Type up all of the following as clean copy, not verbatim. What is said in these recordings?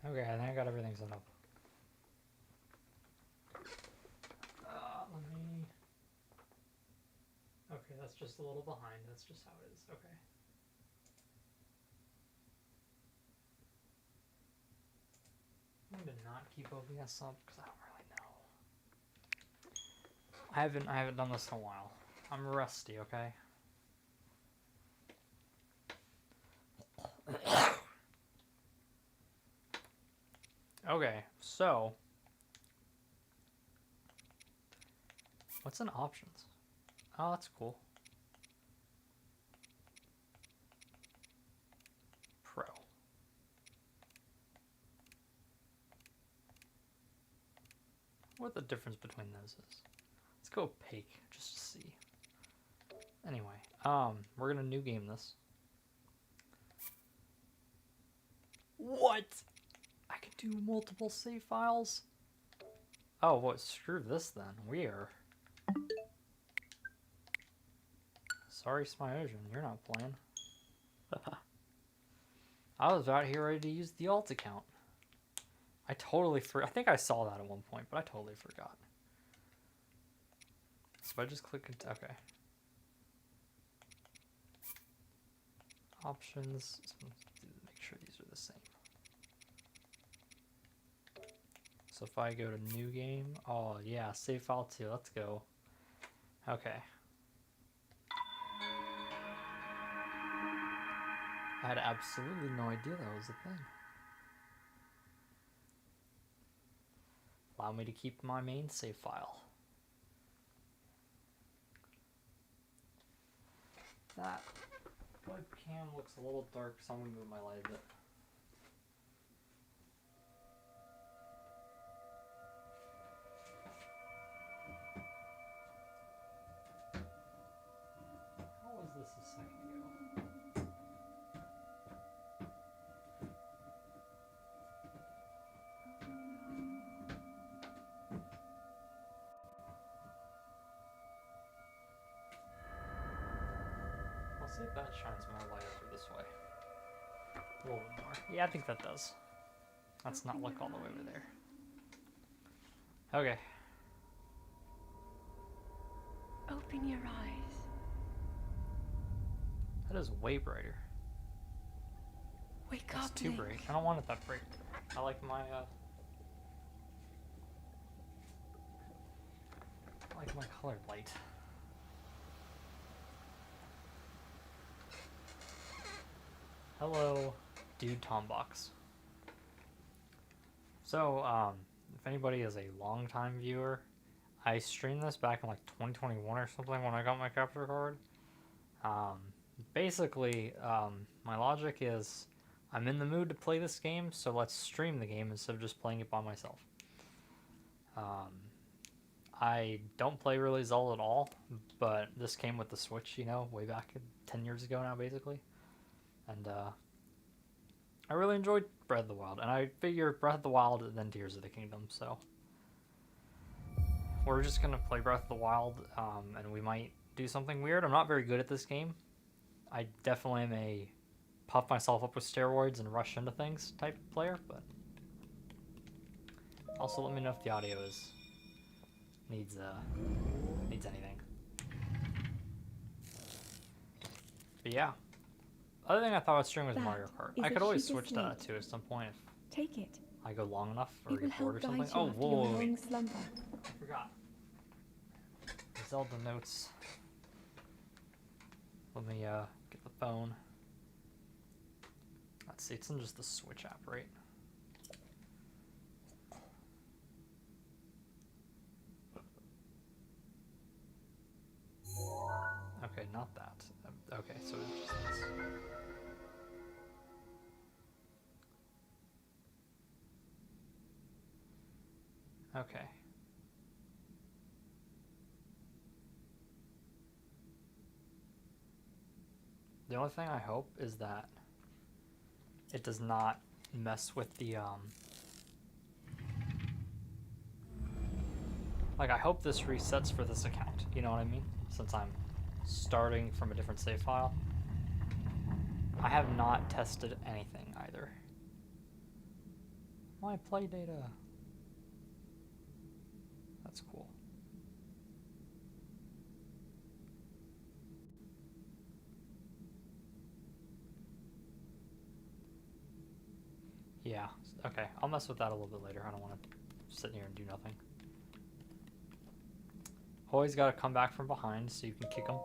Okay, I think I got everything set up. Let me... Okay, that's just a little behind. That's just how it is. Okay. I'm going to not keep OBS up because I don't really know. I haven't done this in a while. I'm rusty, okay? Okay, so what's in options? Oh, that's cool. Pro. What the difference between those is? Let's go opaque just to see. Anyway, we're gonna new game this. What? I can do multiple save files? Oh, what? Screw this then. We are. Sorry, Smyogen, you're not playing. I was out here ready to use the alt account. I totally forgot. I think I saw that at one point, but I totally forgot. So if I just click into, okay. Options, make sure these are the same. So if I go to new game, oh yeah, save file 2, let's go. Okay. I had absolutely no idea that was a thing. Allow me to keep my main save file. That webcam looks a little dark, so I'm going to move my light a bit. How was this a second ago? I'll see if that shines more light over this way. A little bit more. Yeah, I think that does. Let's not look all the way over there. Okay. Open your eyes. That is way brighter. Wake That's up, too Link. bright. I don't want it that bright. I like my colored light. Hello, dude Tombox. So, if anybody is a long-time viewer, I streamed this back in like 2021 or something when I got my capture card. Basically, my logic is I'm in the mood to play this game, so let's stream the game instead of just playing it by myself. I don't play really Zelda at all, but this came with the Switch, you know, way back 10 years ago now, basically. And I really enjoyed Breath of the Wild, and I figure Breath of the Wild and then Tears of the Kingdom, so we're just going to play Breath of the Wild, and we might do something weird. I'm not very good at this game. I definitely am a puff myself up with steroids and rush into things type player, but also let me know if the audio needs anything. But yeah. Other thing I thought I'd stream was Mario Kart. I could always switch to that too at some point if Take it. I go long enough or It will get bored or help guide something. you Oh, after whoa, your wait. long slumber. I forgot. Zelda notes. Let me get the phone. Let's see, it's in just the Switch app, right? Okay, not that. Okay, so it's just this. Okay. The only thing I hope is that it does not mess with the like I hope this resets for this account, you know what I mean? Since I'm starting from a different save file. I have not tested anything either. My play data. That's cool. Yeah, okay. I'll mess with that a little bit later. I don't want to sit here and do nothing. Always got to come back from behind so you can kick them.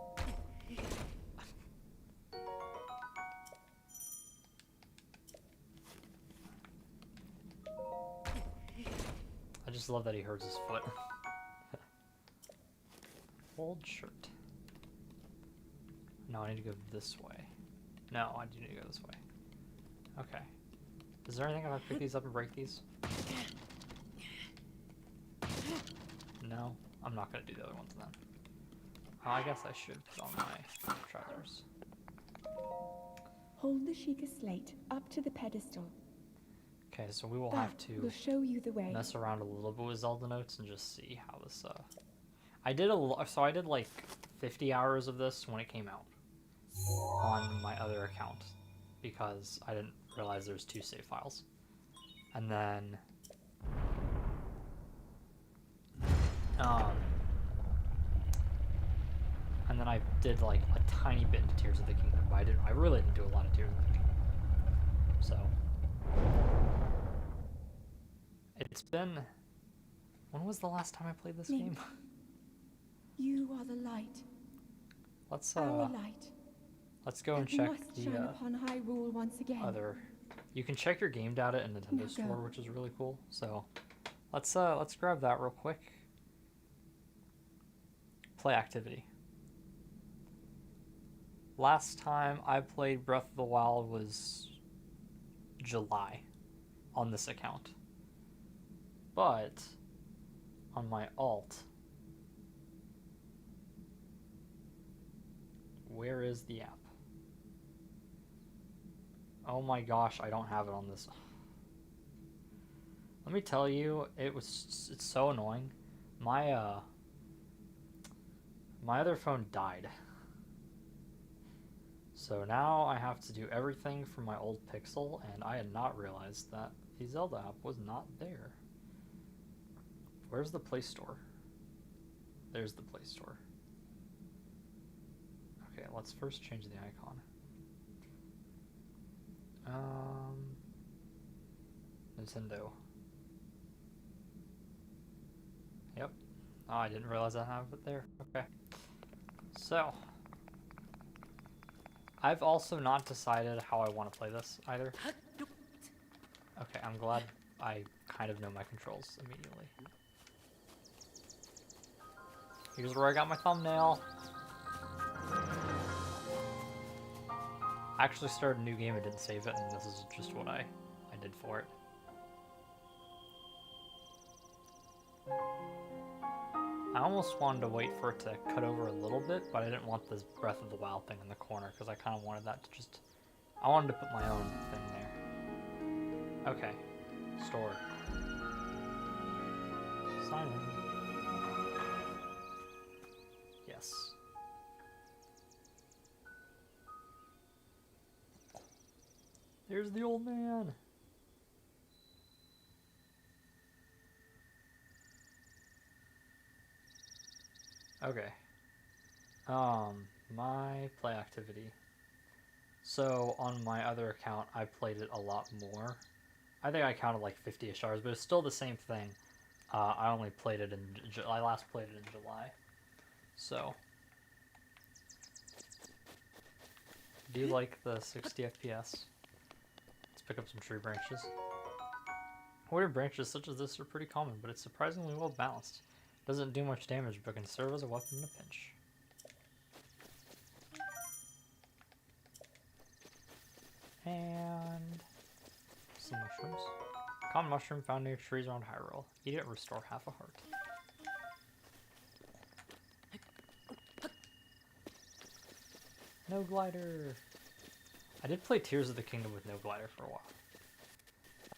I just love that he hurts his foot. Old shirt. No, I need to go this way. No, I do need to go this way. Okay. Is there anything if I pick these up and break these? No? I'm not going to do the other ones then. Oh, I guess I should put on my trousers. Hold the Sheikah slate up to the pedestal. Okay, so we will That have to will show you the way. mess around a little bit with Zelda notes and just see how this, I did I did like 50 hours of this when it came out on my other account because I didn't realize there's 2 save files. And then I did like a tiny bit into Tears of the Kingdom, but I really didn't do a lot of Tears of the Kingdom. So it's been, when was the last time I played this Link, game? You are the light. Let's Our light. let's go and That check must the shine upon Hyrule once again. other. You can check your game data in Nintendo Now Store, go. which is really cool. So let's grab that real quick. Play activity. Last time I played Breath of the Wild was July on this account. But on my alt, where is the app? Oh my gosh, I don't have it on this. Let me tell you, it's so annoying. My my other phone died. So now I have to do everything from my old Pixel, and I had not realized that the Zelda app was not there. Where's the Play Store? There's the Play Store. Okay, let's first change the icon. Nintendo. Yep. Oh, I didn't realize I have it there. Okay. So, I've also not decided how I want to play this either. Okay, I'm glad I kind of know my controls immediately. Here's where I got my thumbnail. I actually started a new game and didn't save it, and this is just what I did for it. I almost wanted to wait for it to cut over a little bit, but I didn't want this Breath of the Wild thing in the corner, because I kind of wanted that to just... I wanted to put my own thing there. Okay. Store. Sign in. Yes. There's the old man. Okay. My play activity. So on my other account, I played it a lot more. I think I counted like 50-ish hours, but it's still the same thing. I only played it I last played it in July. So, do you like the 60 FPS? Let's pick up some tree branches. Wooded branches such as this are pretty common, but it's surprisingly well balanced. Doesn't do much damage, but can serve as a weapon in a pinch. And some mushrooms. Common mushroom found near trees around Hyrule. Eat it, restore half a heart. No glider. I did play Tears of the Kingdom with no glider for a while.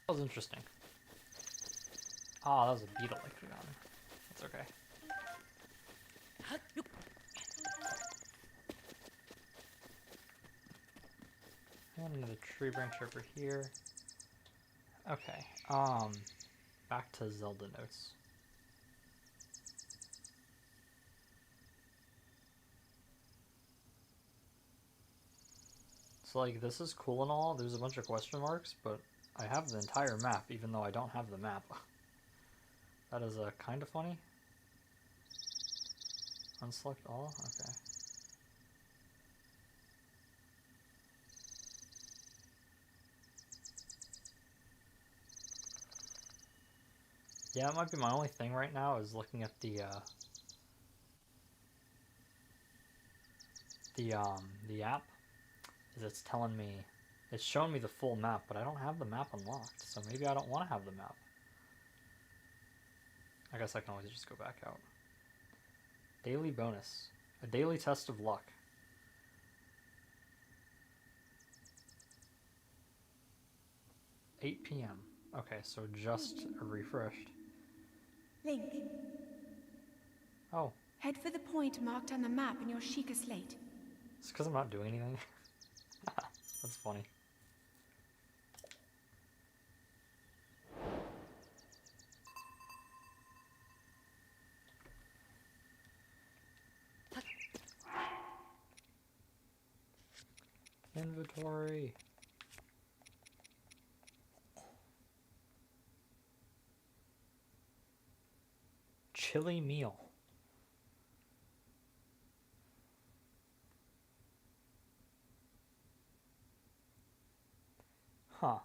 That was interesting. Ah, that was a beetle I could have gotten. That's okay. And another tree branch over here. Okay, back to Zelda notes. So, like, this is cool and all, there's a bunch of question marks, but I have the entire map, even though I don't have the map. That is, kind of funny. Unselect all? Okay. Yeah, it might be my only thing right now is looking at the app, is it's telling me, it's showing me the full map, but I don't have the map unlocked, so maybe I don't want to have the map. I guess I can always just go back out. Daily bonus. A daily test of luck. $8 p.m. Okay, so just refreshed. Link, Oh, head for the point marked on the map in your Sheikah slate. it's because I'm not doing anything. That's funny. Inventory. Chili meal. Huh.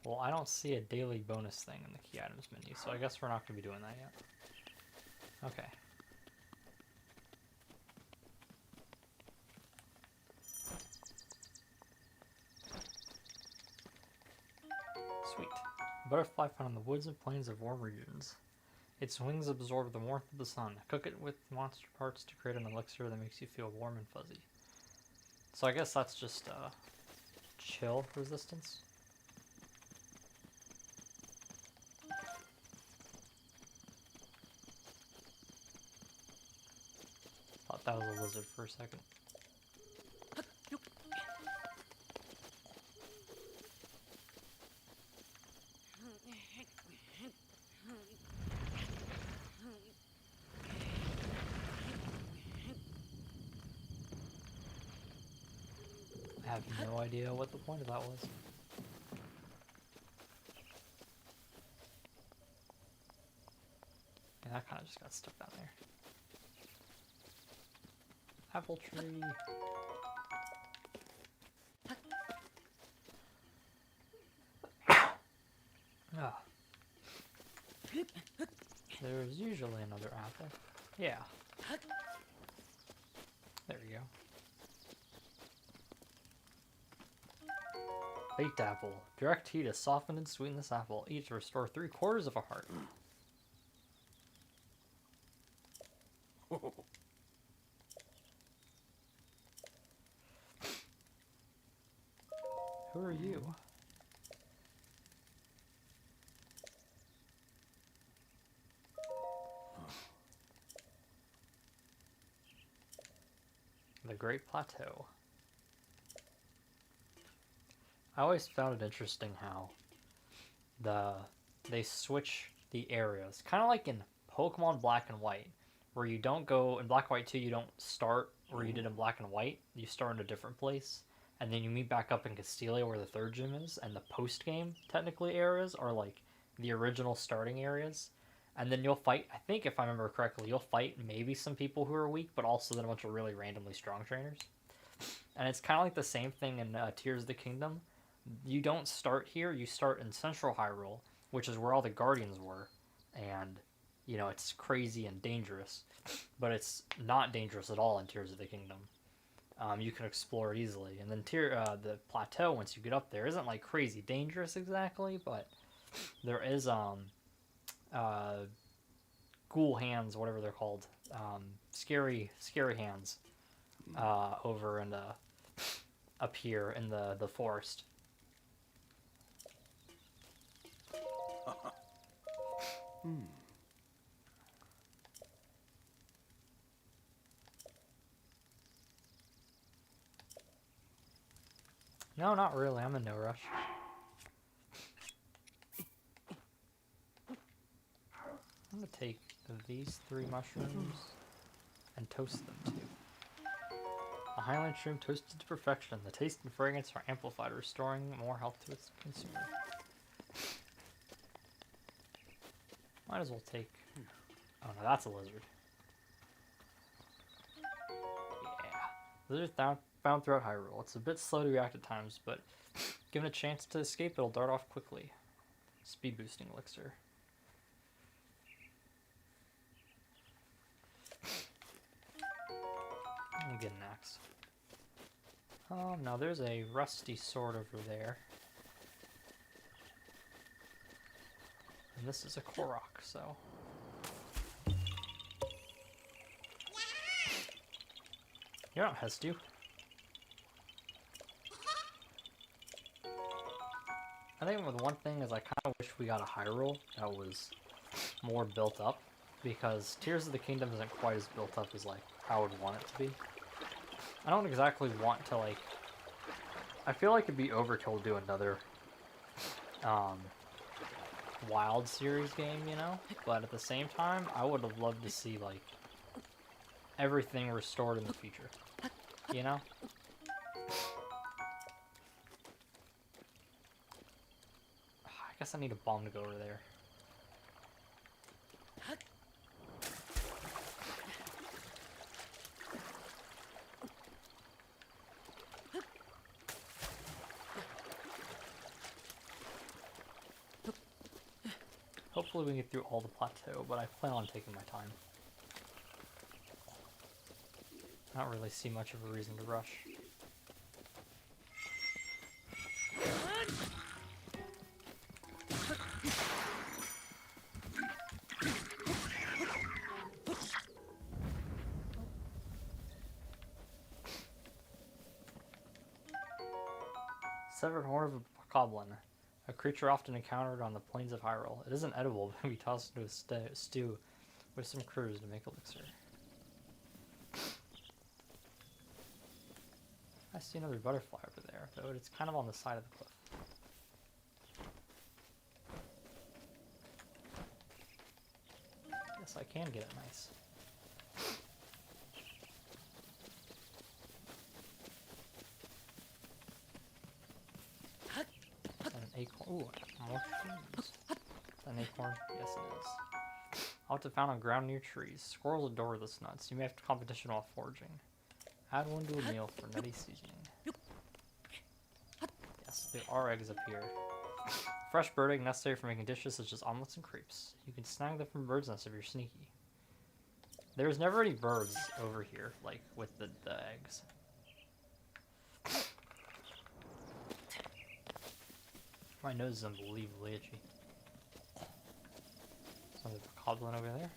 Well, I don't see a daily bonus thing in the key items menu, so I guess we're not going to be doing that yet. Okay. Sweet. Butterfly found in the woods and plains of warm regions. Its wings absorb the warmth of the sun. Cook it with monster parts to create an elixir that makes you feel warm and fuzzy. So I guess that's just chill resistance. Thought that was a lizard for a second. I have no idea what the point of that was. Yeah, that kind of just got stuck down there. Apple tree. Ah. There's usually another apple. Yeah. There we go. Baked apple. Direct heat to soften and sweeten this apple. Eat to restore 3/4 of a heart. Who are you? The Great Plateau. I always found it interesting how they switch the areas, kind of like in Pokemon Black and White, where you don't go in Black and White 2. You don't start where you did in Black and White. You start in a different place, and then you meet back up in Castelia where the third gym is, and the post game technically areas are like the original starting areas. And then you'll fight, I think if I remember correctly, you'll fight maybe some people who are weak, but also then a bunch of really randomly strong trainers. And it's kind of like the same thing in Tears of the Kingdom. You don't start here, you start in Central Hyrule, which is where all the Guardians were. And, you know, it's crazy and dangerous. But it's not dangerous at all in Tears of the Kingdom. You can explore it easily. And then the plateau, once you get up there, isn't like crazy dangerous exactly, but there is ghoul hands, whatever they're called, scary hands, over in up here in the forest. No, not really. I'm in no rush. I'm gonna take these 3 mushrooms and toast them too. A Highland shroom toasted to perfection. The taste and fragrance are amplified, restoring more health to its consumer. Might as well take... Oh no, that's a lizard. Yeah. Lizard found throughout Hyrule. It's a bit slow to react at times, but given a chance to escape, it'll dart off quickly. Speed boosting elixir. I'll get an axe. Now there's a rusty sword over there. And this is a Korok, so... You're not Hestu. I think the one thing is I kind of wish we got a Hyrule that was more built up, because Tears of the Kingdom isn't quite as built up as like I would want it to be. I don't exactly want to like... I feel like it'd be overkill to do another Wild series game, you know? But at the same time, I would have loved to see like everything restored in the future, you know? I guess I need a bomb to go over there. Hopefully we can get through all the plateau, but I plan on taking my time. I don't really see much of a reason to rush. Severed horn of a goblin. A creature often encountered on the plains of Hyrule. It isn't edible, but can be tossed into a stew with some crews to make elixir. I see another butterfly over there, though it's kind of on the side of the cliff. Yes, I can get it nice. An acorn. Ooh, mushrooms. An acorn? Yes, it is. Often found on ground near trees. Squirrels adore this nuts. You may have competition while foraging. Add one to a meal for nutty seasoning. Yes, there are eggs up here. Fresh bird egg necessary for making dishes such as omelets and crepes. You can snag them from bird's nests if you're sneaky. There's never any birds over here, like, with the eggs. My nose is unbelievably itchy. So there's a goblin over there.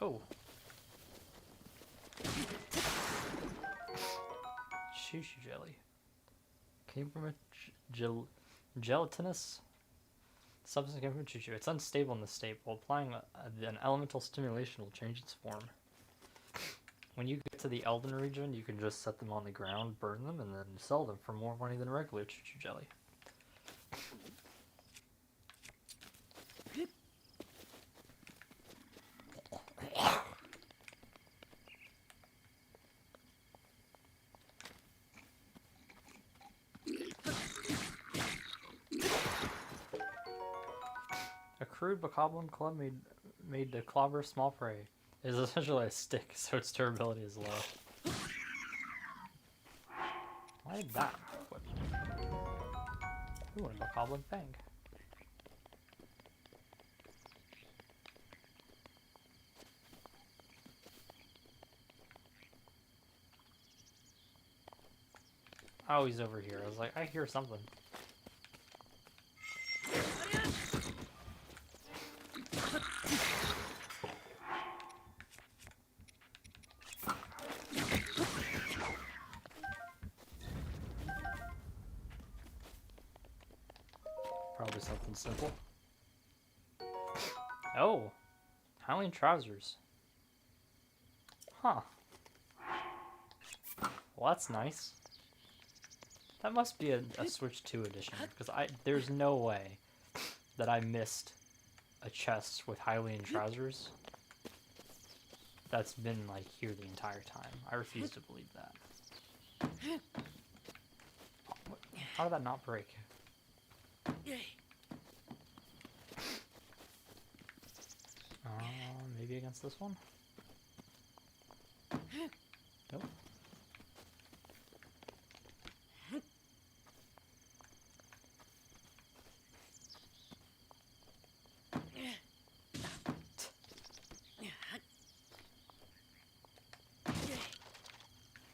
Oh. Shushu jelly. Came from a gelatinous substance came from Chuchu. It's unstable in this state. While applying an elemental stimulation will change its form. When you get to the Elden region, you can just set them on the ground, burn them, and then sell them for more money than regular Chuchu jelly. A crude bokoblin club made to clobber small prey. It is essentially a stick, so its durability is low. Why did that equip? Ooh, a bokoblin fang. Oh, he's over here. I was like, I hear something. Probably something simple. Oh! Hylian trousers. Huh. Well, that's nice. That must be a Switch 2 edition, because there's no way that I missed a chest with Hylian trousers that's been, like, here the entire time. I refuse to believe that. How did that not break? Maybe against this one? Nope.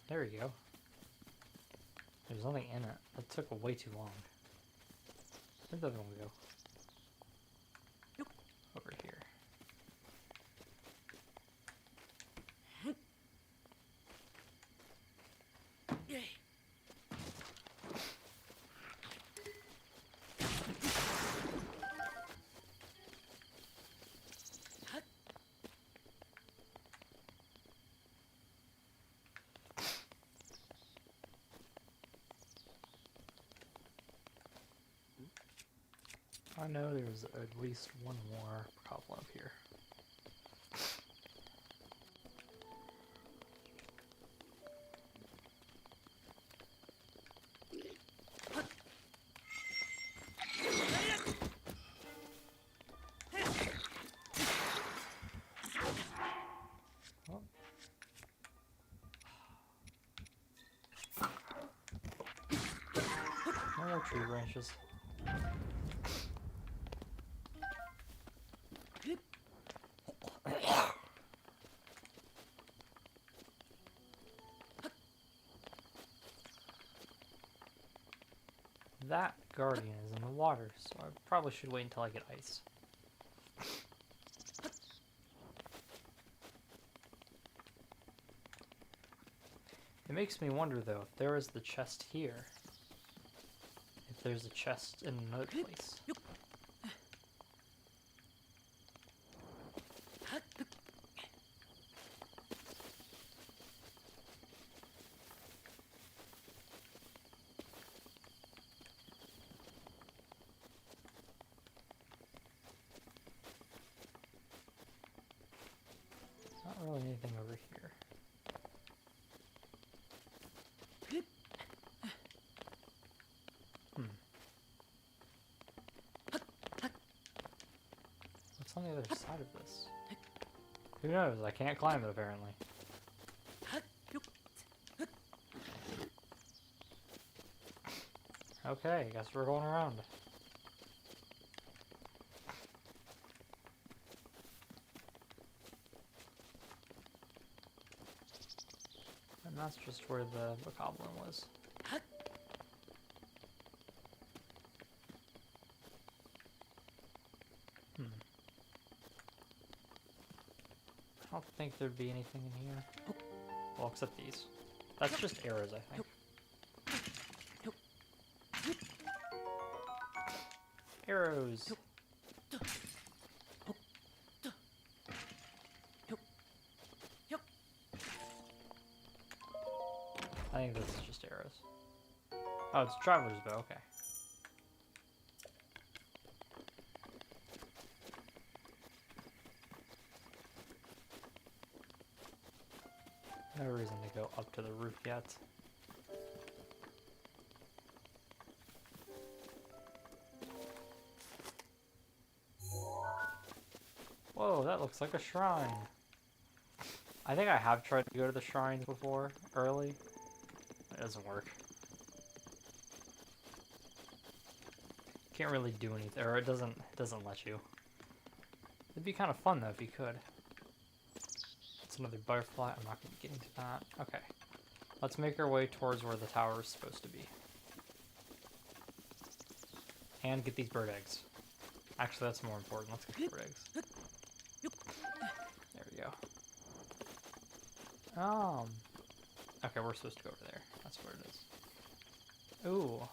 There we go. There's nothing in it. That took way too long. Where'd the other one go? Over here. I know there's at least one more goblin up here. Oh. No more tree branches. That guardian is in the water, so I probably should wait until I get ice. It makes me wonder, though, if there is the chest here, if there's a chest in another place. Not really anything over here. What's on the other side of this? Who knows? I can't climb it, apparently. Okay, guess we're going around. And that's just where the goblin was. I don't think there'd be anything in here. Well, except these. That's just arrows, I think. Arrows! I think this is just arrows. Oh, it's traveler's bow, okay. No reason to go up to the roof yet. Whoa, that looks like a shrine. I think I have tried to go to the shrines before, early. It doesn't work. Can't really do anything, or it doesn't let you. It'd be kind of fun though if you could. It's another butterfly. I'm not going to get into that. Okay. Let's make our way towards where the tower is supposed to be. And get these bird eggs. Actually, that's more important. Let's get the bird eggs. There we go. Okay, we're supposed to go over there. That's where it is. Ooh.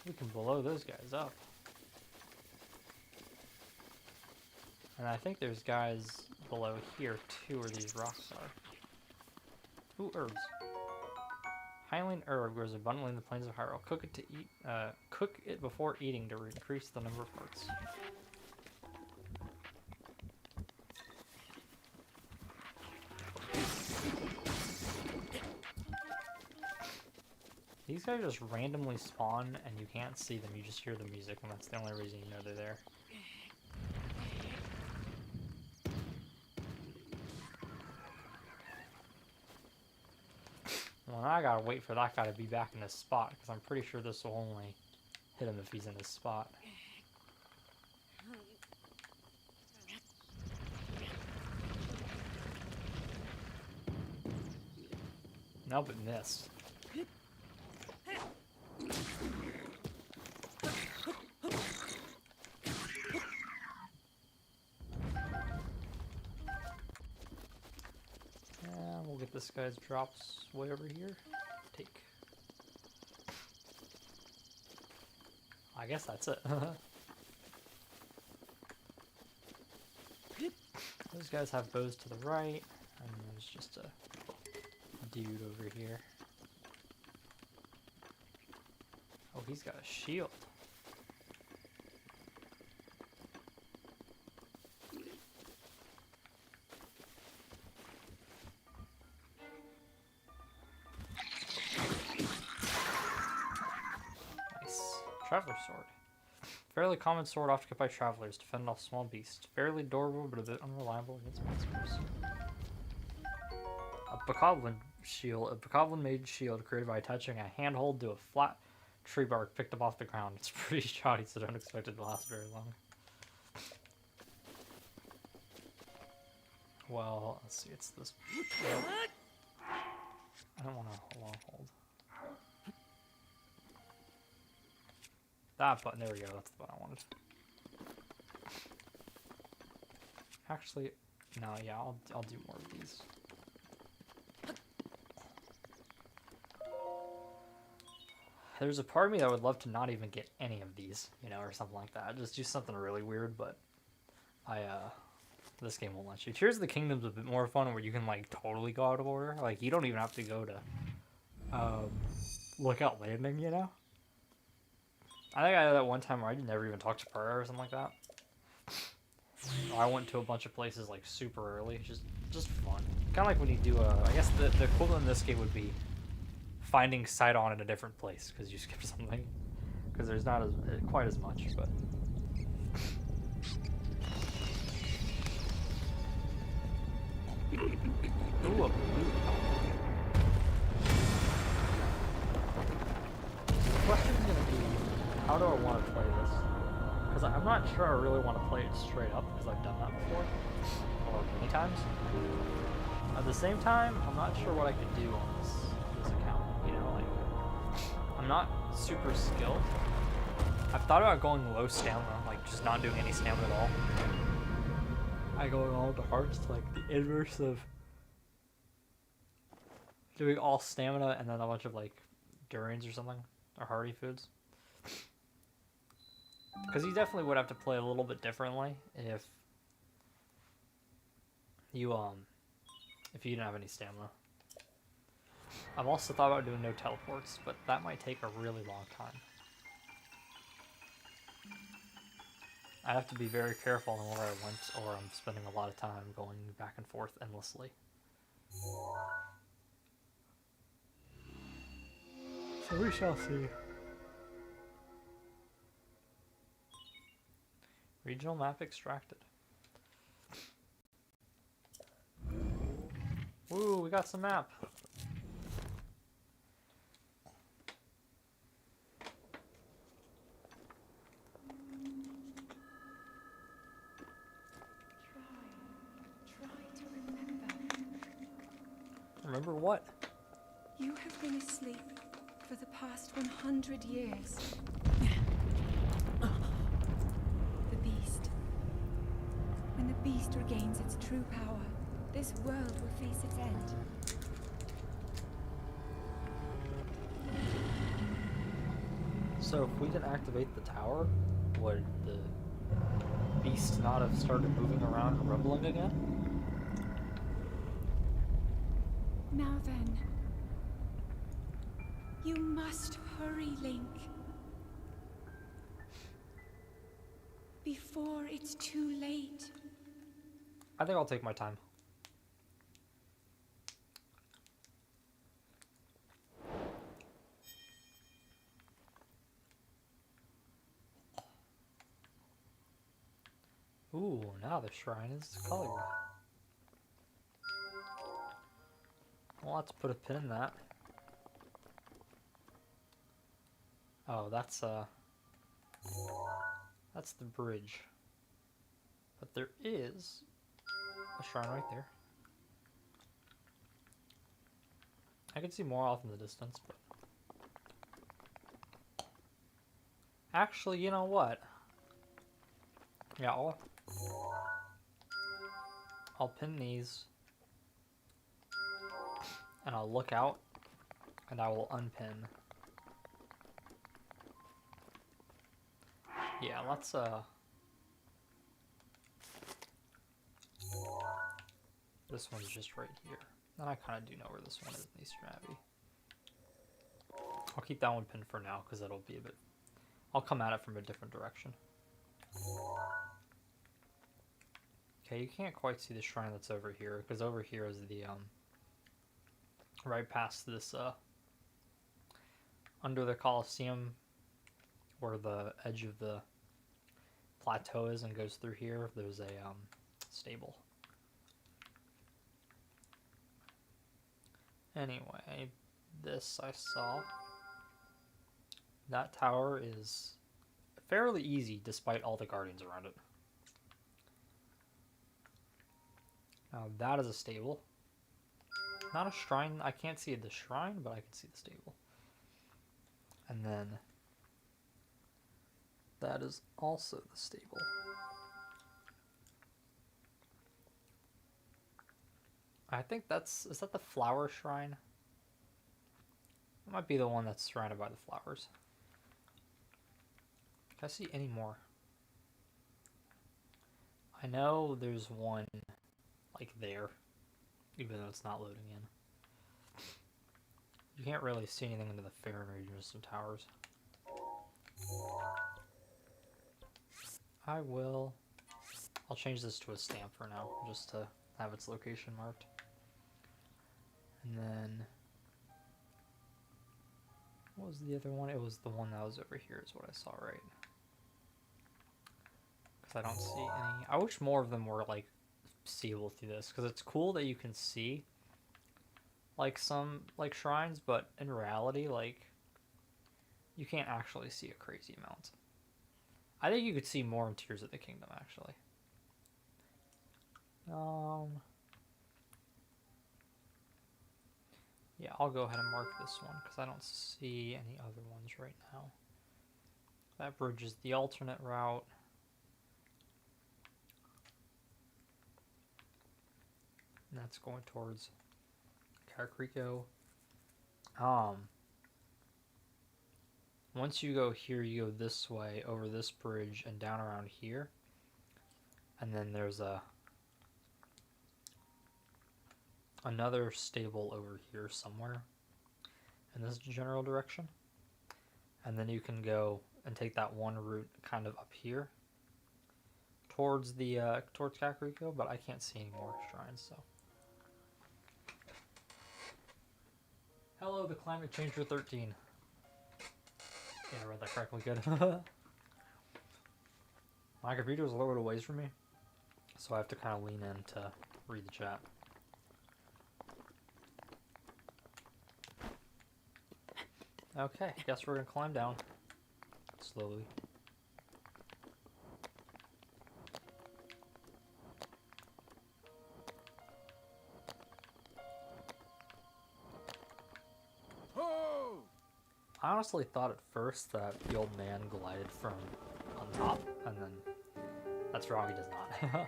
We can blow those guys up. And I think there's guys below here too, where these rocks are. Ooh, herbs. Hylian herb grows abundantly in the plains of Hyrule. Cook it to eat. Cook it before eating to increase the number of hearts. These guys just randomly spawn and you can't see them, you just hear the music, and that's the only reason you know they're there. Well, now I gotta wait for that guy to be back in this spot, because I'm pretty sure this will only hit him if he's in this spot. Nope, it missed. And we'll get this guy's drops way over here. Take. I guess that's it. Those guys have bows to the right, and there's just a dude over here. Oh, he's got a shield. Nice. Traveler sword. Fairly common sword often kept by travelers to fend off small beasts. Fairly durable, but a bit unreliable against monsters. A bokoblin shield. A bokoblin made shield created by attaching a handhold to a flat tree bark picked up off the ground. It's pretty shoddy, so don't expect it to last very long. Well, let's see, it's this. I don't want a long hold. That button, there we go, that's the button I wanted. Actually, no, yeah, I'll do more of these. There's a part of me that would love to not even get any of these, you know, or something like that. Just do something really weird, but this game won't let you. Tears of the Kingdom's a bit more fun, where you can, like, totally go out of order. Like, you don't even have to go to, Lookout Landing, you know? I think I had that one time where I never even talked to Purr or something like that. I went to a bunch of places, like, super early. Just fun. Kind of like when you do I guess the equivalent in this game would be finding Sidon in a different place, because you skipped something. Because there's not quite as much, but... Ooh, a blue helmet. The question's gonna be, how do I want to play this? Because I'm not sure I really want to play it straight up, because I've done that before. Or many times. At the same time, I'm not sure what I could do on this account. You know, like, I'm not super skilled. I've thought about going low stamina, like just not doing any stamina at all. I go all the hearts to like the inverse of doing all stamina and then a bunch of like durians or something, or hearty foods. Because you definitely would have to play a little bit differently if you didn't have any stamina. I've also thought about doing no teleports, but that might take a really long time. I have to be very careful on where I went, or I'm spending a lot of time going back and forth endlessly. So we shall see. Regional map extracted. Woo, we got some map. Try to remember. Remember what? You have been asleep for the past 100 years. The beast. When the beast regains its true power, this world will face its end. So if we didn't activate the tower, would the beast not have started moving around and rumbling again? Now then. You must hurry, Link. Before it's too late. I think I'll take my time. Ooh, now the shrine is colored. Well, let's put a pin in that. Oh, that's the bridge. But there is a shrine right there. I can see more off in the distance, but... Actually, you know what? Yeah, I'll pin these. And I'll look out. And I will unpin. Yeah, let's, this one's just right here. And I kind of do know where this one is in Eastern Abbey. I'll keep that one pinned for now, because that'll be a bit... I'll come at it from a different direction. Okay, you can't quite see the shrine that's over here, because over here is the, right past this, under the Colosseum, where the edge of the plateau is and goes through here, there's a, stable. Anyway, this I saw. That tower is fairly easy despite all the guardians around it. Now that is a stable. Not a shrine. I can't see the shrine, but I can see the stable. And then that is also the stable. I think is that the flower shrine? That might be the one that's surrounded by the flowers. Can I see any more? I know there's one like there, even though it's not loading in. You can't really see anything into the Faron region, just some towers. I'll change this to a stamp for now, just to have its location marked. And then, what was the other one? It was the one that was over here is what I saw, right? Because I don't see any. I wish more of them were, like, seeable through this, because it's cool that you can see, like, some, like, shrines, but in reality, like, you can't actually see a crazy amount. I think you could see more in Tears of the Kingdom, actually. Yeah, I'll go ahead and mark this one, because I don't see any other ones right now. That bridge is the alternate route. And that's going towards Kakariko. Once you go here, you go this way, over this bridge, and down around here. And then there's another stable over here somewhere in this general direction. And then you can go and take that one route kind of up here towards the towards Kakariko, but I can't see any more shrines, so. Hello, the Climate Changer 13. Yeah, I read that correctly, good. My computer is a little bit away from me, so I have to kind of lean in to read the chat. Okay, guess we're gonna climb down slowly. I honestly thought at first that the old man glided from on top, and then that's wrong, he does not.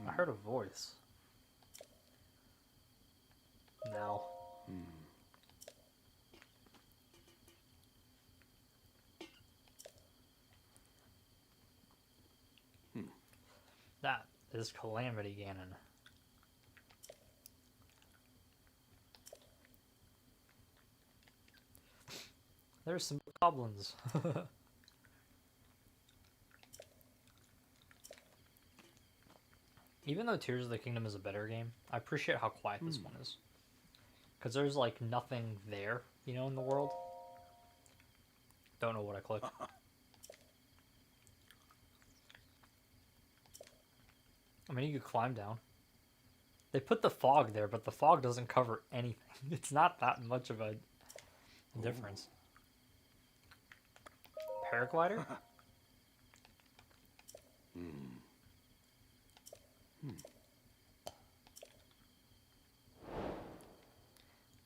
I heard a voice. is Calamity Ganon. There's some goblins. Even though Tears of the Kingdom is a better game, I appreciate how quiet this one is. Because there's like nothing there, you know, in the world. Don't know what I clicked. I mean, you could climb down. They put the fog there, but the fog doesn't cover anything. It's not that much of a difference. Paraglider?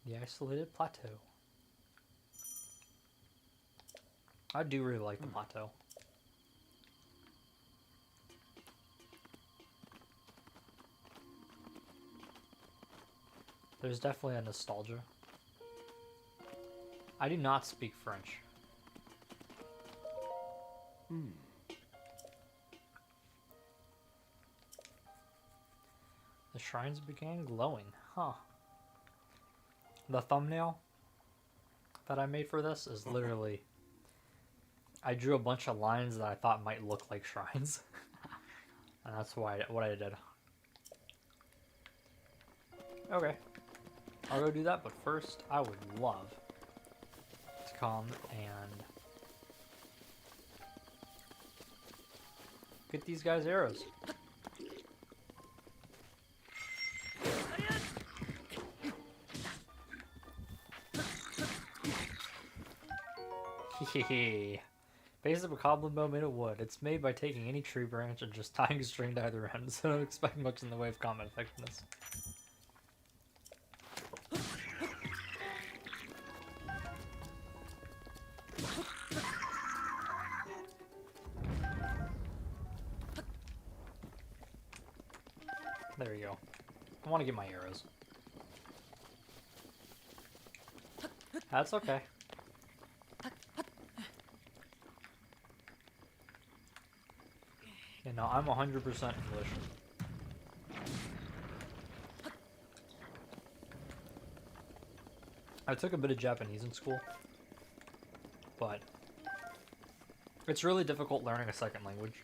The isolated plateau. I do really like the plateau. There's definitely a nostalgia. I do not speak French. The shrines began glowing. Huh. The thumbnail that I made for this is literally... I drew a bunch of lines that I thought might look like shrines. And that's what I did. Okay. I'll go do that, but first I would love to come and get these guys arrows. Hehehe. Base of a cobbler bow made of wood. It's made by taking any tree branch and just tying a string to either end, so don't expect much in the way of combat effectiveness. There you go. I want to get my arrows. That's okay. You know, I'm 100% English. I took a bit of Japanese in school, but it's really difficult learning a second language.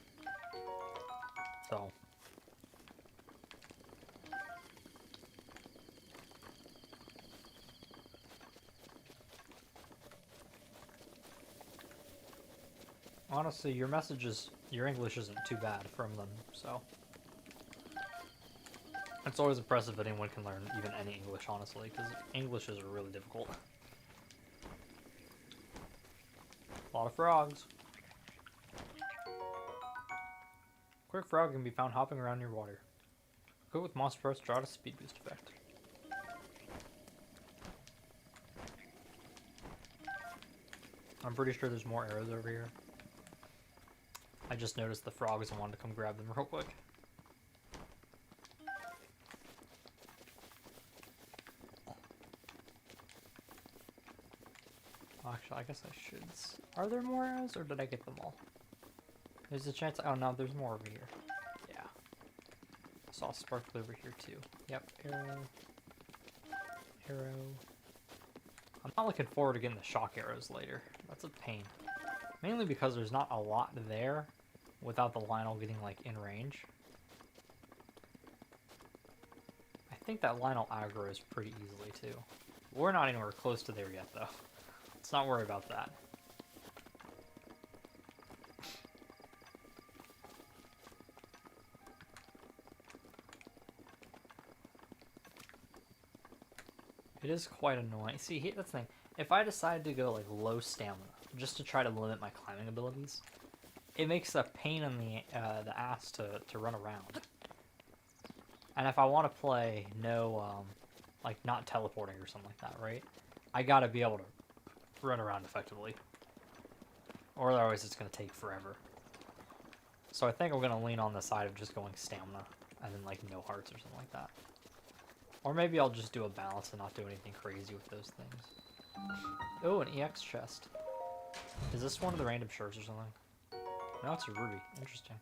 So, honestly, your English isn't too bad from them, so. It's always impressive that anyone can learn even any English, honestly, because English is really difficult. A lot of frogs. Quick frog can be found hopping around near water. Equipped with monster parts, draw to speed boost effect. I'm pretty sure there's more arrows over here. I just noticed the frogs and wanted to come grab them real quick. Actually, I guess I should. Are there more arrows, or did I get them all? There's a chance. Oh no, there's more over here. Yeah. I saw a sparkle over here too. Yep. Arrow. Arrow. I'm not looking forward to getting the shock arrows later. That's a pain. Mainly because there's not a lot there without the Lionel getting like in range. I think that Lionel aggroes pretty easily too. We're not anywhere close to there yet though. Let's not worry about that. It is quite annoying. See, that's the thing. If I decide to go like low stamina, just to try to limit my climbing abilities, it makes a pain in the ass to run around. And if I want to play like not teleporting or something like that, right? I gotta be able to run around effectively. Or otherwise it's gonna take forever. So I think I'm gonna lean on the side of just going stamina, and then like no hearts or something like that. Or maybe I'll just do a balance and not do anything crazy with those things. Oh, an EX chest. Is this one of the random shards or something? No, it's a ruby. Interesting.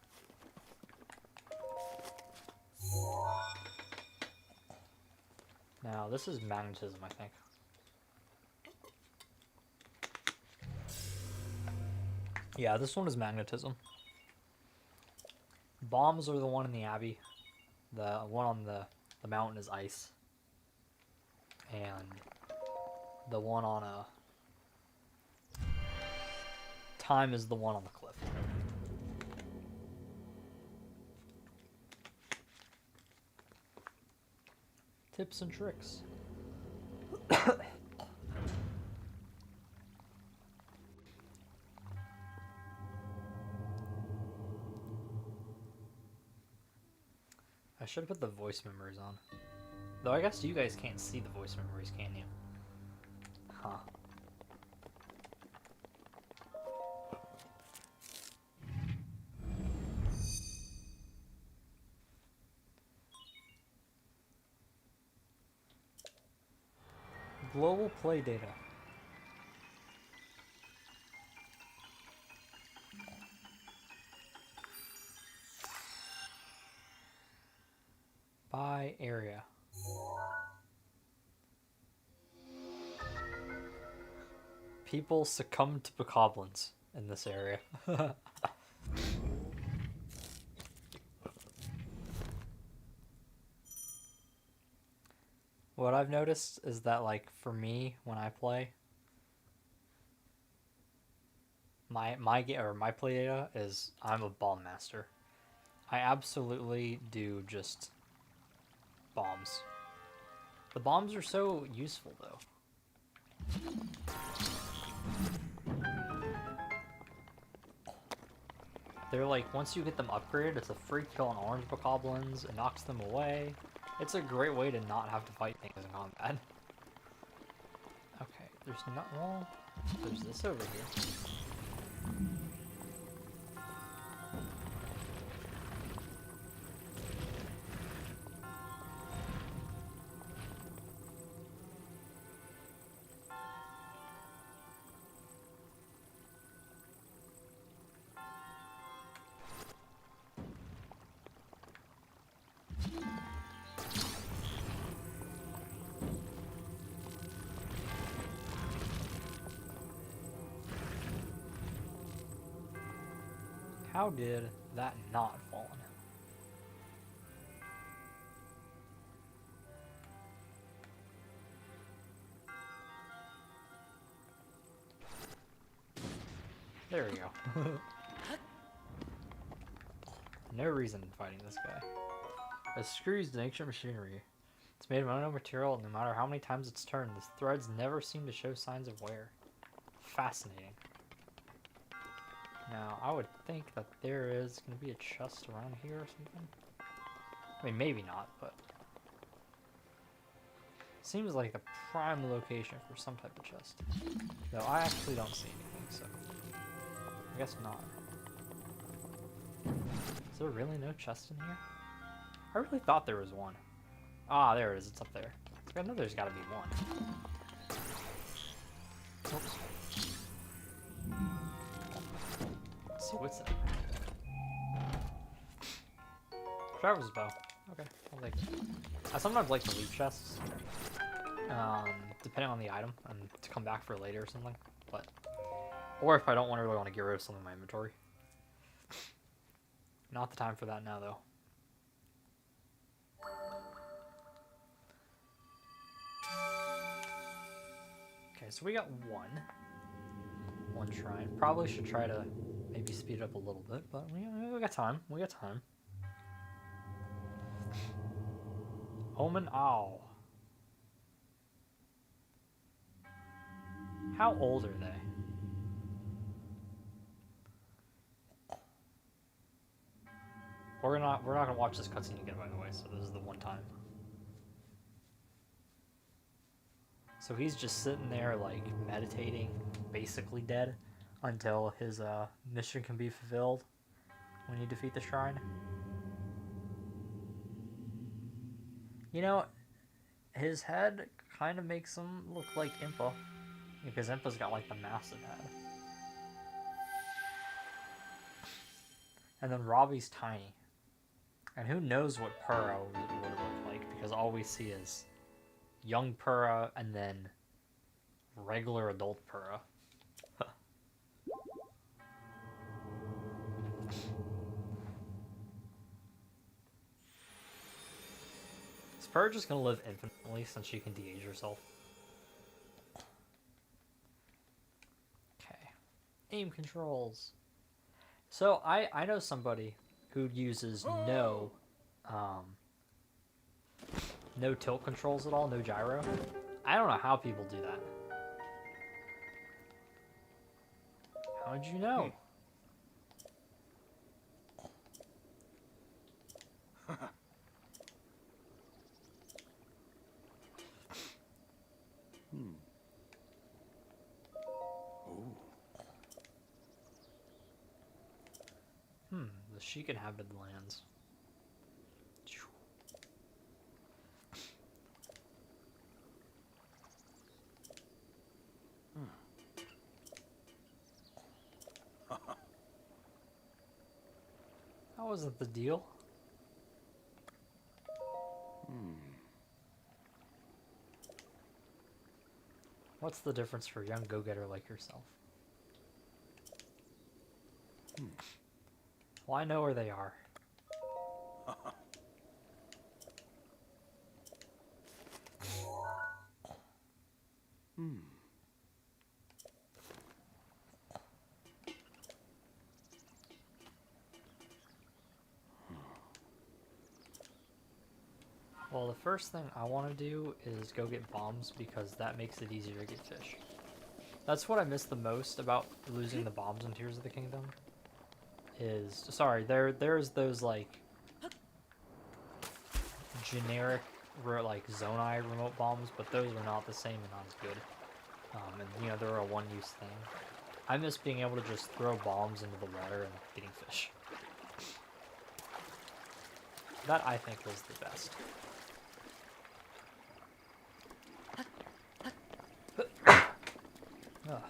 Now, this is magnetism, I think. Yeah, this one is magnetism. Bombs are the one in the Abbey. The one on the mountain is ice. And the one on time is the one on the cliff. Tips and tricks. I should have put the voice memories on. Though I guess you guys can't see the voice memories, can you? Huh. Global play data. By area. People succumb to bokoblins in this area. What I've noticed is that, like, for me, when I play, my play data is I'm a bomb master. I absolutely do just bombs. The bombs are so useful, though. They're like, once you get them upgraded, it's a free kill on orange bokoblins, it knocks them away. It's a great way to not have to fight things in combat. Okay, there's not, well, there's this over here. How did that not fall on him? There we go. No reason in fighting this guy. A screw is an ancient machinery. It's made of unknown material, and no matter how many times it's turned, the threads never seem to show signs of wear. Fascinating. Now, I would think that there is going to be a chest around here or something. I mean, maybe not, but... seems like the prime location for some type of chest. Though I actually don't see anything, so... I guess not. Is there really no chest in here? I really thought there was one. Ah, there it is. It's up there. I know there's got to be one. Oops. Let's see what's that. Traver's bow. Okay, I'll take it. I sometimes like to leave chests, depending on the item, and to come back for later or something. But, or if I don't really want to get rid of something in my inventory. Not the time for that now, though. Okay, so we got one shrine. Probably should try to maybe speed it up a little bit, but we got time. We got time. Omen Owl. How old are they? We're not gonna watch this cutscene again, by the way. So this is the one time. So he's just sitting there, like, meditating, basically dead, until his mission can be fulfilled when you defeat the shrine. You know, his head kind of makes him look like Impa, because Impa's got, like, the massive head. And then Robbie's tiny. And who knows what Purah would look like, because all we see is young Purah and then regular adult Purah. Is Purah just gonna live infinitely since she can de-age herself? Okay. Aim controls. So I know somebody who uses um, no tilt controls at all, no gyro. I don't know how people do that. How'd you know? The Sheik inhabited lands. That wasn't the deal. What's the difference for a young go-getter like yourself? Well, I know where they are. Well, the first thing I want to do is go get bombs because that makes it easier to get fish. That's what I miss the most about losing the bombs in Tears of the Kingdom. There's those like generic like Zonai remote bombs, but those are not the same and not as good. And they're a one-use thing. I miss being able to just throw bombs into the water and getting fish. That I think was the best. Ugh.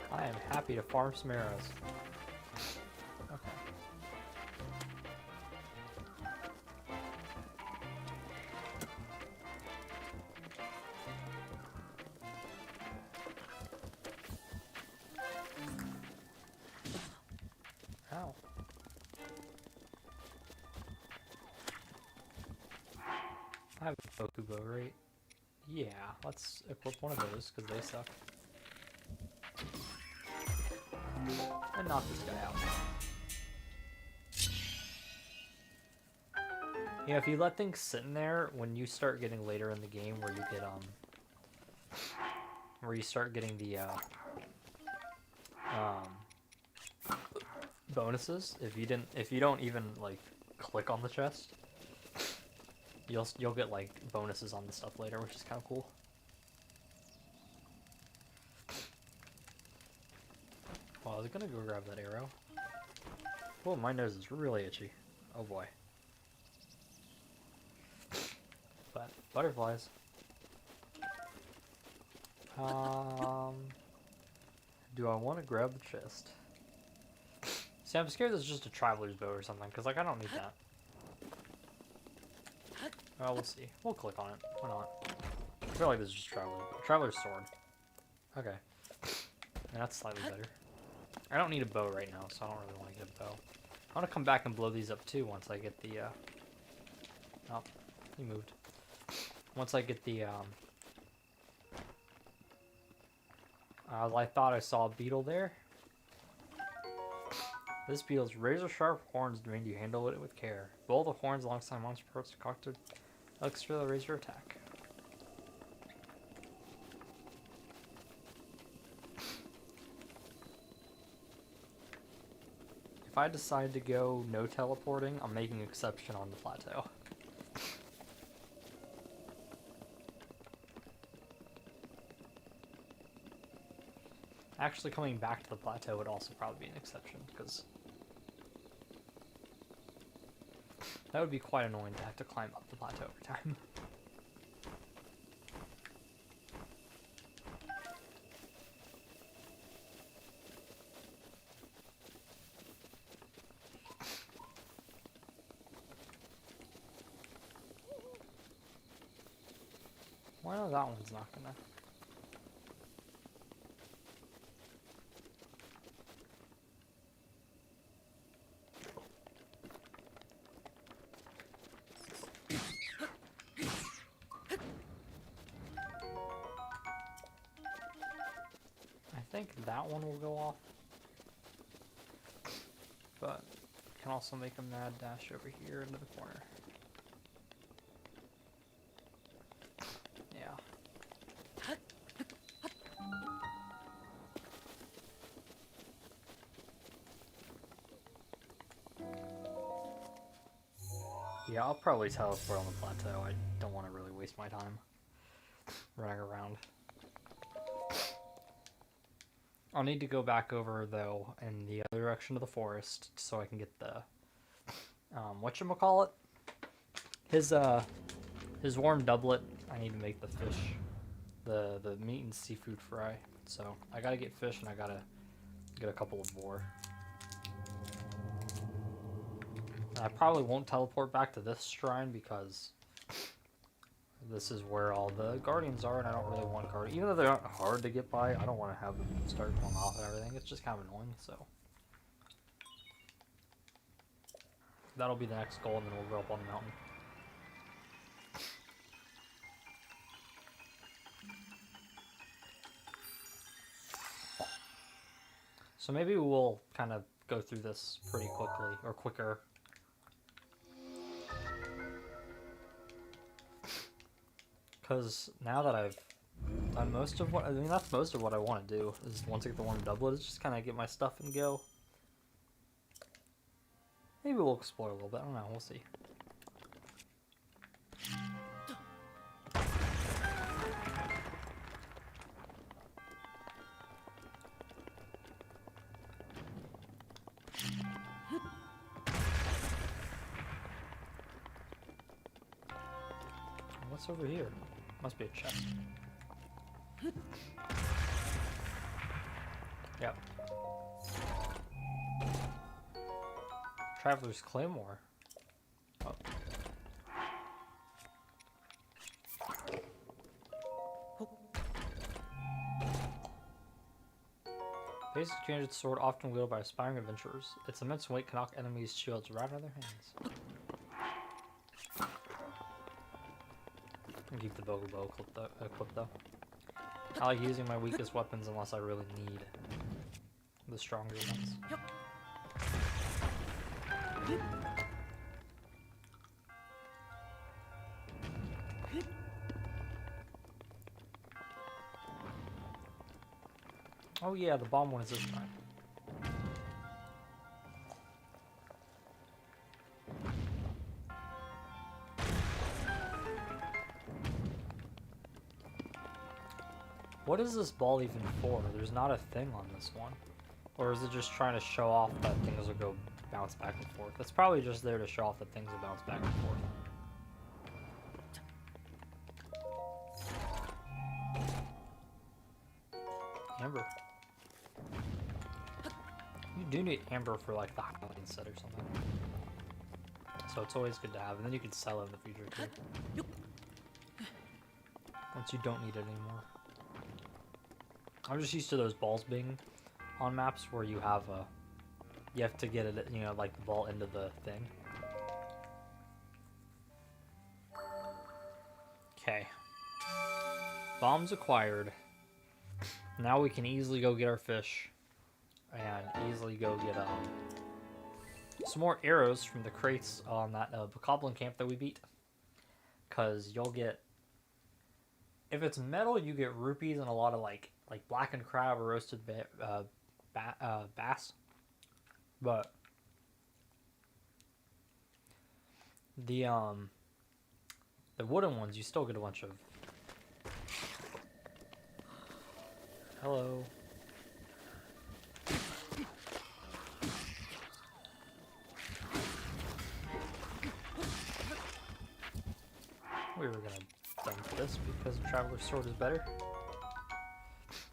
I am happy to farm some arrows. Okay. Ow. I have a Bokubo, right? Yeah, let's equip one of those because they suck. And knock this guy out. If you let things sit in there, when you start getting later in the game where you get where you start getting the bonuses, if you don't even like click on the chest, you'll get like bonuses on the stuff later, which is kind of cool. Well, I was gonna go grab that arrow. Oh, my nose is really itchy. Oh boy. But butterflies. Do I want to grab the chest? See, I'm scared this is just a traveler's bow or something, because like I don't need that. Well, we'll see. We'll click on it. Why not? I feel like this is just traveler's sword. Okay. And that's slightly better. I don't need a bow right now, so I don't really want to get a bow. I want to come back and blow these up too once I get the, oh, he moved. Once I get the, I thought I saw a beetle there. This beetle's razor-sharp horns demand you handle it with care. Blow the horns alongside monster parts concocted Extra raise your attack. If I decide to go no teleporting, I'm making an exception on the plateau. Actually, coming back to the plateau would also probably be an exception, because that would be quite annoying to have to climb up the plateau every time. Why no, that one's not gonna. I think that one will go off, but can also make a mad dash over here into the corner. Yeah. Yeah, I'll probably teleport on the plateau. I don't want to really waste my time running around. I'll need to go back over, though, in the other direction of the forest so I can get the, whatchamacallit? His warm doublet. I need to make the fish, the meat and seafood fry. So I gotta get fish and I gotta get a couple of boar. And I probably won't teleport back to this shrine because this is where all the guardians are, and I don't really want guardians. Even though they aren't hard to get by, I don't want to have them start going off and everything. It's just kind of annoying, so. That'll be the next goal, and then we'll go up on the mountain. So maybe we'll kind of go through this pretty quickly, or quicker. Because now that I've done most of what, I mean, that's most of what I want to do, is once I get the warm doublet, is just kind of get my stuff and go. Maybe we'll explore a little bit, I don't know, we'll see. What's over here? Must be a chest. Yep. Traveler's Claymore. Oh. Basic changed sword often wielded by aspiring adventurers. Its immense weight can knock enemies' shields right out of their hands. Keep the bow equipped though. I like using my weakest weapons unless I really need the stronger ones. Oh yeah, the bomb one is this time. What is this ball even for? There's not a thing on this one. Or is it just trying to show off that things will go bounce back and forth? It's probably just there to show off that things will bounce back and forth. Amber. You do need amber for like the highlighting set or something. So it's always good to have, and then you can sell it in the future too. Once you don't need it anymore. I'm just used to those balls being on maps where you have you have to get it, you know, like the ball into the thing. Okay. Bombs acquired. Now we can easily go get our fish and easily go get some more arrows from the crates on that bokoblin camp that we beat. because you'll get, if it's metal, you get rupees and a lot of like blackened crab or roasted bass. But the wooden ones, you still get a bunch of. Hello. We were gonna dump this because the Traveler's Sword is better.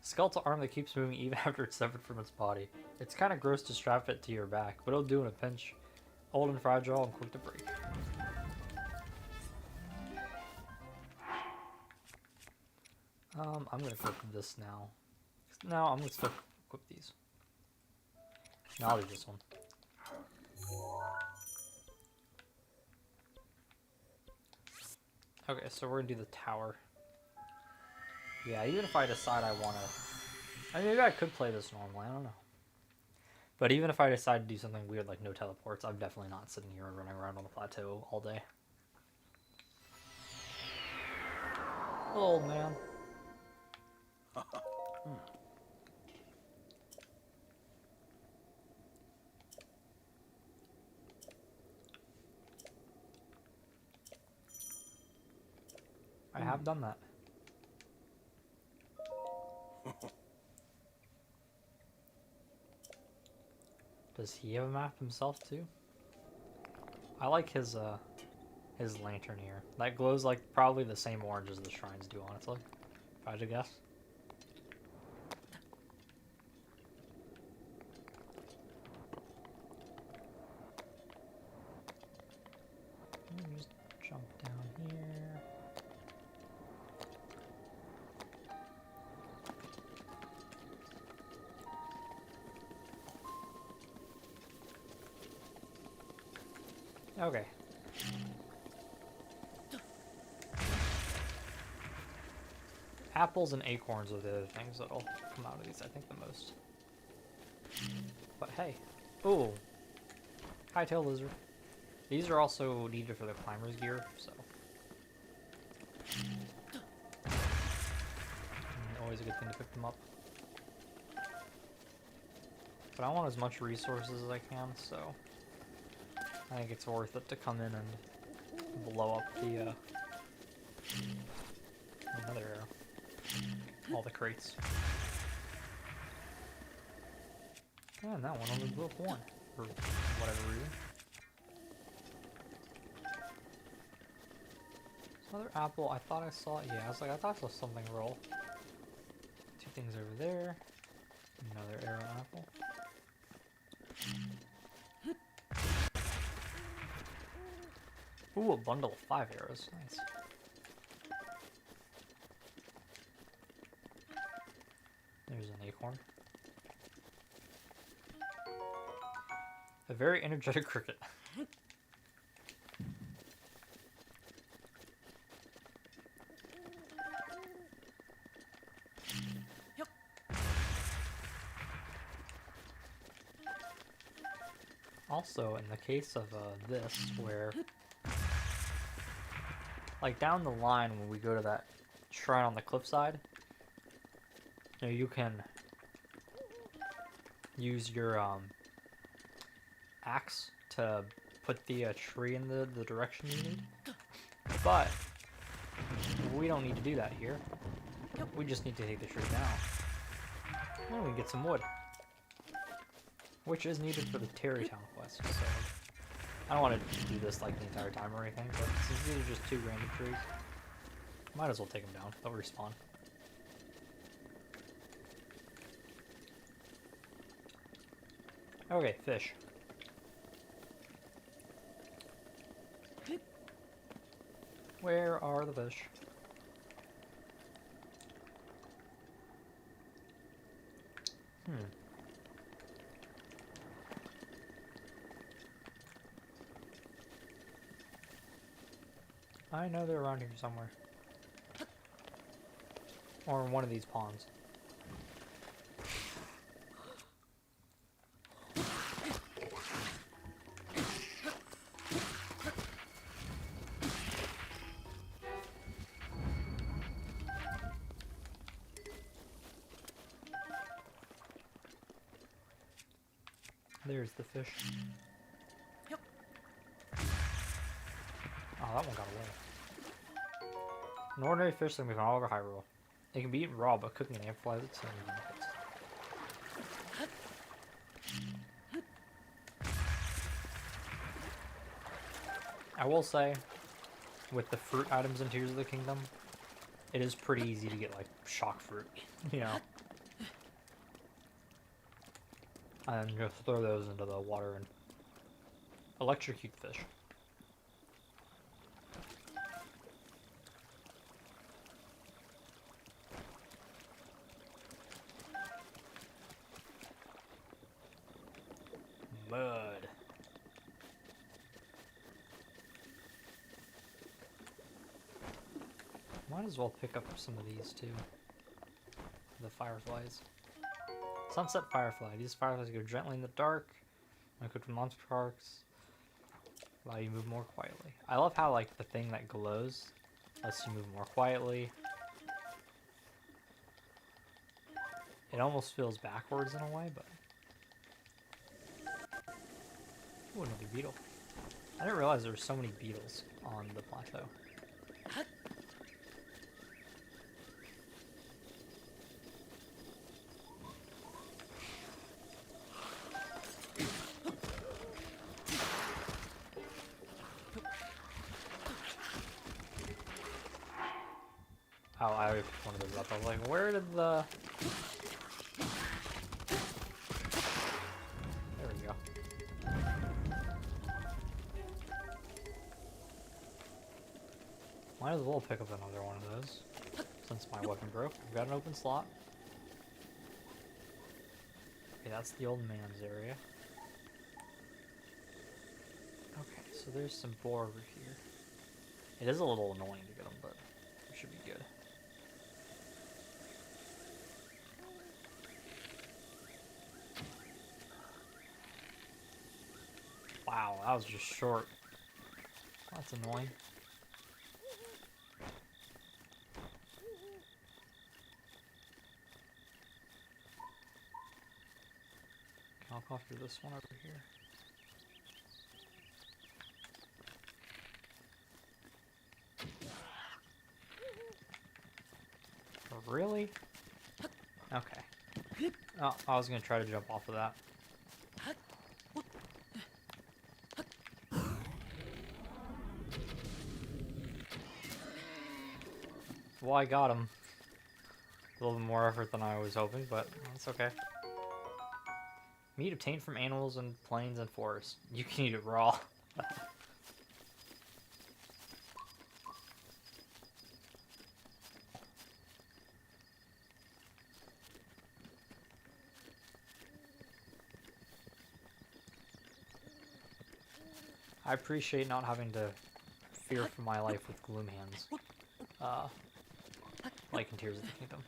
Skeletal arm that keeps moving even after it's severed from its body. It's kind of gross to strap it to your back, but it'll do in a pinch. Old and fragile and quick to break. I'm gonna equip this now. No, I'm gonna still equip these. No, I'll do this one. Okay, so we're gonna do the tower. Yeah, even if I decide I wanna... I mean, maybe I could play this normally, I don't know. But even if I decide to do something weird like no teleports, I'm definitely not sitting here and running around on the plateau all day. Little old man. I have done that. Does he have a map himself too? I like his lantern here. That glows like probably the same orange as the shrines do, honestly. If I had to guess. Let me just jump down here. Okay. Apples and acorns are the other things that'll come out of these, I think, the most. But hey. Ooh. Hightail lizard. These are also needed for the climber's gear, so. Always a good thing to pick them up. But I want as much resources as I can, so I think it's worth it to come in and blow up the another arrow. All the crates. Yeah, and that one only blew up one for whatever reason. Another apple. I thought I saw. Yeah, I was like, I thought I saw something roll. Two things over there. Another arrow and apple. Ooh, a bundle of 5 arrows. Nice. There's an acorn. A very energetic cricket. Also, in the case of this, where, like down the line when we go to that shrine on the cliffside, you know, you can use your axe to put the tree in the direction you need, but we don't need to do that here. We just need to take the tree down. And we can get some wood, which is needed for the Terrytown quest, so I don't want to do this like the entire time or anything, but since these are just 2 random trees, might as well take them down. They'll respawn. Okay, fish. Where are the fish? I know they're around here somewhere. Or in one of these ponds. There's the fish. Oh, that one got away. An ordinary fish that can be found all over Hyrule. It can be eaten raw, but cooking it amplifies its benefits. I will say, with the fruit items in Tears of the Kingdom, it is pretty easy to get, like, shock fruit, you know? And just throw those into the water and electrocute fish. Mud. Might as well pick up some of these too. The fireflies. Sunset firefly. These fireflies go gently in the dark. When cooked with monster sparks, allow you to move more quietly. I love how like the thing that glows lets you move more quietly. It almost feels backwards in a way, but ooh, another beetle. I didn't realize there were so many beetles on the plateau. Oh, I already picked one of those up. I was like, where did the... There we go. Might as well pick up another one of those, since my weapon broke. We've got an open slot. Okay, that's the old man's area. Okay, so there's some boar over here. It is a little annoying to get them, but it should be good. Wow, that was just short. That's annoying. I'll go after this one over here. Oh, really? Okay. Oh, I was gonna try to jump off of that. Well, I got him. A little bit more effort than I was hoping, but that's okay. Meat obtained from animals in plains and forests. You can eat it raw. I appreciate not having to fear for my life with gloom hands. Like in Tears of the Kingdom.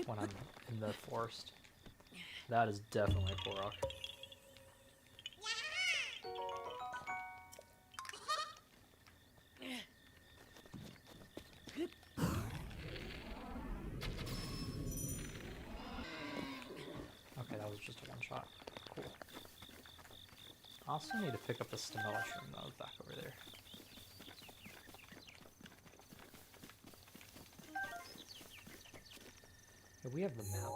When I'm in the forest. That is definitely a Korok. Okay, that was just a one shot. Cool. I also need to pick up the Stamella shroom that was back over there. Yeah, we have the map.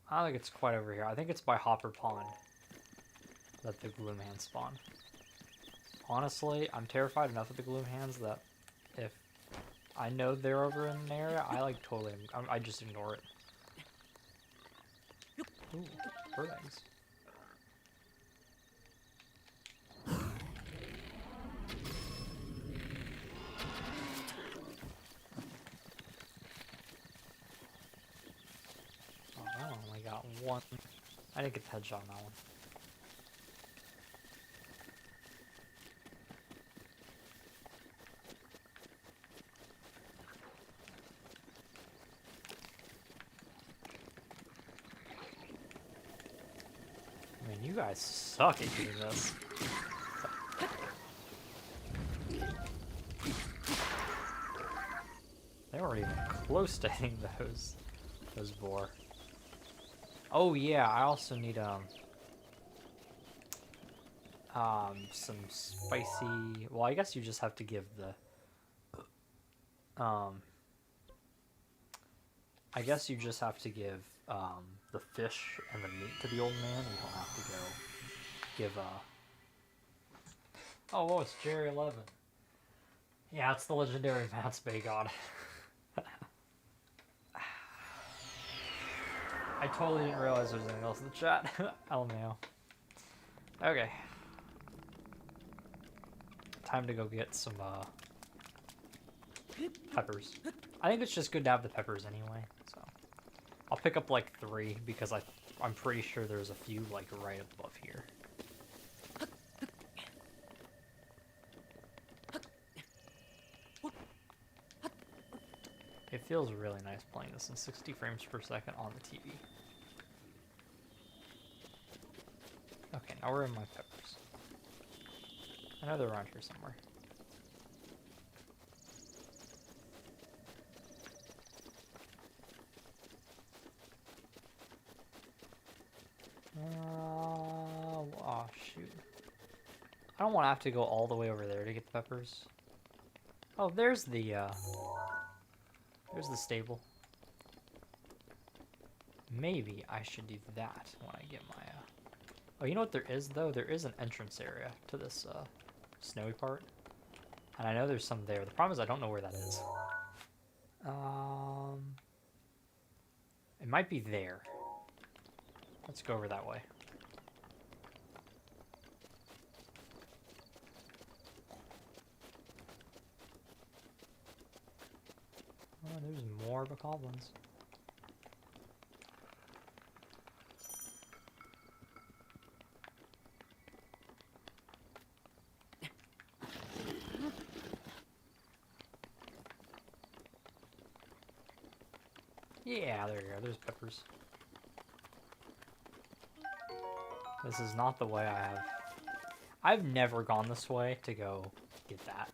I don't think it's quite over here. I think it's by Hopper Pond that the gloom hands spawn. Honestly, I'm terrified enough of the gloom hands that if I know they're over in an area, I like totally, I just ignore it. Ooh, bird eggs. Got one. I didn't get the headshot on that one. I mean, you guys suck at doing this. They weren't even close to hitting those boar. Oh yeah, I also need some spicy. Well, I guess you just have to give the. I guess you just have to give the fish and the meat to the old man. You don't have to go give Oh, what was Jerry 11? Yeah, it's the legendary Matt's Bay God. I totally didn't realize there was anything else in the chat. LMAO. Okay. Time to go get some peppers. I think it's just good to have the peppers anyway, so I'll pick up like 3 because I'm pretty sure there's a few like right above here. It feels really nice playing this in 60 frames per second on the TV. Okay, now we're in my peppers. I know they're around here somewhere. Oh shoot. I don't want to have to go all the way over there to get the peppers. Oh, there's the stable. Maybe I should do that when I get my Oh, you know what there is though? There is an entrance area to this snowy part. And I know there's some there. The problem is I don't know where that is. It might be there. Let's go over that way. Oh, there's more bokoblins. Yeah, there you go. There's peppers. This is not the way I have. I've never gone this way to go get that.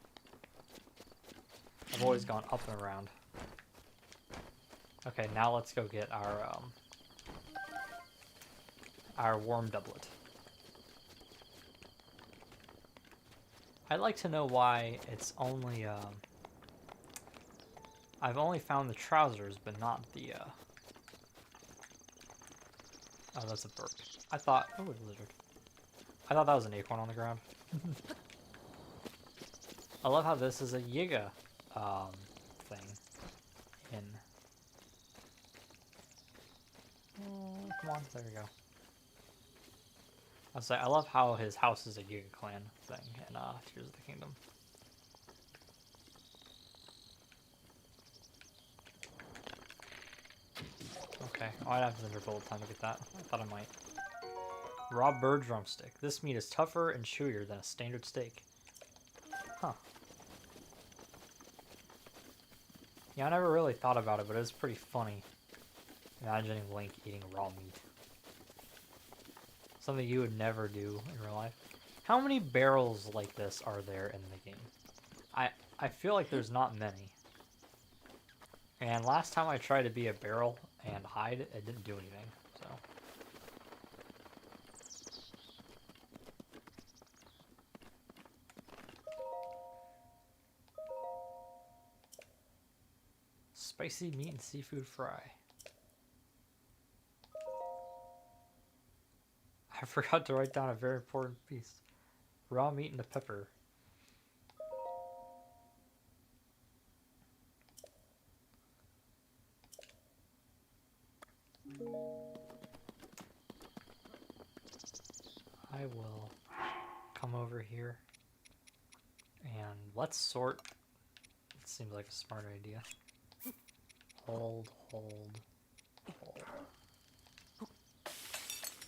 I've always gone up and around. Okay, now let's go get our worm doublet. I'd like to know why it's only I've only found the trousers, but not the Oh, that's a bird. I thought oh, a lizard. I thought that was an acorn on the ground. I love how this is a Yiga thing in. Oh, come on, there we go. I was like, I love how his house is a Yiga clan thing in Tears of the Kingdom. Okay, oh, I'd have to bullet time to get that. I thought I might. Raw bird drumstick. This meat is tougher and chewier than a standard steak. Huh. Yeah, I never really thought about it, but it was pretty funny. Imagining Link eating raw meat. Something you would never do in real life. How many barrels like this are there in the game? I feel like there's not many. And last time I tried to be a barrel and hide, it didn't do anything, so. Spicy meat and seafood fry. I forgot to write down a very important piece. Raw meat and a pepper. I will come over here and let's sort. It seems like a smart idea. Hold.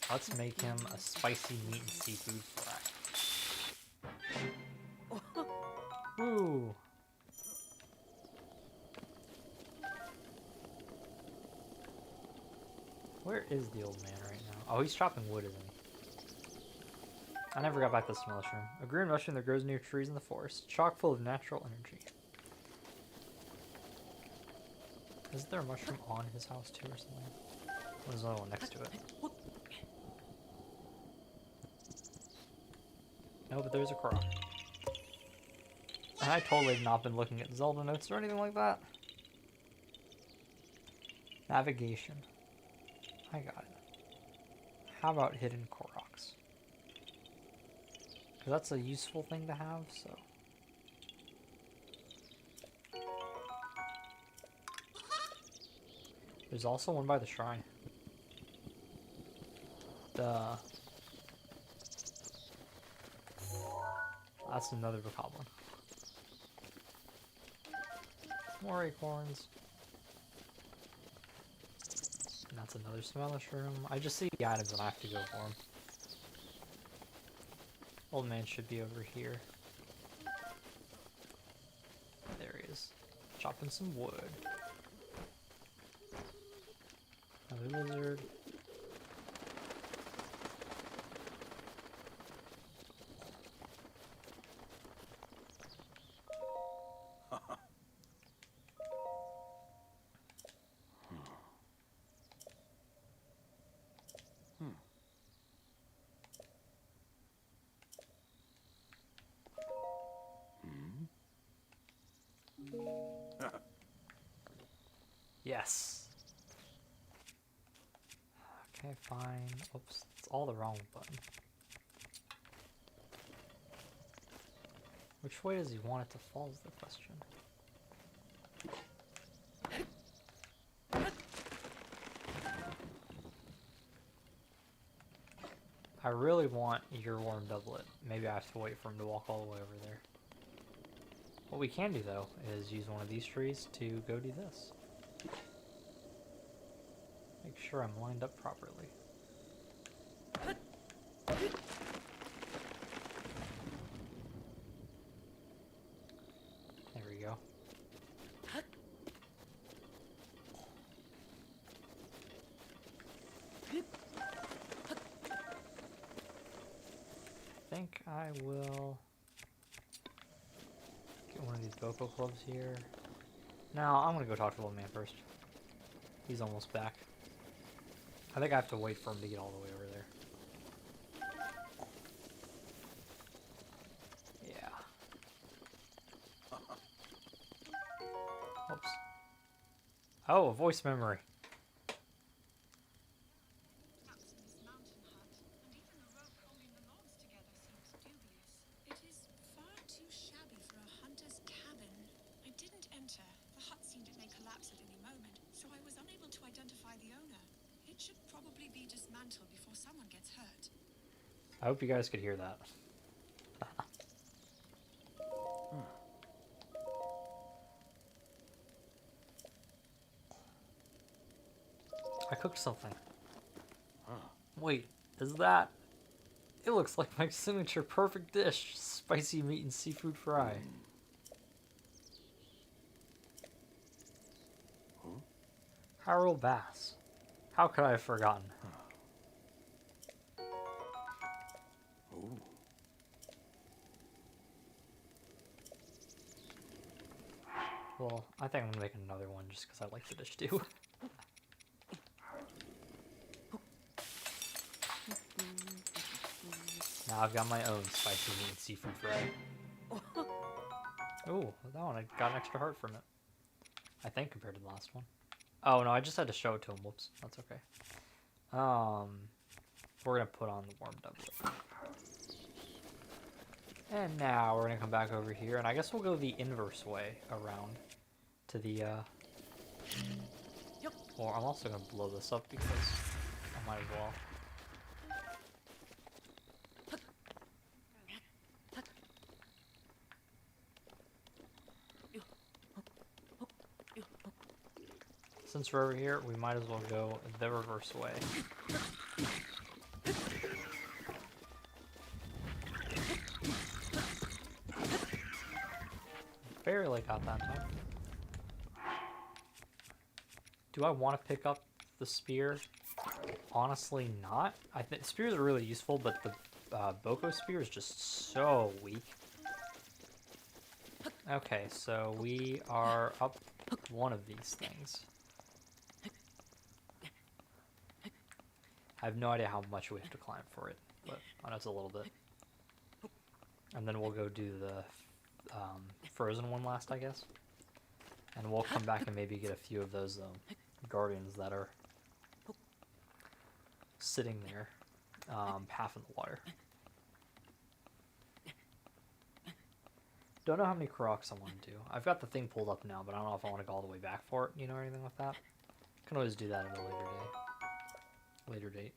Let's make him a spicy meat and seafood fry. Ooh. Where is the old man right now? Oh, he's chopping wood, isn't he? I never got back to this mushroom. A green mushroom that grows near trees in the forest, chock full of natural energy. Is there a mushroom on his house too or something? There's another one next to it. No, but there's a Korok. And I totally have not been looking at Zelda notes or anything like that. Navigation. I got it. How about hidden Koroks? Because that's a useful thing to have, so... There's also one by the shrine. Duh. That's another bokoblin. More acorns. And that's another smellish room. I just see the items and I have to go for them. Old man should be over here. There he is. Chopping some wood. Another lizard. Yes. Okay, fine. Oops, it's all the wrong button. Which way does he want it to fall is the question. I really want earworm doublet. Maybe I have to wait for him to walk all the way over there. What we can do though is use one of these trees to go do this. Make sure I'm lined up properly. There we go. I think I will get one of these Boko clubs here. Now I'm gonna go talk to the old man first. He's almost back. I think I have to wait for him to get all the way over there. Yeah. Oops. Oh, a voice memory. It is far too shabby for a hunter's cabin. I didn't enter. The hut seemed it may collapse at any moment, so I was unable to identify the owner. It should probably be dismantled before someone gets hurt. I hope you guys could hear that. I cooked something. Wait, is that... It looks like my signature perfect dish. Spicy meat and seafood fry. Harold Bass. How could I have forgotten? Well, I think I'm gonna make another one just because I like the dish too. Now I've got my own spicy meat and seafood fry. Ooh, that one, I got an extra heart from it. I think compared to the last one. Oh no, I just had to show it to him. Whoops, that's okay. We're gonna put on the warm doublet. And now we're gonna come back over here, and I guess we'll go the inverse way around to the, Or I'm also gonna blow this up because I might as well. Since we're over here, we might as well go the reverse way. Barely got that time. Do I want to pick up the spear? Honestly, not. I think spears are really useful, but the Boko spear is just so weak. Okay, so we are up one of these things. I have no idea how much we have to climb for it, but I know it's a little bit. And then we'll go do the frozen one last, I guess. And we'll come back and maybe get a few of those guardians that are sitting there half in the water. Don't know how many Koroks I want to do. I've got the thing pulled up now, but I don't know if I want to go all the way back for it, you know, or anything like that. Can always do that at a later date.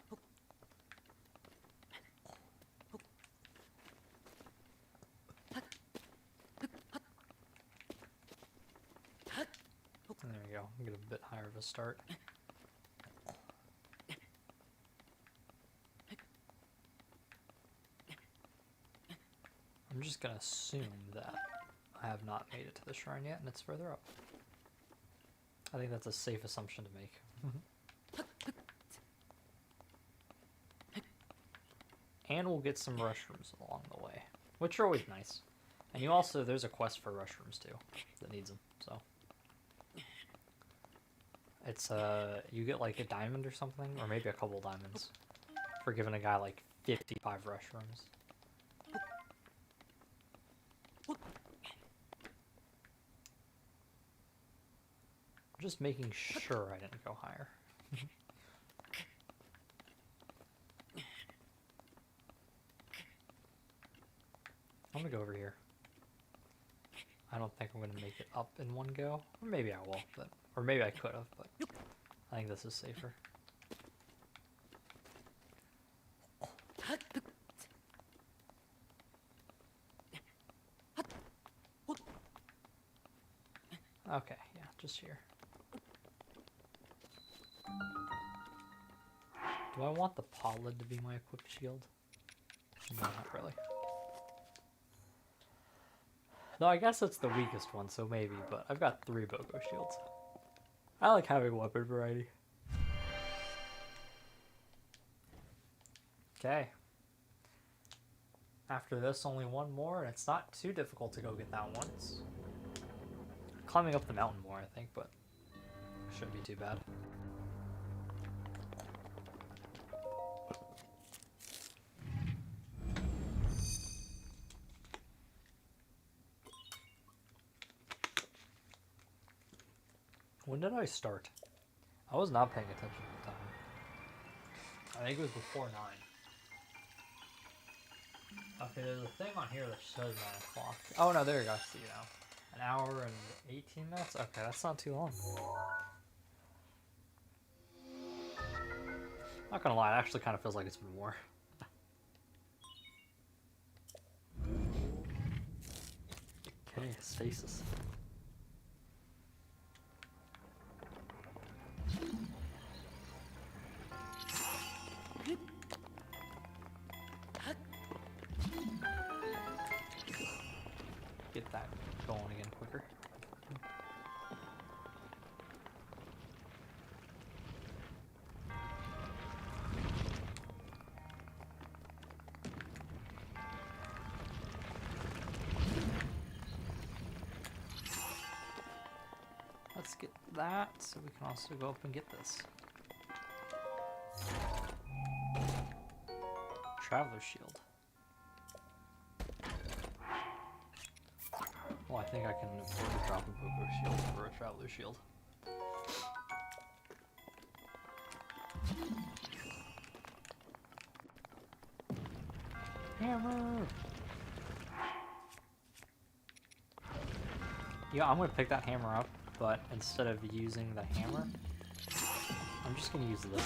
And there we go. Get a bit higher of a start. I'm just gonna assume that I have not made it to the shrine yet, and it's further up. I think that's a safe assumption to make. And we'll get some mushrooms along the way, which are always nice. And you also, there's a quest for mushrooms too, that needs them, so. It's, you get like a diamond or something, or maybe a couple diamonds, for giving a guy like 55 mushrooms. I'm just making sure I didn't go higher. I'm gonna go over here. I don't think I'm gonna make it up in one go. Or maybe I will, but or maybe I could have, but I think this is safer. Okay, yeah, just here. Do I want the Pollid to be my equipped shield? No, not really. No, I guess it's the weakest one, so maybe, but I've got 3 Bogo shields. I like having weapon variety. Okay. After this, only one more, and it's not too difficult to go get that one. It's climbing up the mountain more, I think, but shouldn't be too bad. When did I start? I was not paying attention at the time. I think it was before 9. Okay, there's a thing on here that says 9 o'clock. Oh no, there you go, I see it now. An hour and 18 minutes? Okay, that's not too long. Not gonna lie, it actually kind of feels like it's been more. Okay, stasis. Get that going again quicker. Let's get that so we can also go up and get this. Traveler shield. Well, I think I can afford to drop a Bogo shield for a Traveler shield. Hammer! Yeah, I'm gonna pick that hammer up, but instead of using the hammer, I'm just gonna use this.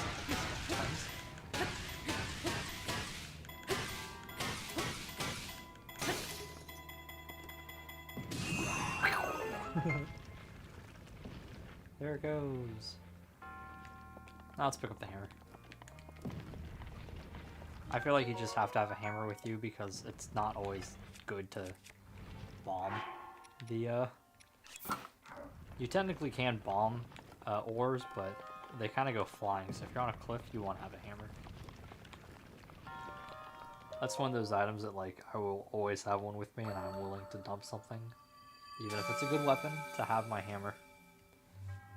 There it goes. Now let's pick up the hammer. I feel like you just have to have a hammer with you because it's not always good to bomb the, You technically can bomb ores, but they kind of go flying, so if you're on a cliff, you want to have a hammer. That's one of those items that, like, I will always have one with me, and I'm willing to dump something, even if it's a good weapon, to have my hammer.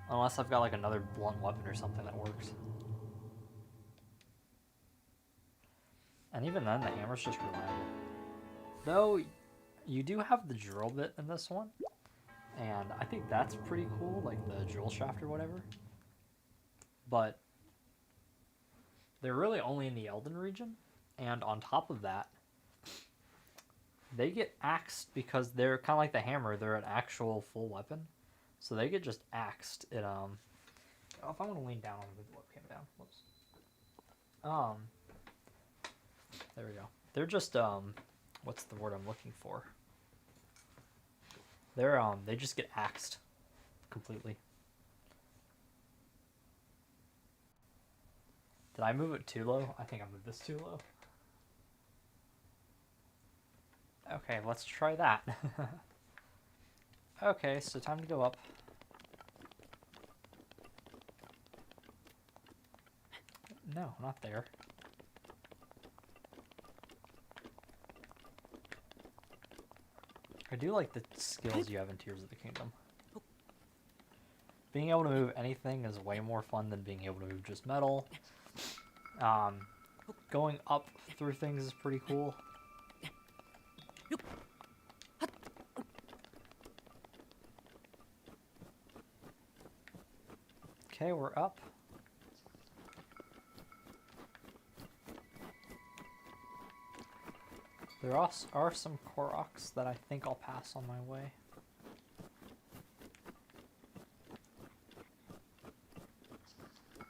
Unless I've got, like, another blunt weapon or something that works. And even then, the hammer's just reliable. Though, you do have the drill bit in this one, and I think that's pretty cool, like the drill shaft or whatever. But they're really only in the Elden region, and on top of that, they get axed because they're kind of like the hammer. They're an actual full weapon, so they get just axed. It Oh, if I want to lean down, I'm gonna move the webcam down. Whoops. There we go. They're just what's the word I'm looking for? They just get axed completely. Did I move it too low? I think I moved this too low. Okay, let's try that. Okay, so time to go up. No, not there. I do like the skills you have in Tears of the Kingdom. Being able to move anything is way more fun than being able to move just metal. Going up through things is pretty cool. Okay, we're up. There are some Koroks that I think I'll pass on my way.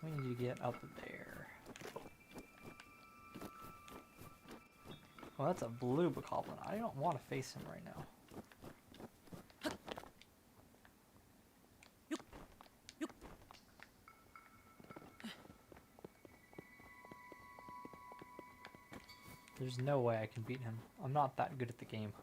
We need to get up there. Well, that's a blue bokoblin. I don't want to face him right now. There's no way I can beat him. I'm not that good at the game.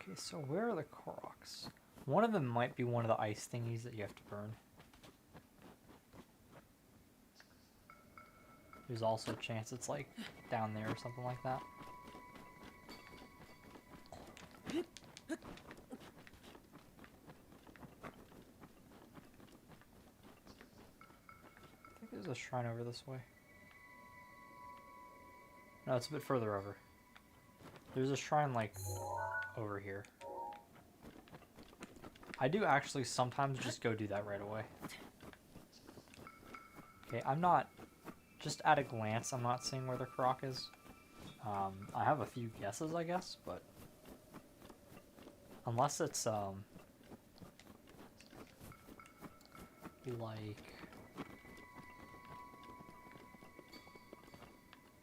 Okay, so where are the Koroks? One of them might be one of the ice thingies that you have to burn. There's also a chance it's like down there or something like that. I think there's a shrine over this way. No, it's a bit further over. There's a shrine like over here. I do actually sometimes just go do that right away. Okay, I'm not, just at a glance, I'm not seeing where the Korok is. I have a few guesses, I guess, but unless it's like,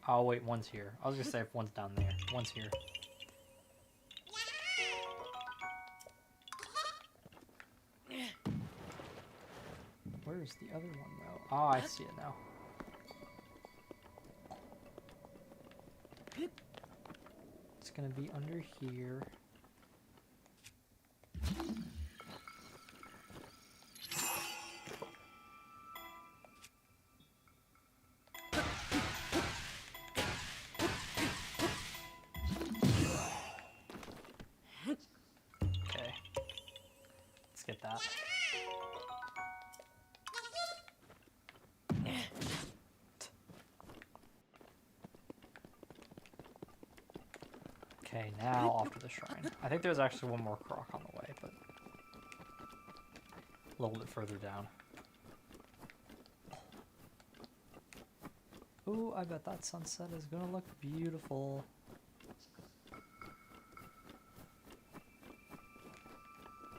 oh wait, one's here. I was gonna say if one's down there. One's here. Where's the other one though? Oh, I see it now. It's gonna be under here. Okay. Let's get that. Okay, now off to the shrine. I think there's actually one more Korok on the way, but a little bit further down. Ooh, I bet that sunset is gonna look beautiful.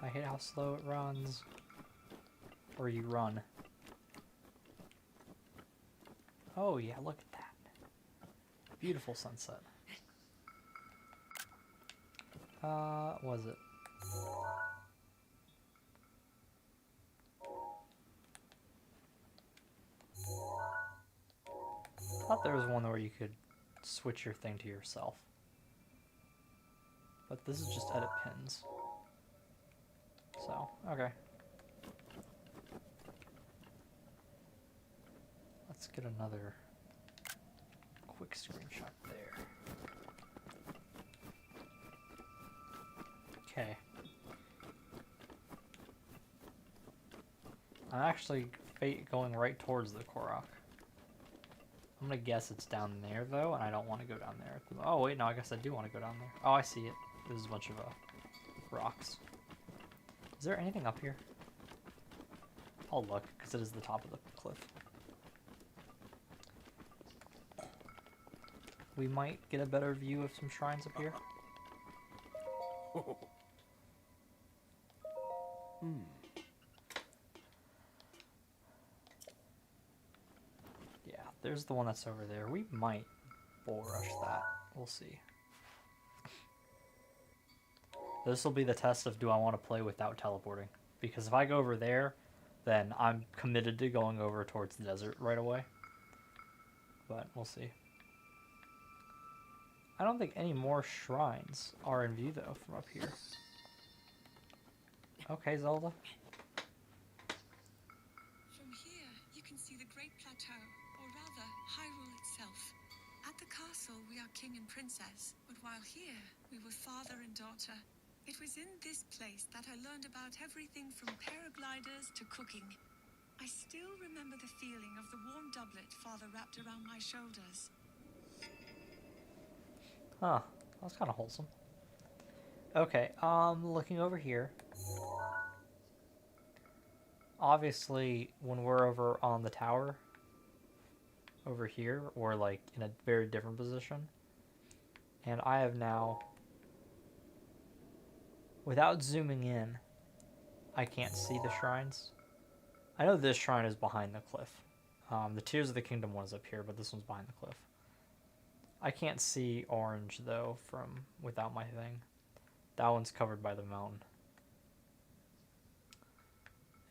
I hate how slow it runs. Or you run. Oh yeah, look at that. Beautiful sunset. Was it? I thought there was one where you could switch your thing to yourself. But this is just edit pins. So, okay. Let's get another quick screenshot there. Okay. I'm actually going right towards the Korok. I'm gonna guess it's down there though, and I don't want to go down there. Oh wait, no, I guess I do want to go down there. Oh, I see it. There's a bunch of rocks. Is there anything up here? I'll look, because it is the top of the cliff. We might get a better view of some shrines up here. Yeah, there's the one that's over there. We might bull rush that. We'll see. This will be the test of do I want to play without teleporting. Because if I go over there, then I'm committed to going over towards the desert right away. But we'll see. I don't think any more shrines are in view though from up here. Okay, Zelda. From here, you can see the Great Plateau, or rather, Hyrule itself. At the castle, we are king and princess, but while here, we were father and daughter. It was in this place that I learned about everything from paragliders to cooking. I still remember the feeling of the warm doublet father wrapped around my shoulders. Huh, that's kind of wholesome. Okay, looking over here. Obviously, when we're over on the tower, over here, we're like in a very different position. And I have now, without zooming in, I can't see the shrines. I know this shrine is behind the cliff. The Tears of the Kingdom one is up here, but this one's behind the cliff. I can't see orange though from without my thing. That one's covered by the mountain.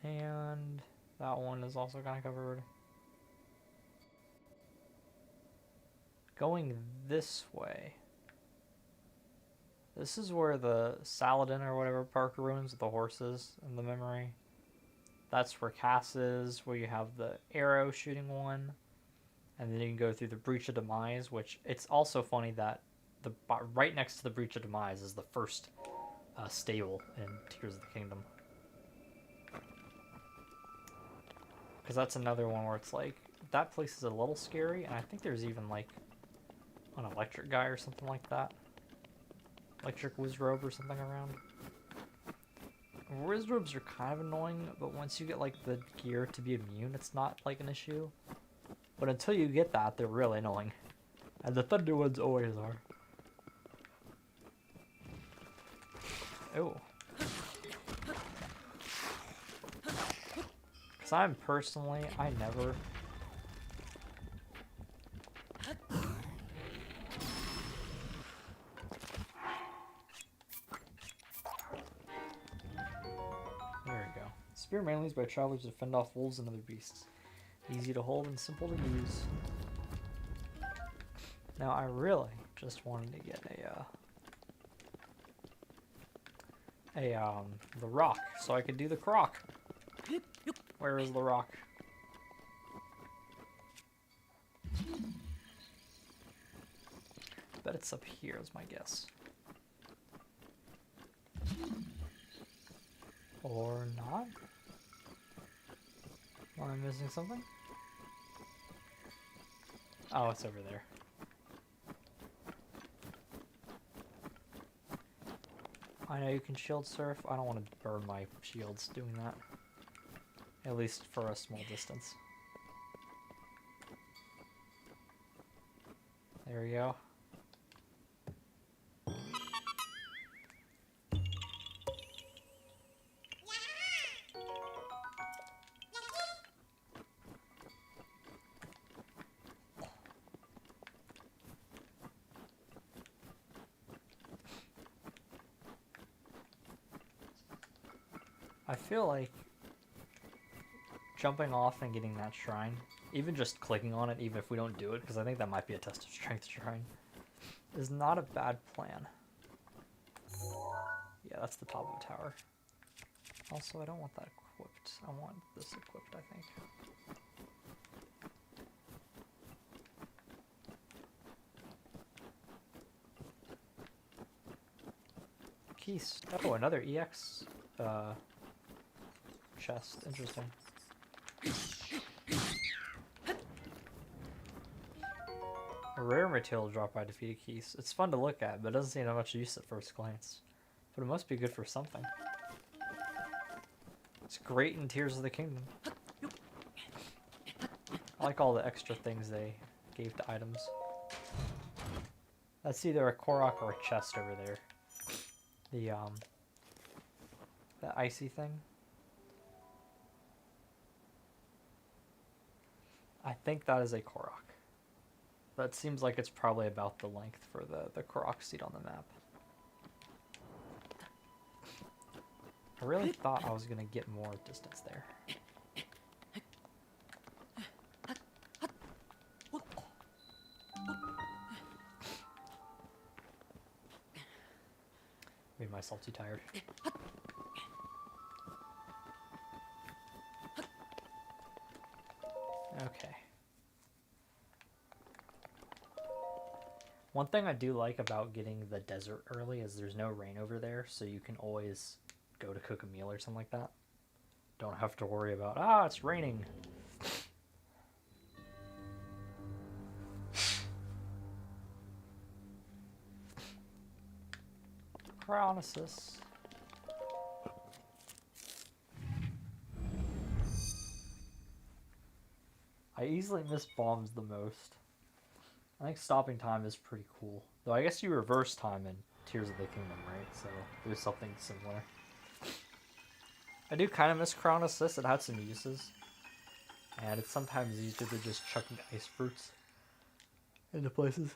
And that one is also kind of covered. Going this way. This is where the Saladin or whatever park ruins with the horses in the memory. That's where Cass is, where you have the arrow shooting one. And then you can go through the Breach of Demise, which it's also funny that the right next to the Breach of Demise is the first stable in Tears of the Kingdom. Because that's another one where it's like, that place is a little scary, and I think there's even like an electric guy or something like that. Electric Wizrobe or something around. Wizrobes are kind of annoying, but once you get like the gear to be immune, it's not like an issue. But until you get that, they're really annoying. And the thunder ones always are. Oh. Because I'm personally, I never... There we go. Spear mainly used by travelers to fend off wolves and other beasts. Easy to hold and simple to use. Now I really just wanted to get the rock so I could do the croc. Where is the rock? Bet it's up here is my guess. Or not? Am I missing something? Oh, it's over there. I know you can shield surf. I don't want to burn my shields doing that. At least for a small distance. There we go. I feel like jumping off and getting that shrine, even just clicking on it, even if we don't do it, because I think that might be a test of strength shrine, is not a bad plan. Yeah, that's the top of the tower. Also, I don't want that equipped. I want this equipped, I think. Keys. Oh, another EX chest. Interesting. A rare material dropped by defeated keys. It's fun to look at, but it doesn't seem to have much use at first glance. But it must be good for something. It's great in Tears of the Kingdom. I like all the extra things they gave to items. That's either a Korok or a chest over there. The icy thing. I think that is a Korok. That seems like it's probably about the length for the Korok seat on the map. I really thought I was going to get more distance there. Made myself too tired. Okay. One thing I do like about getting the desert early is there's no rain over there, so you can always go to cook a meal or something like that. Don't have to worry about, it's raining. Chronosis. I easily miss bombs the most. I think stopping time is pretty cool. Though I guess you reverse time in Tears of the Kingdom, right? So there's something similar. I do kind of miss Crown Assist. It had some uses. And it's sometimes easier to just chucking ice fruits into places.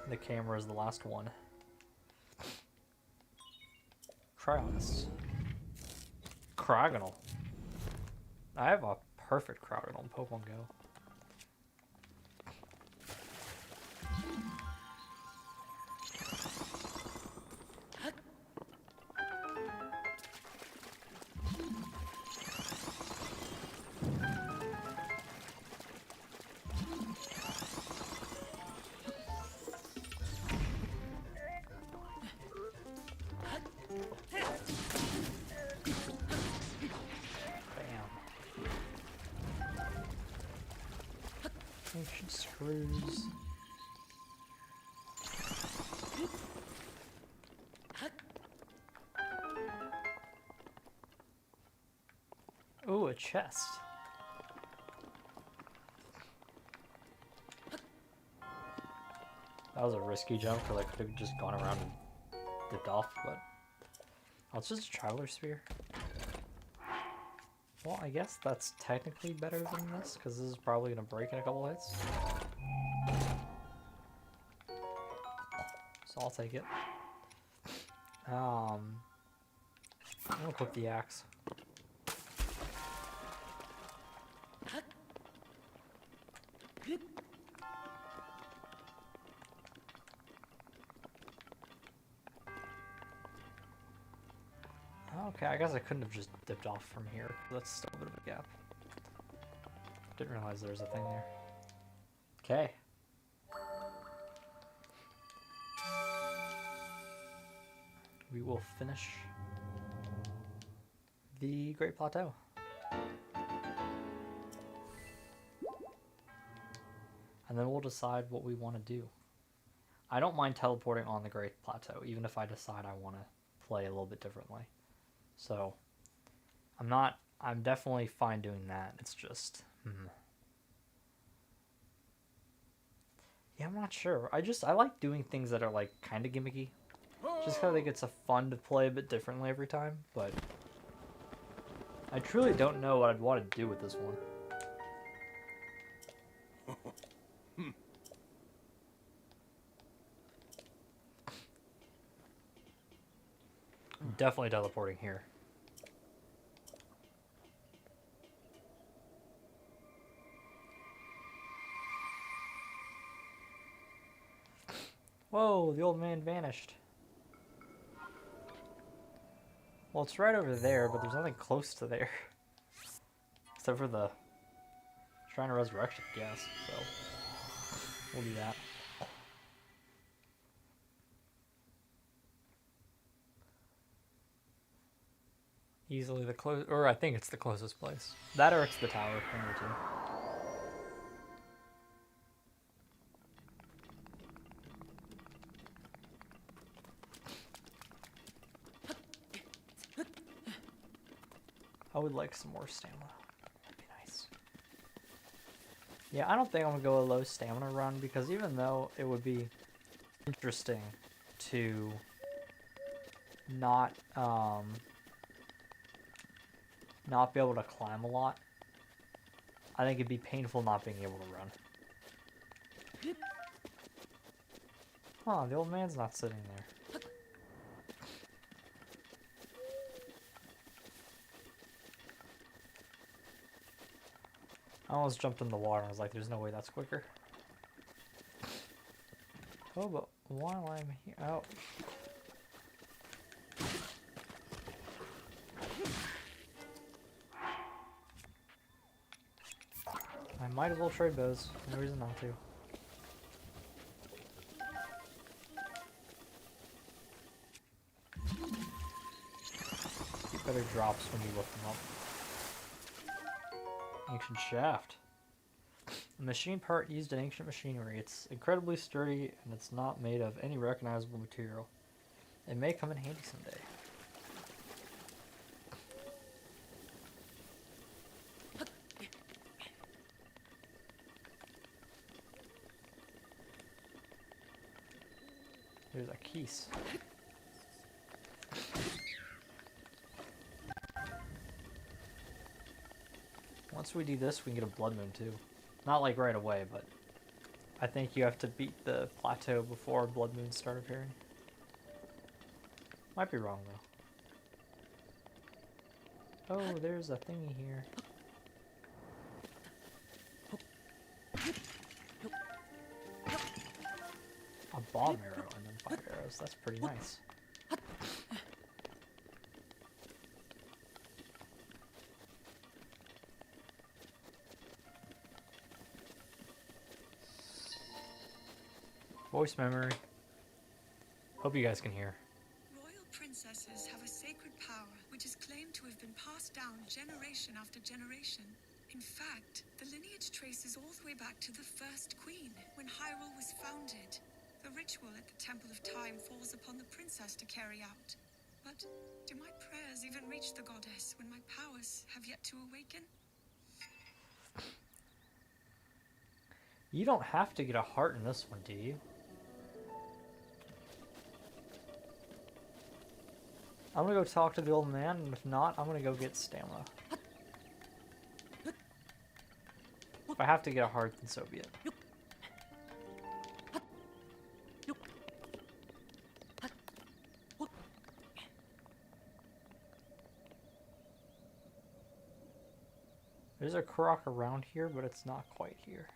The camera is the last one. Cryonis. Cryogonal. I have a perfect Cryogonal in Pokemon Go. Ancient screws. Ooh, a chest. That was a risky jump because I could have just gone around and dipped off, but it's just a traveler sphere. Well, I guess that's technically better than this, because this is probably going to break in a couple hits. So I'll take it. I'm going to equip the axe. Okay, I guess I couldn't have just dipped off from here. That's still a bit of a gap. Didn't realize there was a thing there. Okay. We will finish the Great Plateau. And then we'll decide what we want to do. I don't mind teleporting on the Great Plateau, even if I decide I want to play a little bit differently. So, I'm definitely fine doing that. It's just, yeah, I'm not sure. I like doing things that are like kind of gimmicky. Just because I think it's fun to play a bit differently every time, but I truly don't know what I'd want to do with this one. I'm definitely teleporting here. Whoa, the old man vanished. Well, it's right over there, but there's nothing close to there. Except for the Shrine of Resurrection, I guess. So, we'll do that. Easily the close, or I think it's the closest place. That or it's the tower, one or two. I would like some more stamina. That'd be nice. Yeah, I don't think I'm gonna go a low stamina run because even though it would be interesting to not not be able to climb a lot, I think it'd be painful not being able to run. Huh, the old man's not sitting there. I almost jumped in the water and I was like, there's no way that's quicker. Oh, but while I'm here... Oh. I might as well trade bows. No reason not to. Better drops when you look them up. Ancient shaft. A machine part used in ancient machinery. It's incredibly sturdy and it's not made of any recognizable material. It may come in handy someday. There's a keys. Once we do this, we can get a blood moon too. Not like right away, but I think you have to beat the plateau before blood moons start appearing. Might be wrong though. Oh, there's a thingy here. A bomb arrow and then 5 arrows. That's pretty nice. Voice memory. Hope you guys can hear. Royal princesses have a sacred power which is claimed to have been passed down generation after generation. In fact, the lineage traces all the way back to the first queen, when Hyrule was founded. The ritual at the Temple of Time falls upon the princess to carry out. But do my prayers even reach the goddess when my powers have yet to awaken? You don't have to get a heart in this one, do you? I'm gonna go talk to the old man, and if not, I'm gonna go get stamina. If I have to get a heart, then so be it. There's a croc around here, but it's not quite here.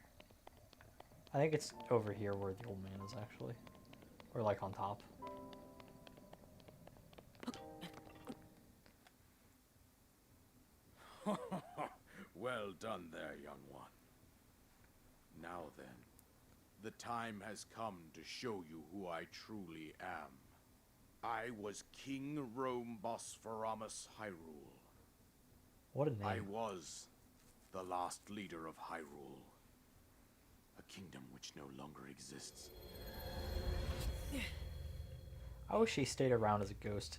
I think it's over here where the old man is, actually. Or like on top. Well done there, young one. Now then, the time has come to show you who I truly am. I was King Rome Bosphoramus Hyrule. What a name. I was the last leader of Hyrule, a kingdom which no longer exists. I wish he stayed around as a ghost.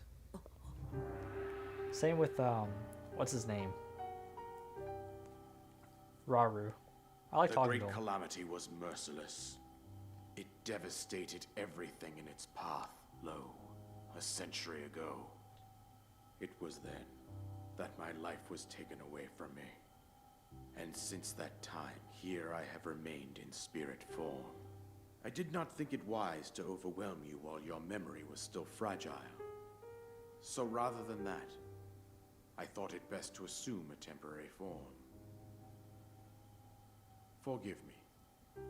Same with, what's his name? Rauru. I like The talking to great him. calamity was merciless. It devastated everything in its path, lo, a century ago. It was then that my life was taken away from me. And since that time, here I have remained in spirit form. I did not think it wise to overwhelm you while your memory was still fragile. So rather than that, I thought it best to assume a temporary form. Forgive me.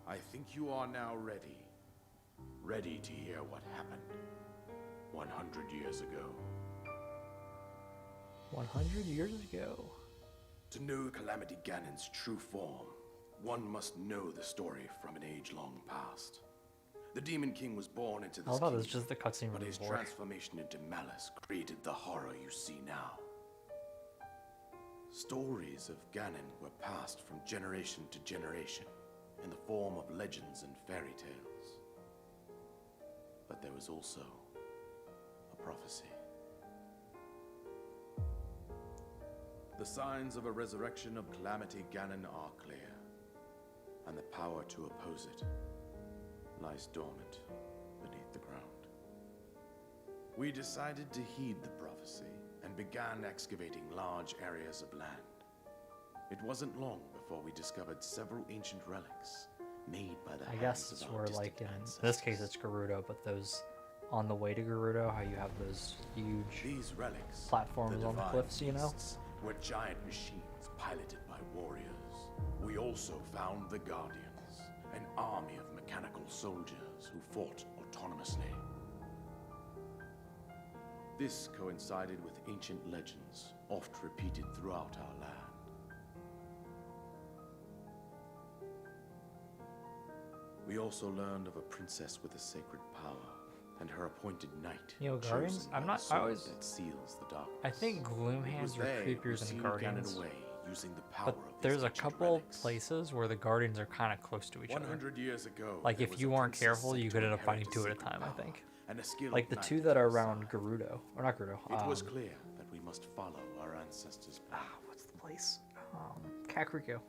I think you are now ready. Ready to hear what happened 100 years ago. 100 years ago. To know Calamity Ganon's true form, one must know the story from an age long past. The Demon King was born into I this love how it's kingdom, just the cutscene but from his before. transformation into malice created the horror you see now. Stories of Ganon were passed from generation to generation in the form of legends and fairy tales. But there was also a prophecy. The signs of a resurrection of Calamity Ganon are clear, and the power to oppose it lies dormant beneath the ground. We decided to heed the prophecy and began excavating large areas of land. It wasn't long before we discovered several ancient relics made by the I hands guess of it's our where, distant like, in ancestors. this case it's Gerudo, but those on the way to Gerudo, how you have those huge These relics, platforms on the divine cliffs, you know? beasts, were giant machines piloted by warriors. We also found the Guardians, an army of mechanical soldiers who fought autonomously. This coincided with ancient legends, oft repeated throughout our land. We also learned of a princess with a sacred power, and her appointed knight. You know, Guardians, chosen I'm by not- the I sword always- that seals the darkness. I think Gloom It was Hands are they who creepier than sealed Guardians, Ganon away, using the power but of these there's a ancient couple relics. places where the Guardians are kind of close to each other. 100 years ago, Like, there if was you a weren't princess careful, sent you to could end up inherit fighting two at a sacred time, I power think. and a skilled Like the knight two at that are her around side. Gerudo, or not Gerudo. It was clear that we must follow our ancestors' path. What's the place? Kakariko.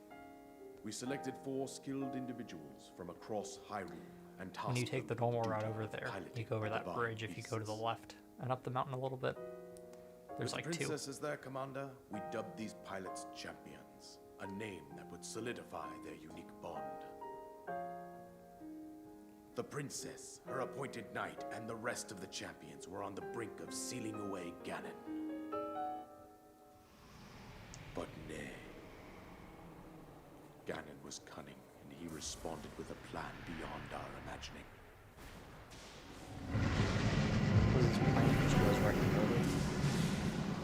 We selected 4 skilled individuals from across Hyrule and tasked When you take the them with normal the route duty over of there, you piloting go over the that divine bridge if you go to the beasts. left and up the mountain a little bit. There's With like the two. princess as their commander, we dubbed these pilots champions, a name that would solidify their unique bond. The princess, her appointed knight, and the rest of the champions were on the brink of sealing away Ganon. But nay. Ganon was cunning, and he responded with a plan beyond our imagining. Was his plan to resurrect the building?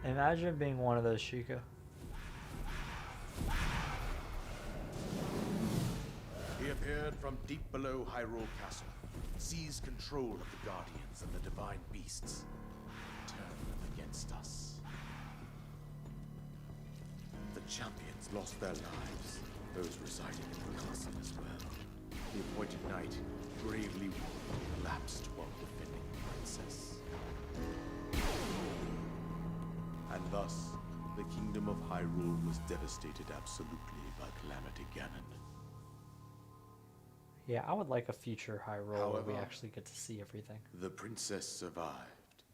Imagine being one of those Sheikah. He appeared from deep below Hyrule Castle, seized control of the Guardians and the divine beasts, turned them against us. The champions lost their lives, those residing in the castle as well. The appointed knight, bravely collapsed while defending the princess. And thus, the kingdom of Hyrule was devastated absolutely by Calamity Ganon. Yeah, I would like a future Hyrule where we However, actually get to see everything. The princess survived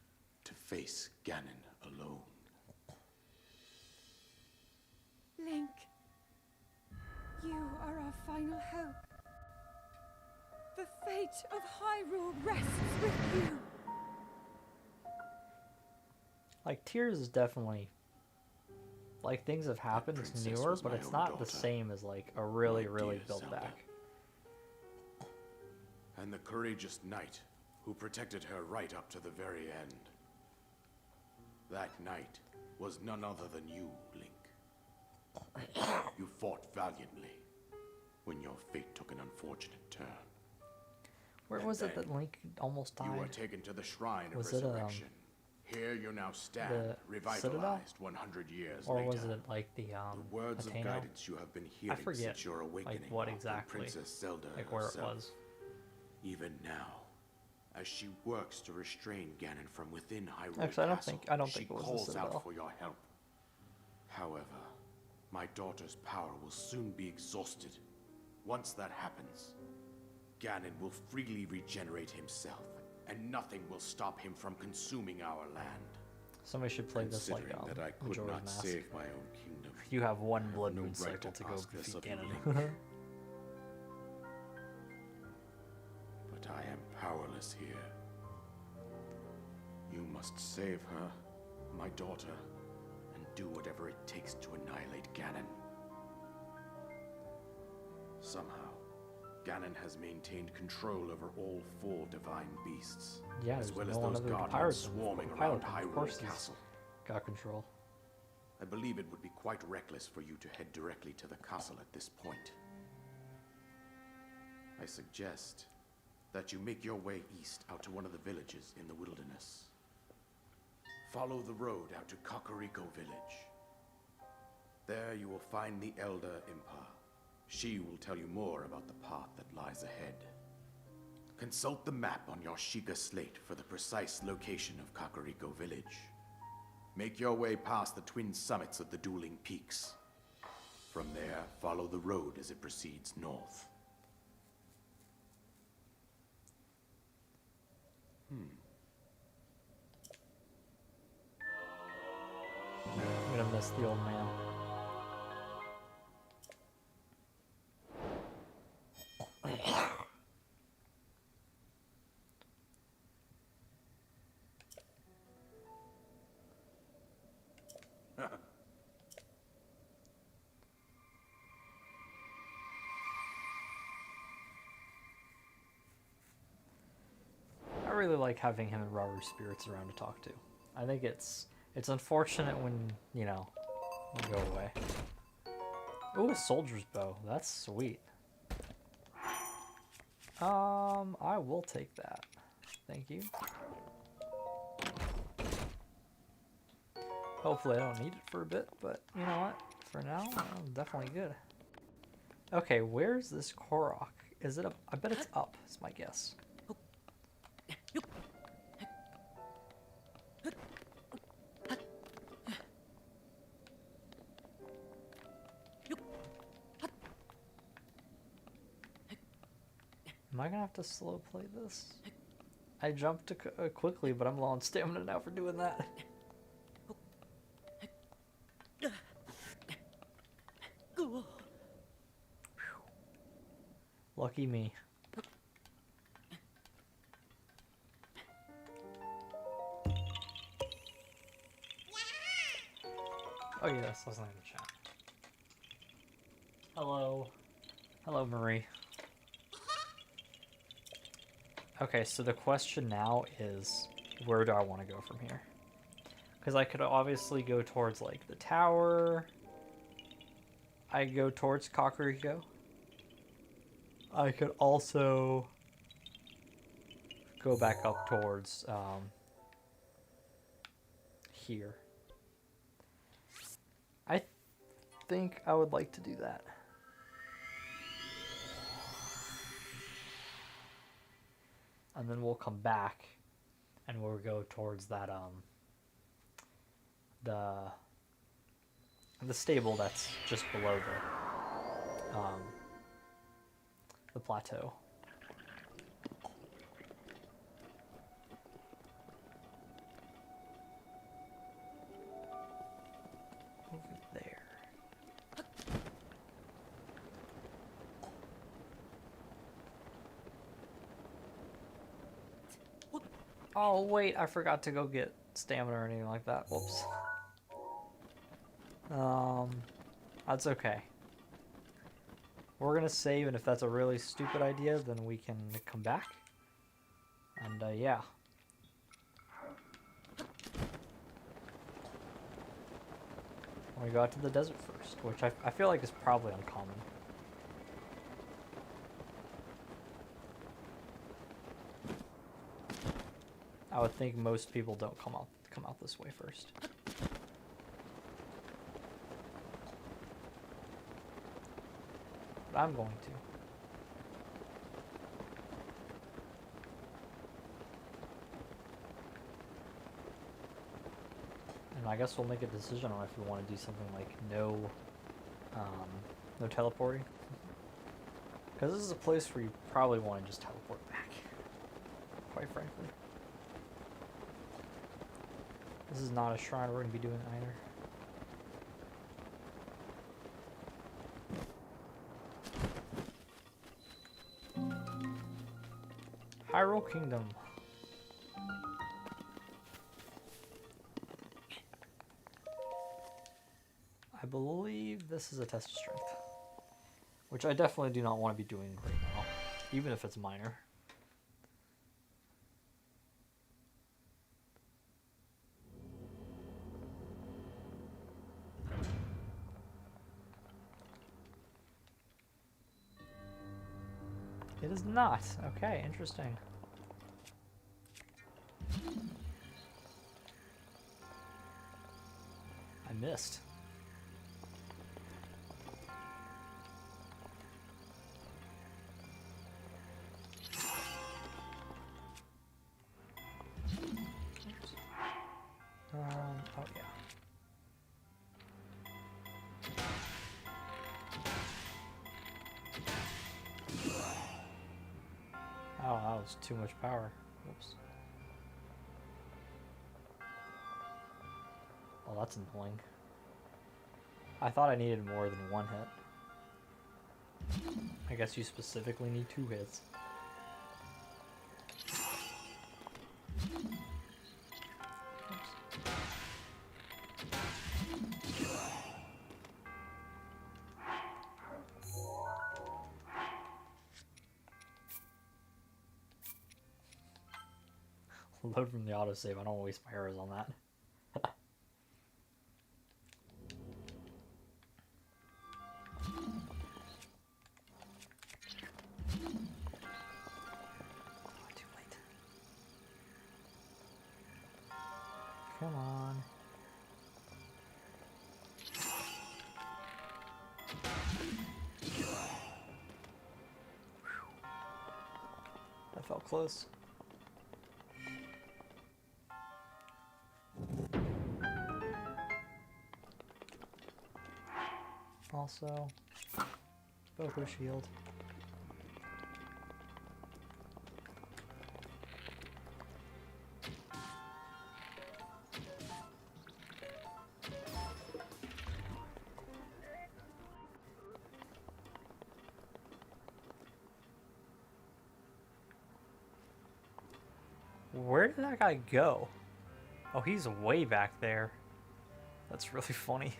to face Ganon alone. Link, you are our final hope. The fate of Hyrule rests with you. Like, Tears is definitely, like, things have happened, it's princess newer, was but my it's own not the daughter, same as, like, a really, my really dear built Zelda. back. And the courageous knight who protected her right up to the very end. That knight was none other than you, Link. You fought valiantly when your fate took an unfortunate turn. Where And was it then that Link almost died? You were taken to the Shrine of Was it, Resurrection. Here you now stand, the revitalized Citadel? 100 years Or later. was it, like, the The words of Ateneo? guidance you have been hearing forget, since your awakening like, what are from exactly, Princess Zelda like, where it herself. was. Even now, as she works to restrain Ganon from within Hyrule Actually, Castle, I don't she think it was the calls Citadel. out for your help. However, my daughter's power will soon be exhausted. Once that happens, Ganon will freely regenerate himself, and nothing will stop him from consuming our land. Somebody should play this like Considering that I could Majora's not Mask. save my own kingdom, You have one have blood no moon right cycle to to go ask this defeat of you, Ganon. Link. but I am powerless here. You must save her, my daughter, and do whatever it takes to annihilate Ganon. Somehow, Ganon has maintained control over all 4 divine beasts, Yeah, as there's well as no one those other guardians pirates swarming pilot around them. Of Hyrule course he's Castle. got control. I believe it would be quite reckless for you to head directly to the castle at this point. I suggest that you make your way east out to one of the villages in the wilderness. Follow the road out to Kakariko Village. There you will find the Elder Impa. She will tell you more about the path that lies ahead. Consult the map on your Sheikah slate for the precise location of Kakariko Village. Make your way past the twin summits of the dueling peaks. From there, follow the road as it proceeds north. I'm gonna miss the old man. I really like having him and Robert Spirits around to talk to. I think it's unfortunate when, you know, we go away. Ooh, a soldier's bow. That's sweet. I will take that. Thank you. Hopefully I don't need it for a bit, but you know what? For now, I'm definitely good. Okay, where's this Korok? Is it up? I bet it's up, is my guess. Am I gonna have to slow play this? I jumped quickly, but I'm low on stamina now for doing that. Lucky me. Oh yes, I was not in the chat. Hello. Hello, Marie. Okay, so the question now is, where do I want to go from here? Because I could obviously go towards, like, the tower. I go towards Kakariko. I could also go back up towards, here. I think I would like to do that. And then we'll come back and we'll go towards that the stable that's just below the plateau. Over there. Oh wait, I forgot to go get stamina or anything like that. Whoops. That's okay. We're gonna save, and if that's a really stupid idea, then we can come back. And yeah. We go out to the desert first, which I feel like is probably uncommon. I would think most people don't come out this way first. But I'm going to. And I guess we'll make a decision on if we want to do something like no teleporting. Because this is a place where you probably want to just teleport back, quite frankly. This is not a shrine we're going to be doing either. Hyrule Kingdom. I believe this is a test of strength, which I definitely do not want to be doing right now, even if it's minor. It is not. Okay, interesting. I missed. Oh yeah. Oh, that was too much power. Oops. Well, that's annoying. I thought I needed more than one hit. I guess you specifically need 2 hits. Load from the autosave. I don't want to waste my arrows on that. Too late. Come on. That felt close. Also, Boko shield. Where did that guy go? Oh, he's way back there. That's really funny.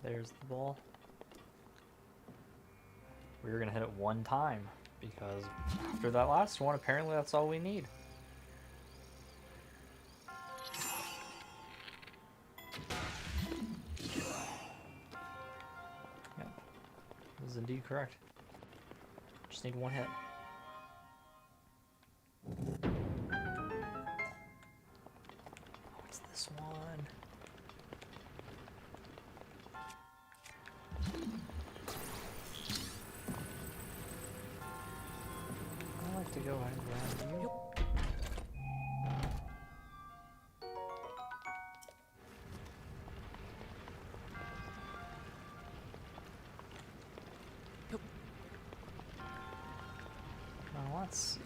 There's the ball. We were gonna hit it one time because after that last one, apparently that's all we need. Yeah, this is indeed correct. Just need one hit. What's this one? To go ahead and grab you. Now let's see.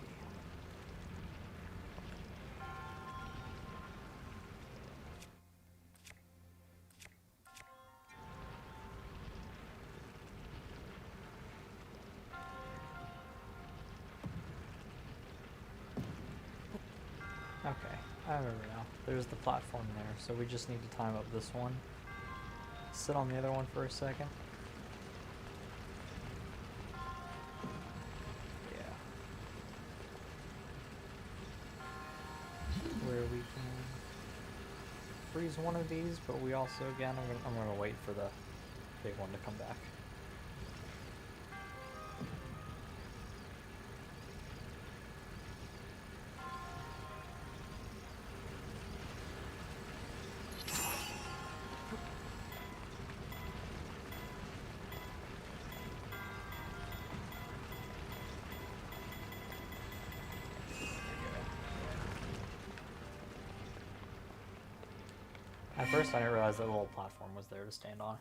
Okay, I remember now. There's the platform there, so we just need to time up this one. Sit on the other one for a second. Yeah. Where we can freeze one of these, but we also, again, I'm gonna wait for the big one to come back. At first I didn't realize that little platform was there to stand on.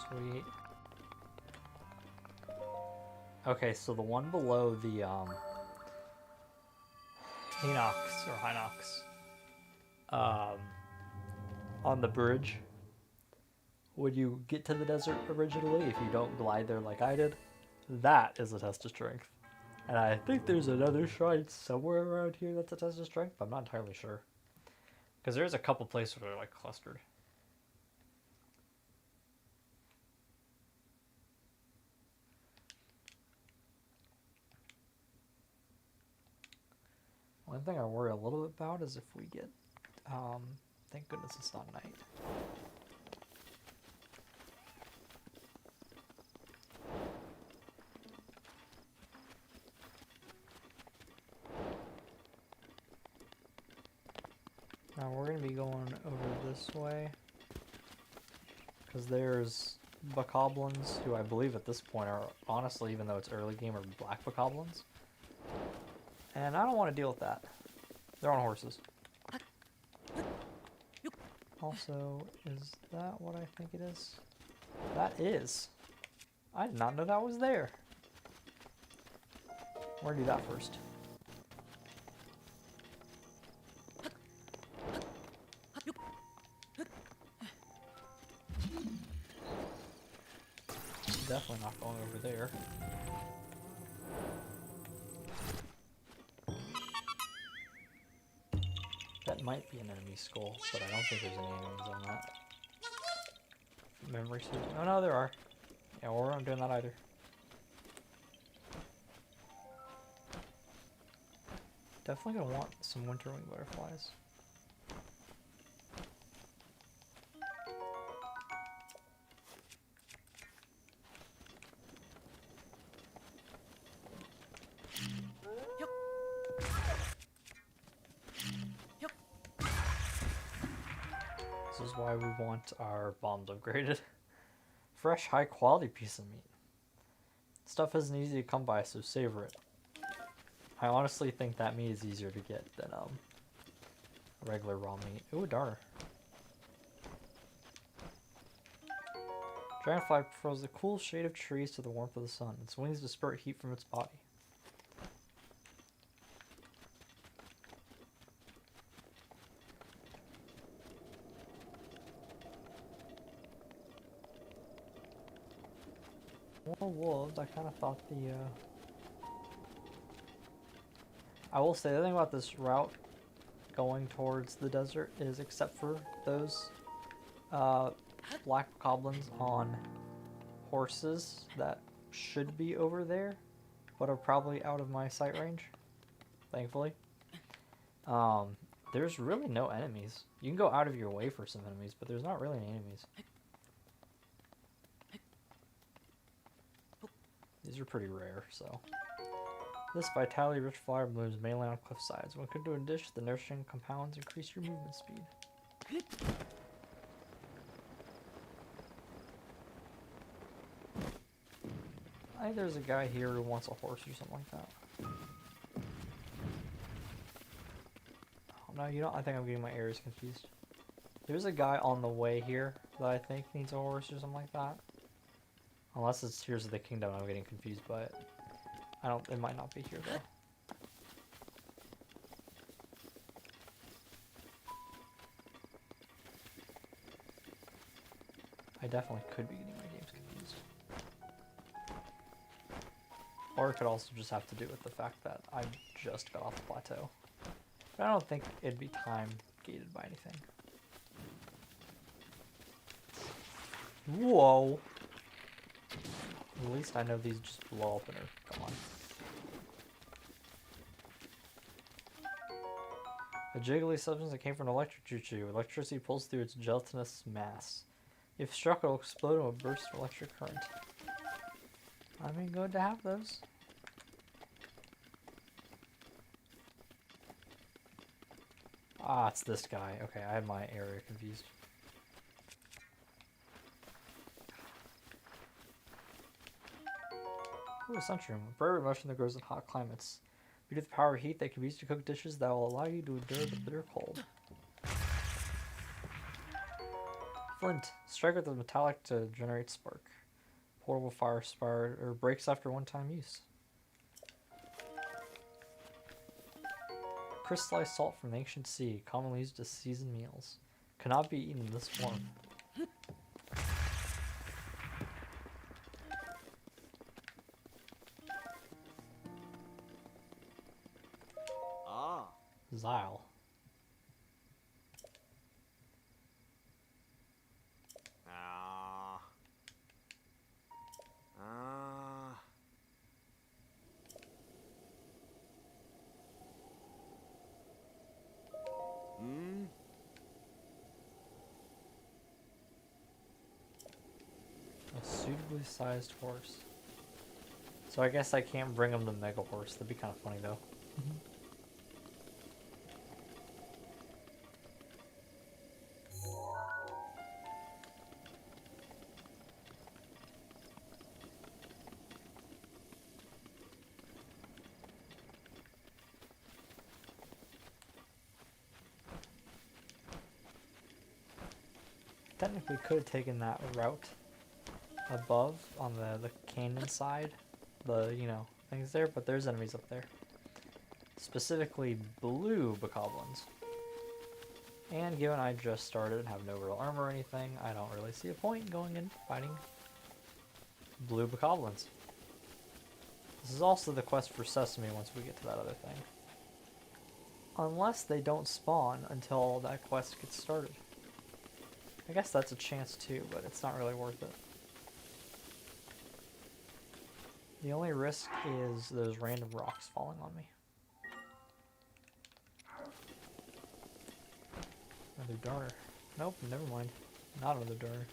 Sweet. Okay, so the one below the Hinox or Hinox on the bridge, would you get to the desert originally if you don't glide there like I did? That is a test of strength. And I think there's another shrine somewhere around here that's a test of strength, but I'm not entirely sure. Because there's a couple places where they're like clustered. One thing I worry a little bit about is if we get, thank goodness it's not night. Now we're going to be going over this way. Because there's bokoblins, who I believe at this point are, honestly, even though it's early game, are black bokoblins. And I don't want to deal with that. They're on horses. Also, is that what I think it is? That is. I did not know that was there. We're going to do that first. Definitely not going over there. That might be an enemy skull, but I don't think there's any enemies on that. Memory suit. Oh no, there are. Yeah, we're not doing that either. Definitely gonna want some winterwing butterflies. This is why we want our bombs upgraded. Fresh, high quality piece of meat. Stuff isn't easy to come by, so savor it. I honestly think that meat is easier to get than regular raw meat. Ooh, darn. Dragonfly prefers the cool shade of trees to the warmth of the sun. Its wings disperse heat from its body. More wolves. I kind of thought the. I will say the thing about this route going towards the desert is, except for those black goblins on horses that should be over there, but are probably out of my sight range, thankfully. There's really no enemies. You can go out of your way for some enemies, but there's not really any enemies. These are pretty rare, so. This vitality-rich flower blooms mainly on cliff sides. When cooked to a dish, the nourishing compounds increase your movement speed. I think there's a guy here who wants a horse or something like that. Oh, no, you know, I think I'm getting my areas confused. There's a guy on the way here that I think needs a horse or something like that. Unless it's Tears of the Kingdom, I'm getting confused by it. It might not be here though. I definitely could be getting my games confused. Or it could also just have to do with the fact that I just got off the plateau. But I don't think it'd be time gated by anything. Whoa! At least I know these just blow up and are gone. A jiggly substance that came from an electric choo-choo. Electricity pulls through its gelatinous mass. If struck, it will explode in a burst of electric current. I mean, good to have those. Ah, it's this guy. Okay, I had my area confused. Ooh, a sunshroom. A berry mushroom that grows in hot climates. Due to the power of heat, they can be used to cook dishes that will allow you to endure the bitter cold. Flint. Strike with the metallic to generate spark. Portable fire spark or breaks after one-time use. Crystallized salt from the ancient sea, commonly used to season meals. Cannot be eaten in this form. Zyle. Ah. Ah. Hmm? A suitably sized horse. So I guess I can't bring him the Mega Horse. That'd be kind of funny though. Technically could have taken that route above on the canyon side, the, you know, things there, but there's enemies up there. Specifically blue bokoblins. And given I just started and have no real armor or anything, I don't really see a point in going and fighting blue bokoblins. This is also the quest for Sesame once we get to that other thing. Unless they don't spawn until that quest gets started. I guess that's a chance too, but it's not really worth it. The only risk is those random rocks falling on me. Another darter. Nope, never mind. Not another darter.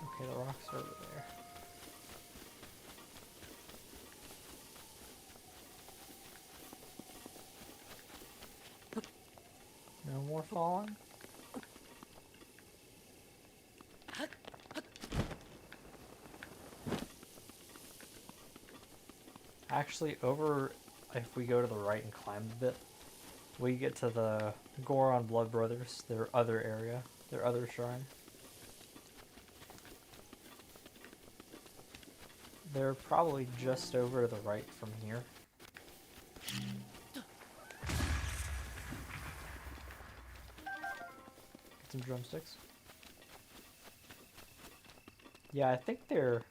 Okay, the rocks are over there. No more falling? Actually, over, if we go to the right and climb a bit, we get to the Goron Blood Brothers, their other area, their other shrine. They're probably just over to the right from here. Get some drumsticks. Yeah, I think they're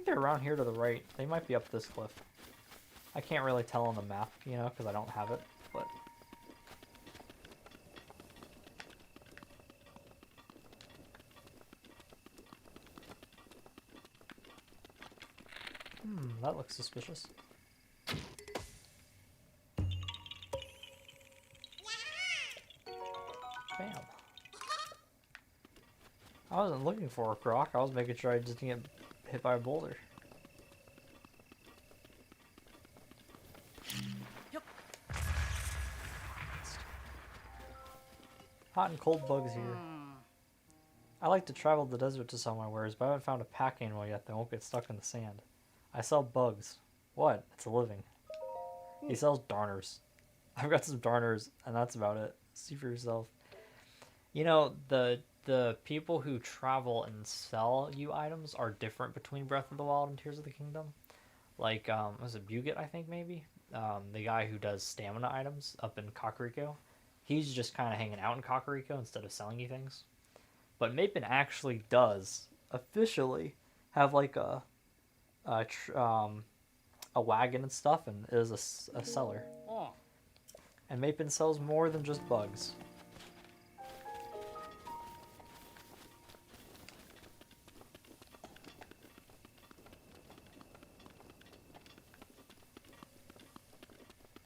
around here to the right. They might be up this cliff. I can't really tell on the map, you know, because I don't have it, but that looks suspicious. Bam. I wasn't looking for a croc. I was making sure I just didn't get hit by a boulder. Hot and cold bugs here. I like to travel the desert to sell my wares, but I haven't found a pack animal yet that won't get stuck in the sand. I sell bugs. What? It's a living. He sells darners. I've got some darners, and that's about it. See for yourself. You know, the people who travel and sell you items are different between Breath of the Wild and Tears of the Kingdom. Like, was it Buget, I think, maybe? The guy who does stamina items up in Kakariko. He's just kind of hanging out in Kakariko instead of selling you things. But Mapin actually does officially have like a wagon and stuff, and is a seller. And Mapin sells more than just bugs.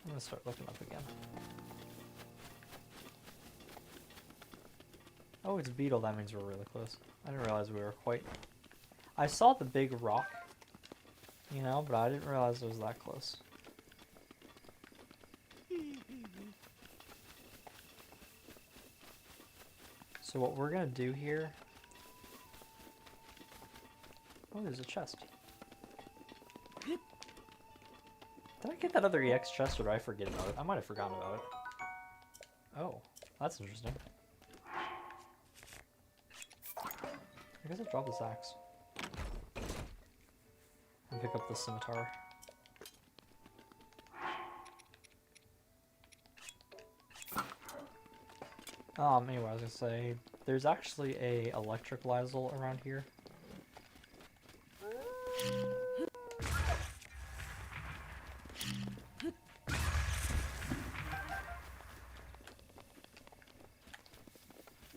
I'm gonna start looking up again. Oh, it's a beetle. That means we're really close. I didn't realize we were quite... I saw the big rock, you know, but I didn't realize it was that close. So what we're gonna do here... Oh, there's a chest. Did I get that other EX chest, or did I forget about it? I might have forgotten about it. Oh, that's interesting. I guess I'll drop this axe. And pick up the scimitar. Anyway, I was gonna say, there's actually a electric Lizel around here.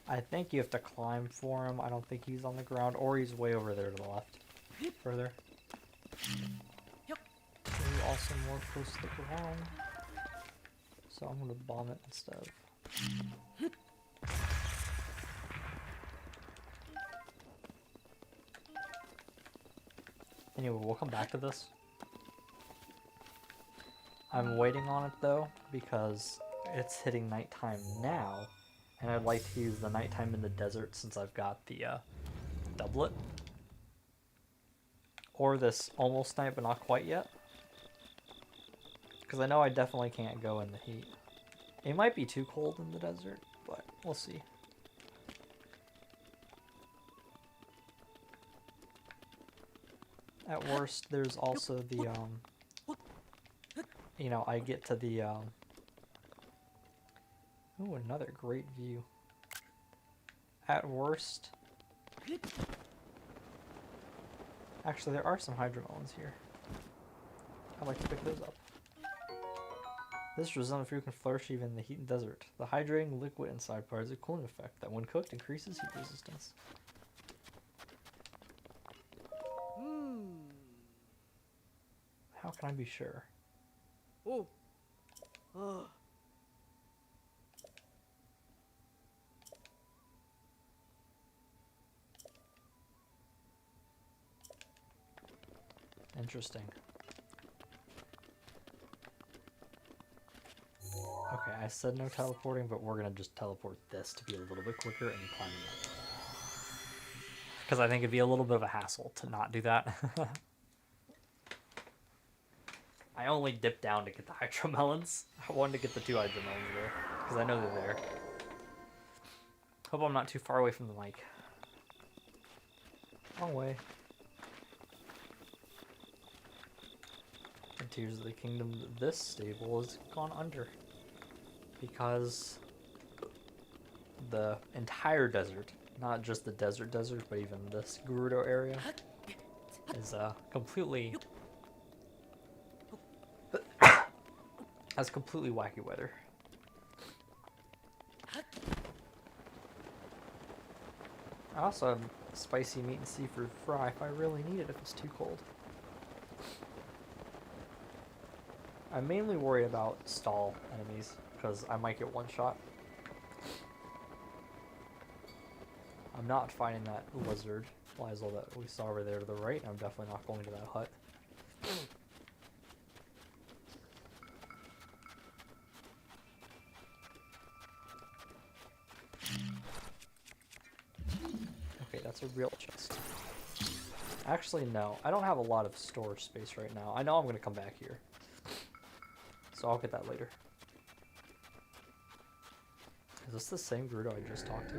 I think you have to climb for him. I don't think he's on the ground, or he's way over there to the left. Further. Maybe also more close to the ground. So I'm gonna bomb it instead. Anyway, we'll come back to this. I'm waiting on it though, because it's hitting nighttime now, and I'd like to use the nighttime in the desert since I've got the doublet. Or this almost night, but not quite yet. Because I know I definitely can't go in the heat. It might be too cold in the desert, but we'll see. At worst, there's also the, you know, I get to the, ooh, another great view. At worst, actually, there are some hydromelons here. I'd like to pick those up. This resistant fruit can flourish even in the heat and desert. The hydrating liquid inside provides a cooling effect that, when cooked, increases heat resistance. How can I be sure? Oh. Interesting. Okay, I said no teleporting, but we're gonna just teleport this to be a little bit quicker and climb up. Because I think it'd be a little bit of a hassle to not do that. I only dipped down to get the hydromelons. I wanted to get the 2 hydromelons there, because I know they're there. Hope I'm not too far away from the mic. Wrong way. And Tears of the Kingdom, this stable has gone under. Because the entire desert, not just the desert, but even this Gerudo area, is completely... has completely wacky weather. I also have spicy meat and seafood fry if I really need it if it's too cold. I mainly worry about stall enemies, because I might get one shot. I'm not fighting that lizard, Lizel, that we saw over there to the right, and I'm definitely not going to that hut. Okay, that's a real chest. Actually, no. I don't have a lot of storage space right now. I know I'm going to come back here. So I'll get that later. Is this the same Gerudo I just talked to?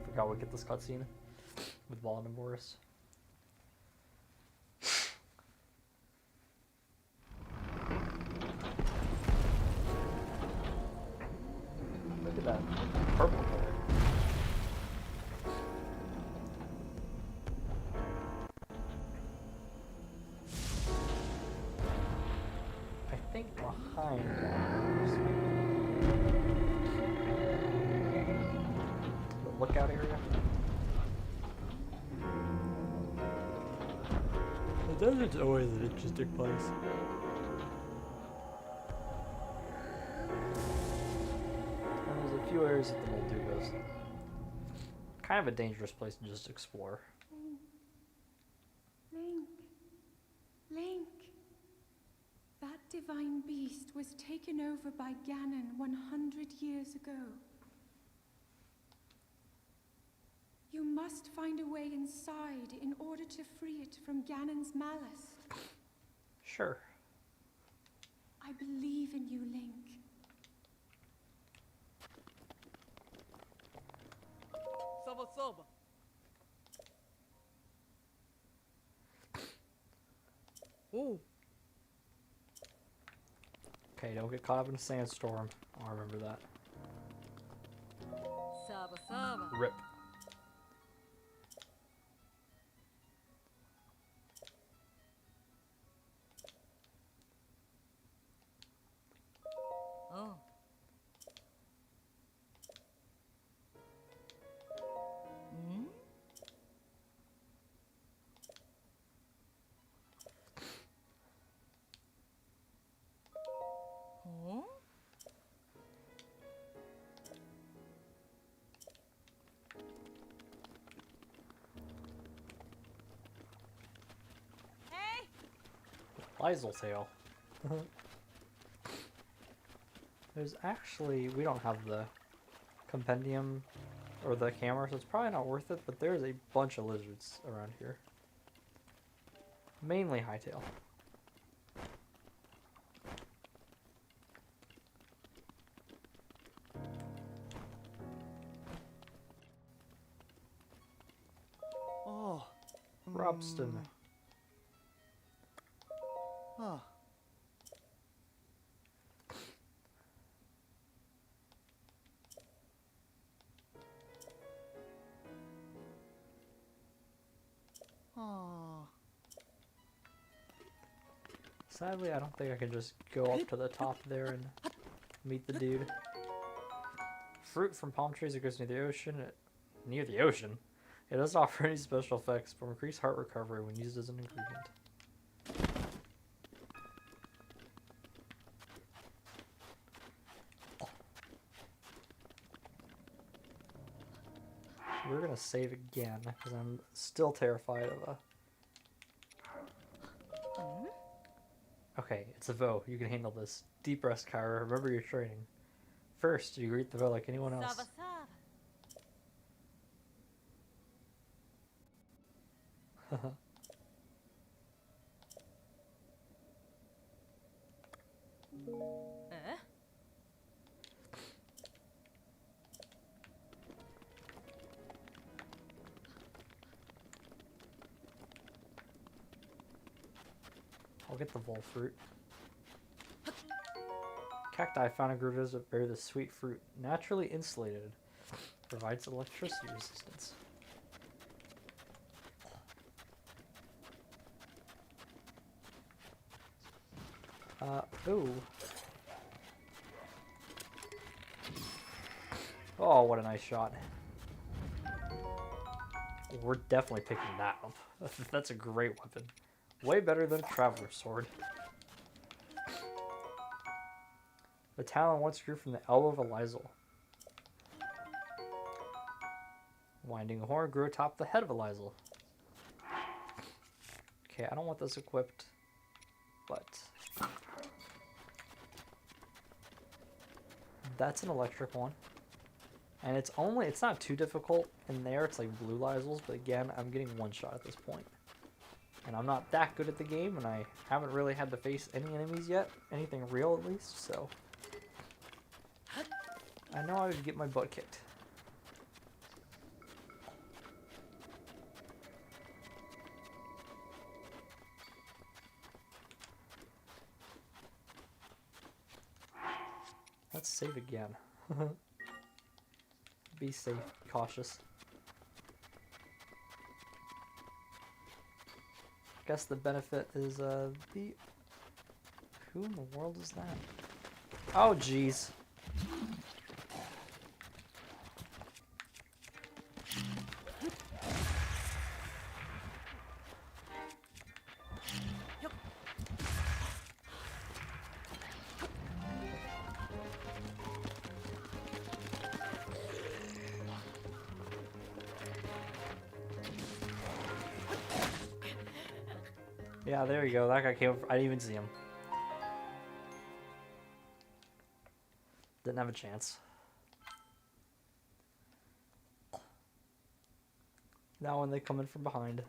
Forgot we get this cutscene with Vaughn and Boris. Look at that purple color. I think behind the lookout area. The desert's always an interesting place. And there's a few areas at the Molduvas. Kind of a dangerous place to just explore. Link. Link. That divine beast was taken over by Ganon 100 years ago. You must find a way inside in order to free it from Ganon's malice. Sure. I believe in you, Link. Saba Saba. Oh. Okay, don't get caught up in a sandstorm. I'll remember that. Saba Saba. Rip. Oh. Hmm? Oh? Hey! Lizel tail. There's actually, we don't have the compendium or the camera, so it's probably not worth it, but there's a bunch of lizards around here. Mainly hightail. Oh. Robston. Oh. Oh. Sadly, I don't think I can just go up to the top there and meet the dude. Fruit from palm trees that grows near the ocean. Near the ocean? It doesn't offer any special effects, but increased heart recovery when used as an ingredient. We're gonna save again, because I'm still terrified of a... Okay, it's a Vo. You can handle this. Deep rest, Kyra. Remember your training. First, you greet the Vo like anyone else. Saba Saba. Eh? I'll get the Vol fruit. Cacti found in grooves that bear the sweet fruit. Naturally insulated. Provides electricity resistance. Ooh. Oh, what a nice shot. We're definitely picking that up. That's a great weapon. Way better than a Traveler's Sword. The talon once grew from the elbow of a Lizel. Winding horn grew atop the head of a Lizel. Okay, I don't want this equipped, but... That's an electric one. And it's not too difficult in there. It's like blue Lizels, but again, I'm getting one shot at this point. And I'm not that good at the game, and I haven't really had to face any enemies yet. Anything real, at least, so... I know I would get my butt kicked. Let's save again. Be safe, cautious. Guess the benefit is the... Who in the world is that? Oh, jeez. Yeah, there you go. That guy came up. I didn't even see him. Didn't have a chance. Now when they come in from behind.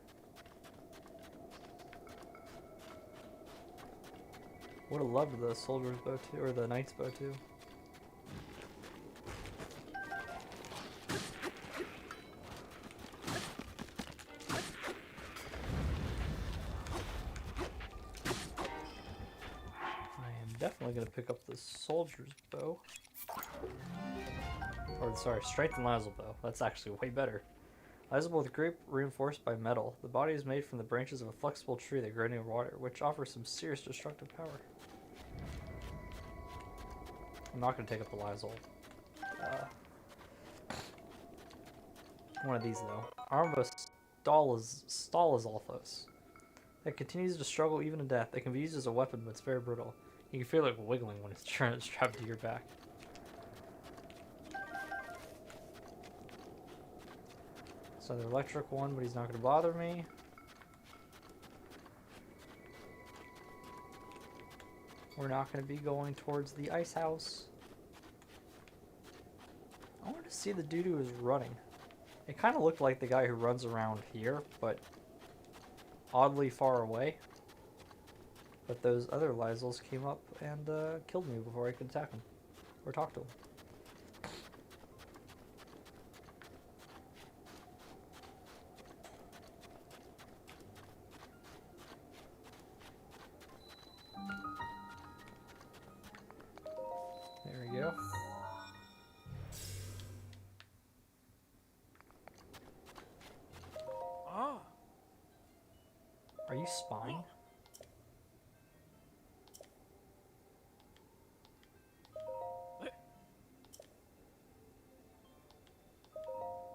Would have loved the soldier's bow too, or the knight's bow too. definitely gonna pick up the soldier's bow. Or sorry, strength and Lizel bow. That's actually way better. Lizel bow with grape reinforced by metal. The body is made from the branches of a flexible tree that grow near water, which offers some serious destructive power. I'm not gonna take up the Lizel. One of these though. Arm of a Stalizalthos. That continues to struggle even in death. It can be used as a weapon, but it's very brittle. You can feel it wiggling when it's strapped to your back. So the electric one, but he's not going to bother me. We're not going to be going towards the ice house. I wanted to see the dude who was running. It kind of looked like the guy who runs around here, but oddly far away. But those other Lizels came up and killed me before I could attack him or talk to him. There we go. Ah. Are you spying?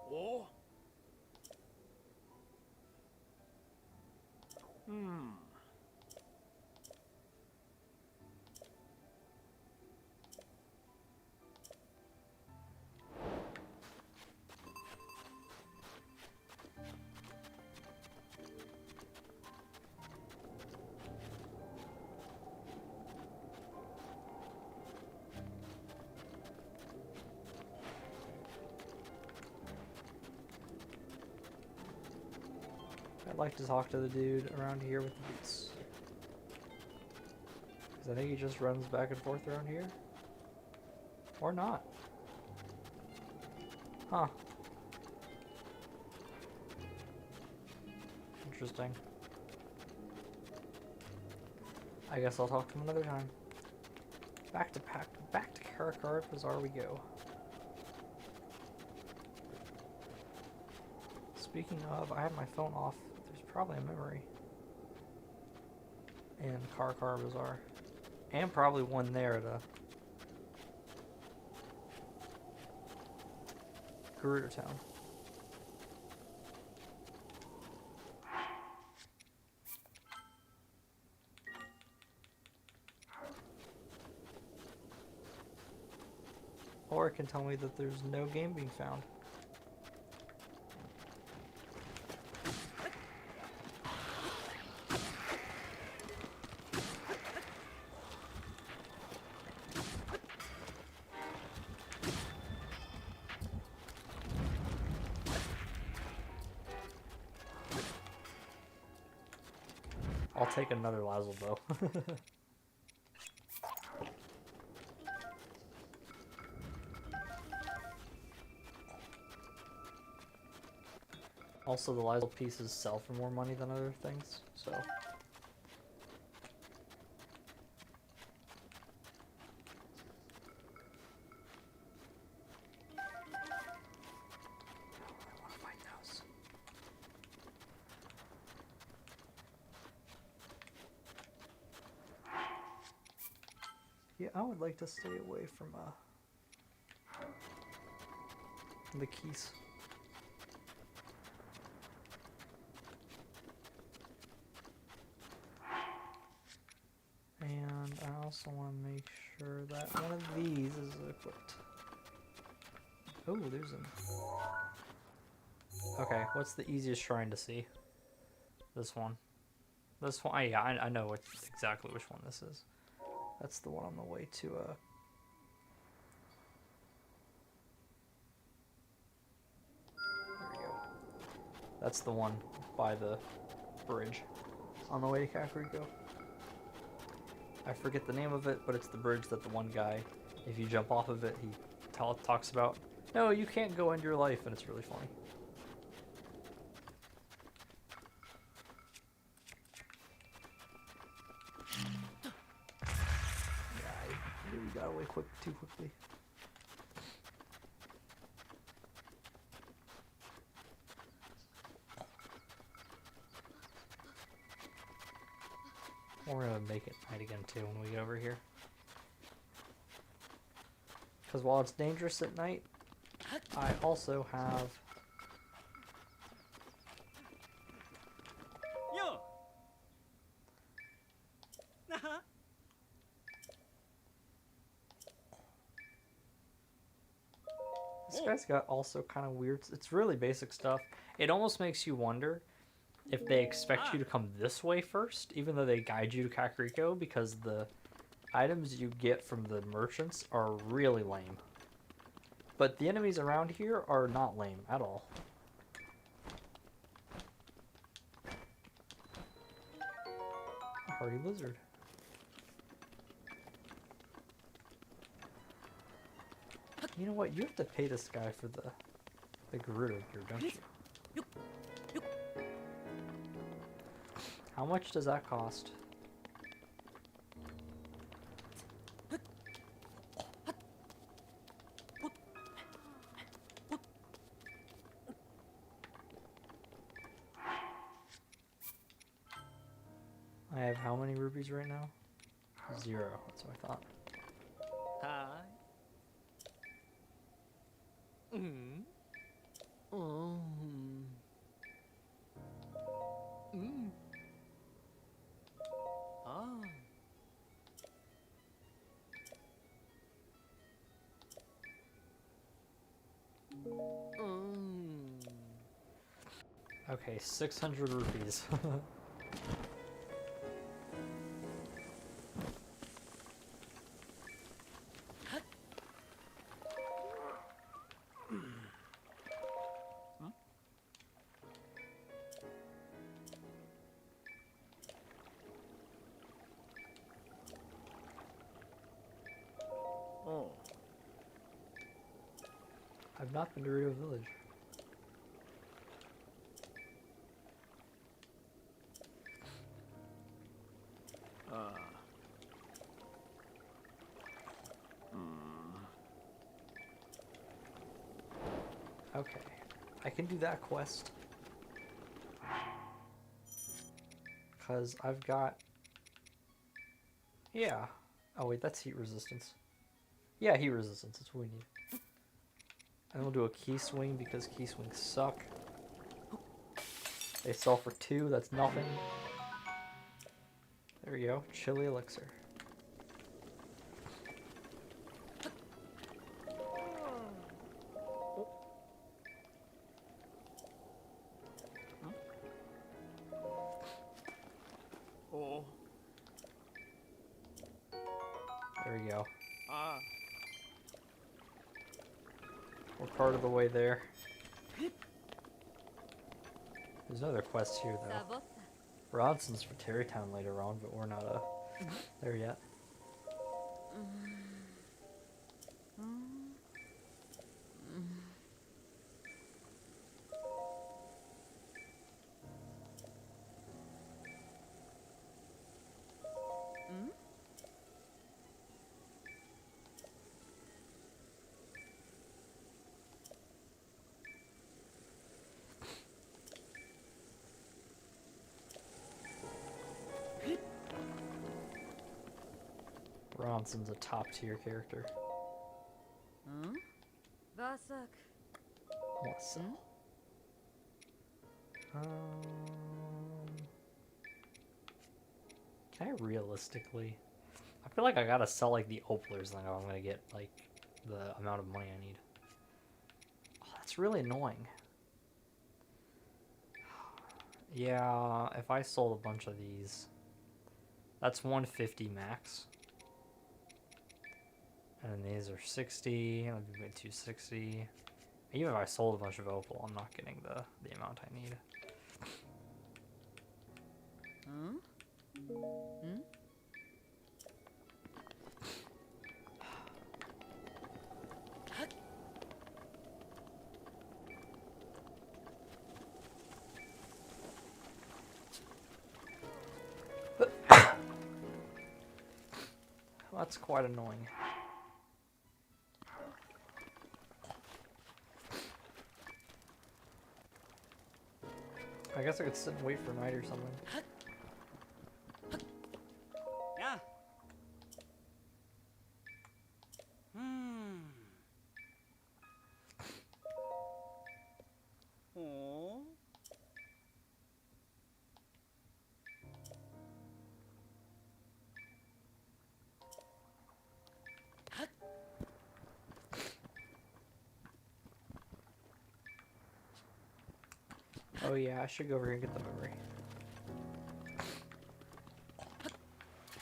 Oh. Hmm. I'd like to talk to the dude around here with the boots. Because I think he just runs back and forth around here. Or not. Huh. Interesting. I guess I'll talk to him another time. Back to Karakar Bazaar we go. Speaking of, I have my phone off. There's probably a memory in Karakar Bazaar. And probably one there at Gerudo Town. Or it can tell me that there's no game being found. I'll take another Lazzle bow. Also, the Lazzle pieces sell for more money than other things, so. I want to find those. Yeah, I would like to stay away from the keys. And I also want to make sure that one of these is equipped. Oh, there's an... Okay, what's the easiest shrine to see? This one. This one, yeah, I know exactly which one this is. That's the one on the way to, There we go. That's the one by the bridge on the way to Kakariko. I forget the name of it, but it's the bridge that the one guy, if you jump off of it, he talks about, no, you can't go end your life, and it's really funny. Yeah. too quickly. We're gonna make it night again too when we get over here. Because while it's dangerous at night, I also have... Yo. Nah. This guy's got also kind of weird... It's really basic stuff. It almost makes you wonder if they expect you to come this way first, even though they guide you to Kakariko, because the items you get from the merchants are really lame. But the enemies around here are not lame at all. A hardy lizard. You know what? You have to pay this guy for the Gerudo here, don't you? How much does that cost? I have how many rupees right now? 0. That's what I thought. Hi. Mm. Mm. Ah. Okay, 600 rupees. Oh. I've not been to Gerudo Village. Okay, I can do that quest. Because I've got... Yeah. Oh wait, that's heat resistance. Yeah, heat resistance, that's what we need. And we'll do a key swing because key swings suck. They sell for 2, that's nothing. There we go, chili elixir. Oh. There we go. Ah. We're part of the way there. There's another quest here though. Sabota. Ronson's for Terrytown later on, but we're not there yet. Ronson's a top tier character. Vasak. What's that? Can I realistically? I feel like I gotta sell like the Oplers, then I'm gonna get like the amount of money I need. Oh, that's really annoying. Yeah, if I sold a bunch of these, that's 150 max. And then these are 60, I'll be at 260. Even if I sold a bunch of opal, I'm not getting the amount I need. That's quite annoying. I guess I could sit and wait for night or something. Yeah. Hmm. Oh. Oh yeah, I should go over here and get the memory.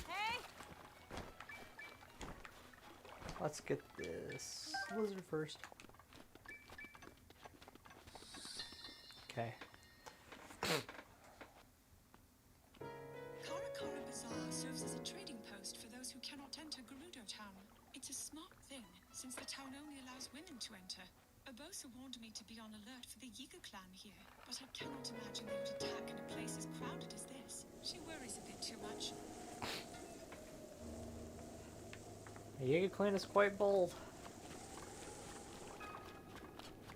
Hey! Let's get this lizard first. Okay. Karakara Bazaar serves as a trading post for those who cannot enter Gerudo Town. It's a smart thing, since the town only allows women to enter. Urbosa warned me to be on alert for the Yiga clan here, but I cannot imagine they would attack in a place as crowded as this. She worries a bit too much. The Yiga clan is quite bold.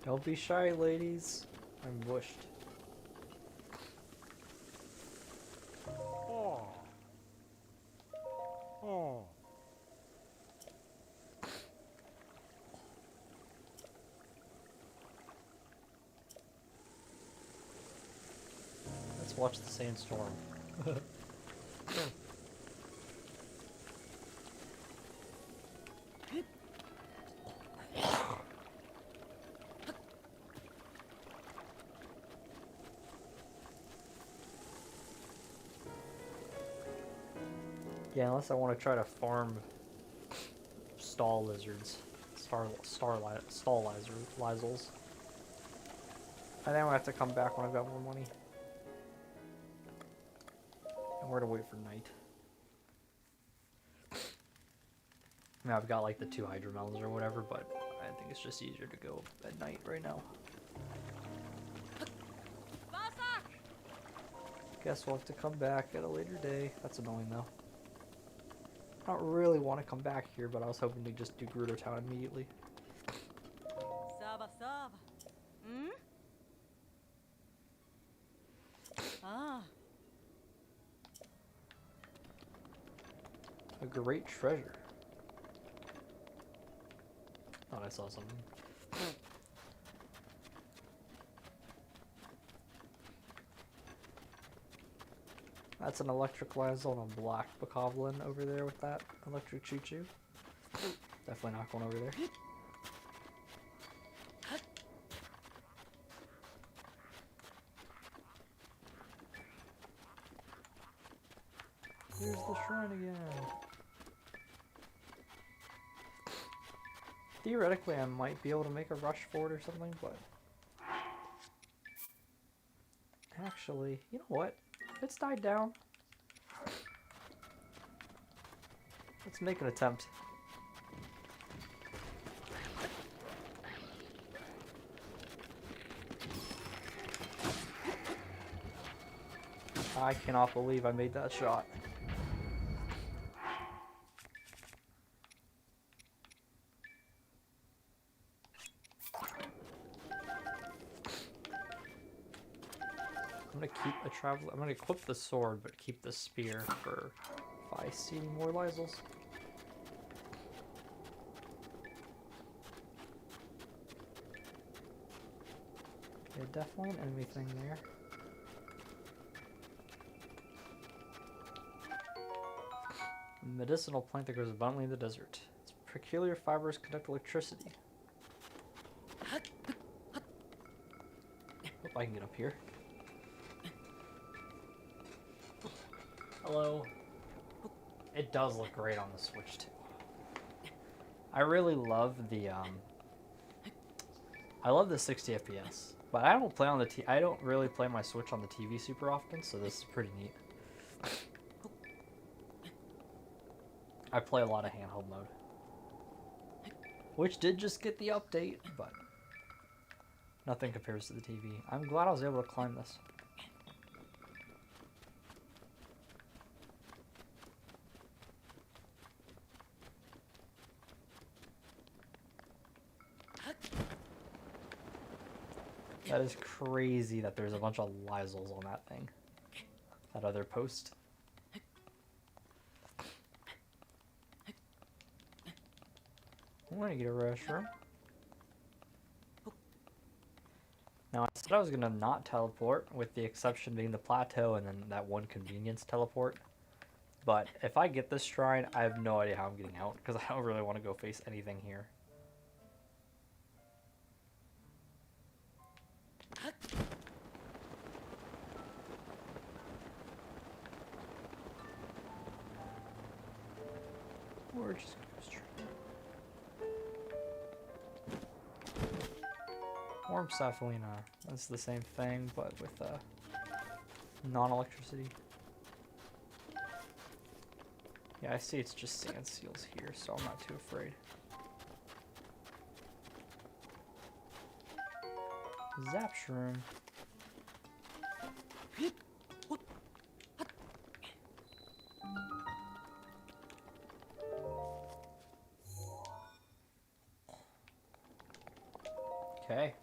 Don't be shy, ladies. I'm bushed. Oh. Oh. Let's watch the sandstorm. Yeah, unless I want to try to farm stall lizards, stall lizards. I think I'll have to come back when I've got more money. And we're to wait for night. I mean, I've got like the 2 hydromelons or whatever, but I think it's just easier to go at night right now. Guess we'll have to come back at a later day. That's annoying though. I don't really want to come back here, but I was hoping to just do Gerudo Town immediately. Saba saba. Hmm? Ah. A great treasure. Thought I saw something. That's an electric Lysol and a black bokoblin over there with that electric choo-choo. Definitely not going over there. Here's the shrine again. Theoretically, I might be able to make a rush for it or something, but... Actually, you know what? It's died down. Let's make an attempt. I cannot believe I made that shot. I'm gonna keep a travel. I'm gonna equip the sword, but keep the spear for if I see more Lysols. Yeah, definitely an enemy thing there. Medicinal plant that grows abundantly in the desert. Its peculiar fibers conduct electricity. Hope I can get up here. Hello. It does look great on the Switch too. I really love the I love the 60 FPS, but I don't play on the I don't really play my Switch on the TV super often, so this is pretty neat. I play a lot of handheld mode, which did just get the update, but nothing compares to the TV. I'm glad I was able to climb this. That is crazy that there's a bunch of Lysels on that thing. That other post. I'm gonna get a restroom. Now I said I was gonna not teleport, with the exception being the plateau and then that one convenience teleport. But if I get this shrine, I have no idea how I'm getting out, because I don't really want to go face anything here. We're just gonna go straight. Warm Cephalina. That's the same thing, but with non-electricity. Yeah, I see it's just sand seals here, so I'm not too afraid. Zap Shroom. Okay.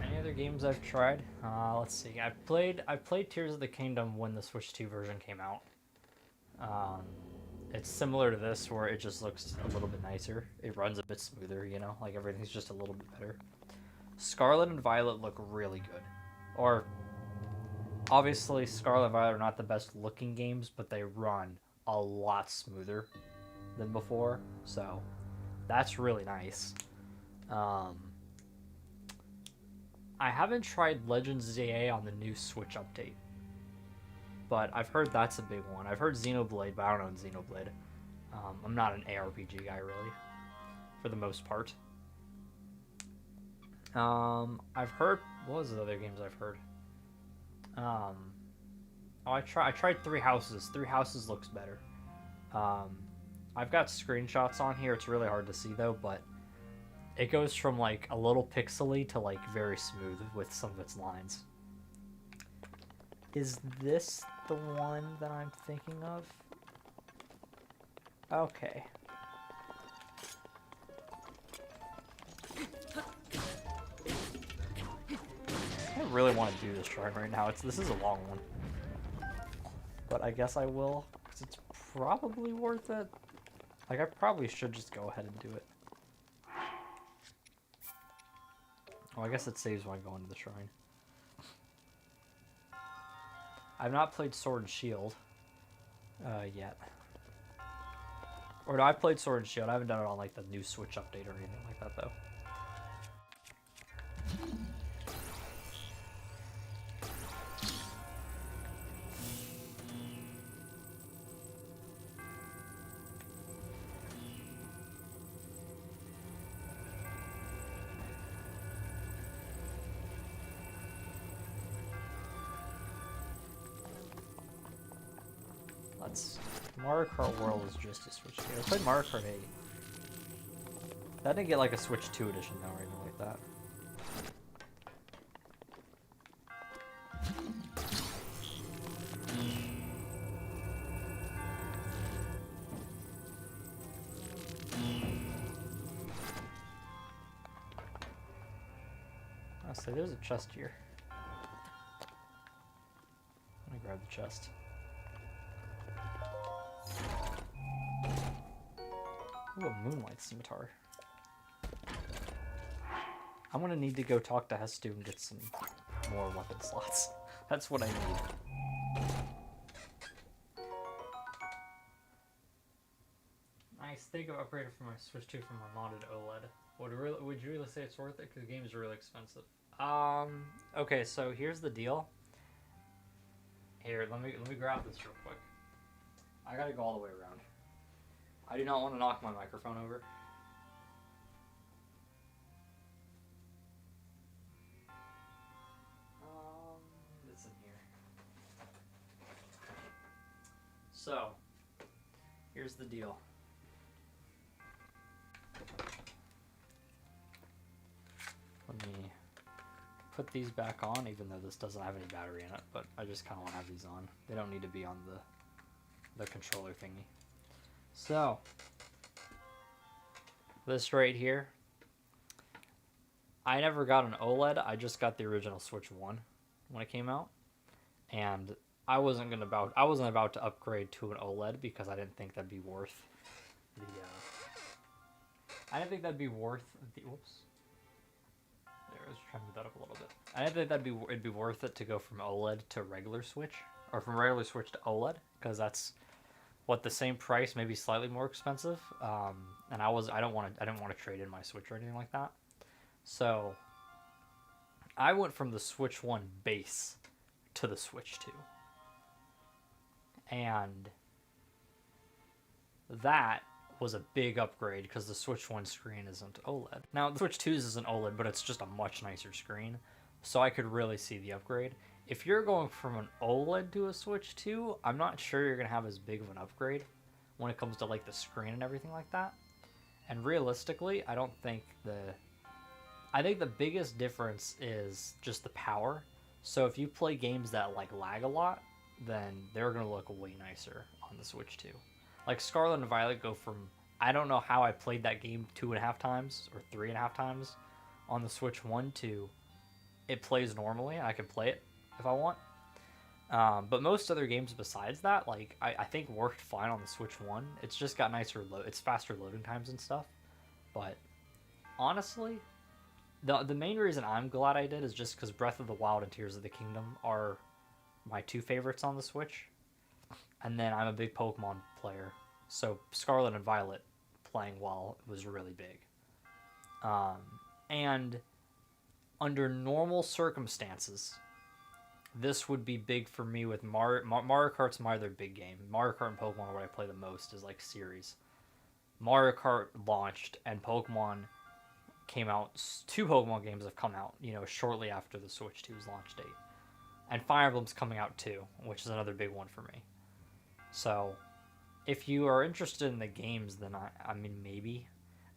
Any other games I've tried? Let's see. I played Tears of the Kingdom when the Switch 2 version came out. It's similar to this, where it just looks a little bit nicer. It runs a bit smoother, you know, like everything's just a little bit better. Scarlet and Violet look really good. Or, obviously, Scarlet and Violet are not the best looking games, but they run a lot smoother than before, so that's really nice. I haven't tried Legends ZA on the new Switch update, but I've heard that's a big one. I've heard Xenoblade, but I don't own Xenoblade. I'm not an ARPG guy, really, for the most part. I've heard... What was the other games I've heard? Oh, I tried Three Houses. Three Houses looks better. I've got screenshots on here. It's really hard to see, though, but it goes from, like, a little pixely to, like, very smooth with some of its lines. Is this the one that I'm thinking of? Okay. I really want to do this shrine right now. This is a long one. But I guess I will, because it's probably worth it. Like, I probably should just go ahead and do it. Oh, I guess it saves when I go into the shrine. I've not played Sword and Shield yet. Or no, I've played Sword and Shield. I haven't done it on, like, the new Switch update or anything like that, though. Mario Kart World is just a Switch 2. I played Mario Kart 8. That didn't get like a Switch 2 edition though, or anything like that. I'll say there's a chest here. I'm gonna grab the chest. Ooh, a Moonlight Scimitar. I'm gonna need to go talk to Hestu and get some more weapon slots. That's what I need. Nice. Think of upgrading from my Switch 2 from my modded OLED. Would you really say it's worth it? Because the game is really expensive. Okay, so here's the deal. Here, let me grab this real quick. I gotta go all the way around. I do not want to knock my microphone over. It's in here. So, here's the deal. Let me put these back on, even though this doesn't have any battery in it, but I just kind of want to have these on. They don't need to be on the controller thingy. So, This right here, I never got an OLED. I just got the original Switch 1 when it came out. And I wasn't about to upgrade to an OLED because I didn't think that'd be worth the I didn't think that'd be worth the whoops. There, I was trying to move that up a little bit. I didn't think it'd be worth it to go from OLED to regular Switch, or from regular Switch to OLED, because that's what the same price, maybe slightly more expensive. And I didn't want to trade in my Switch or anything like that. So I went from the Switch 1 base to the Switch 2. And that was a big upgrade because the Switch 1 screen isn't OLED. Now, the Switch 2's isn't OLED, but it's just a much nicer screen, so I could really see the upgrade. If you're going from an OLED to a Switch 2, I'm not sure you're going to have as big of an upgrade when it comes to like the screen and everything like that. And realistically, I think the biggest difference is just the power. So if you play games that like lag a lot, then they're going to look way nicer on the Switch 2. Like Scarlet and Violet go from, I don't know how I played that game 2.5 times or 3.5 times on the Switch 1 to it plays normally. I can play it if I want. But most other games besides that, like I think worked fine on the Switch 1. It's just got nicer, it's faster loading times and stuff. But honestly, the main reason I'm glad I did is just because Breath of the Wild and Tears of the Kingdom are my two favorites on the Switch. And then I'm a big Pokemon player, so Scarlet and Violet playing well was really big. And under normal circumstances, this would be big for me with Mario Kart's my other big game. Mario Kart and Pokemon are what I play the most is like series. Mario Kart launched and Pokemon came out. 2 Pokemon games have come out, shortly after the Switch 2's launch date. And Fire Emblem's coming out too, which is another big one for me. So, if you are interested in the games, then I mean, maybe.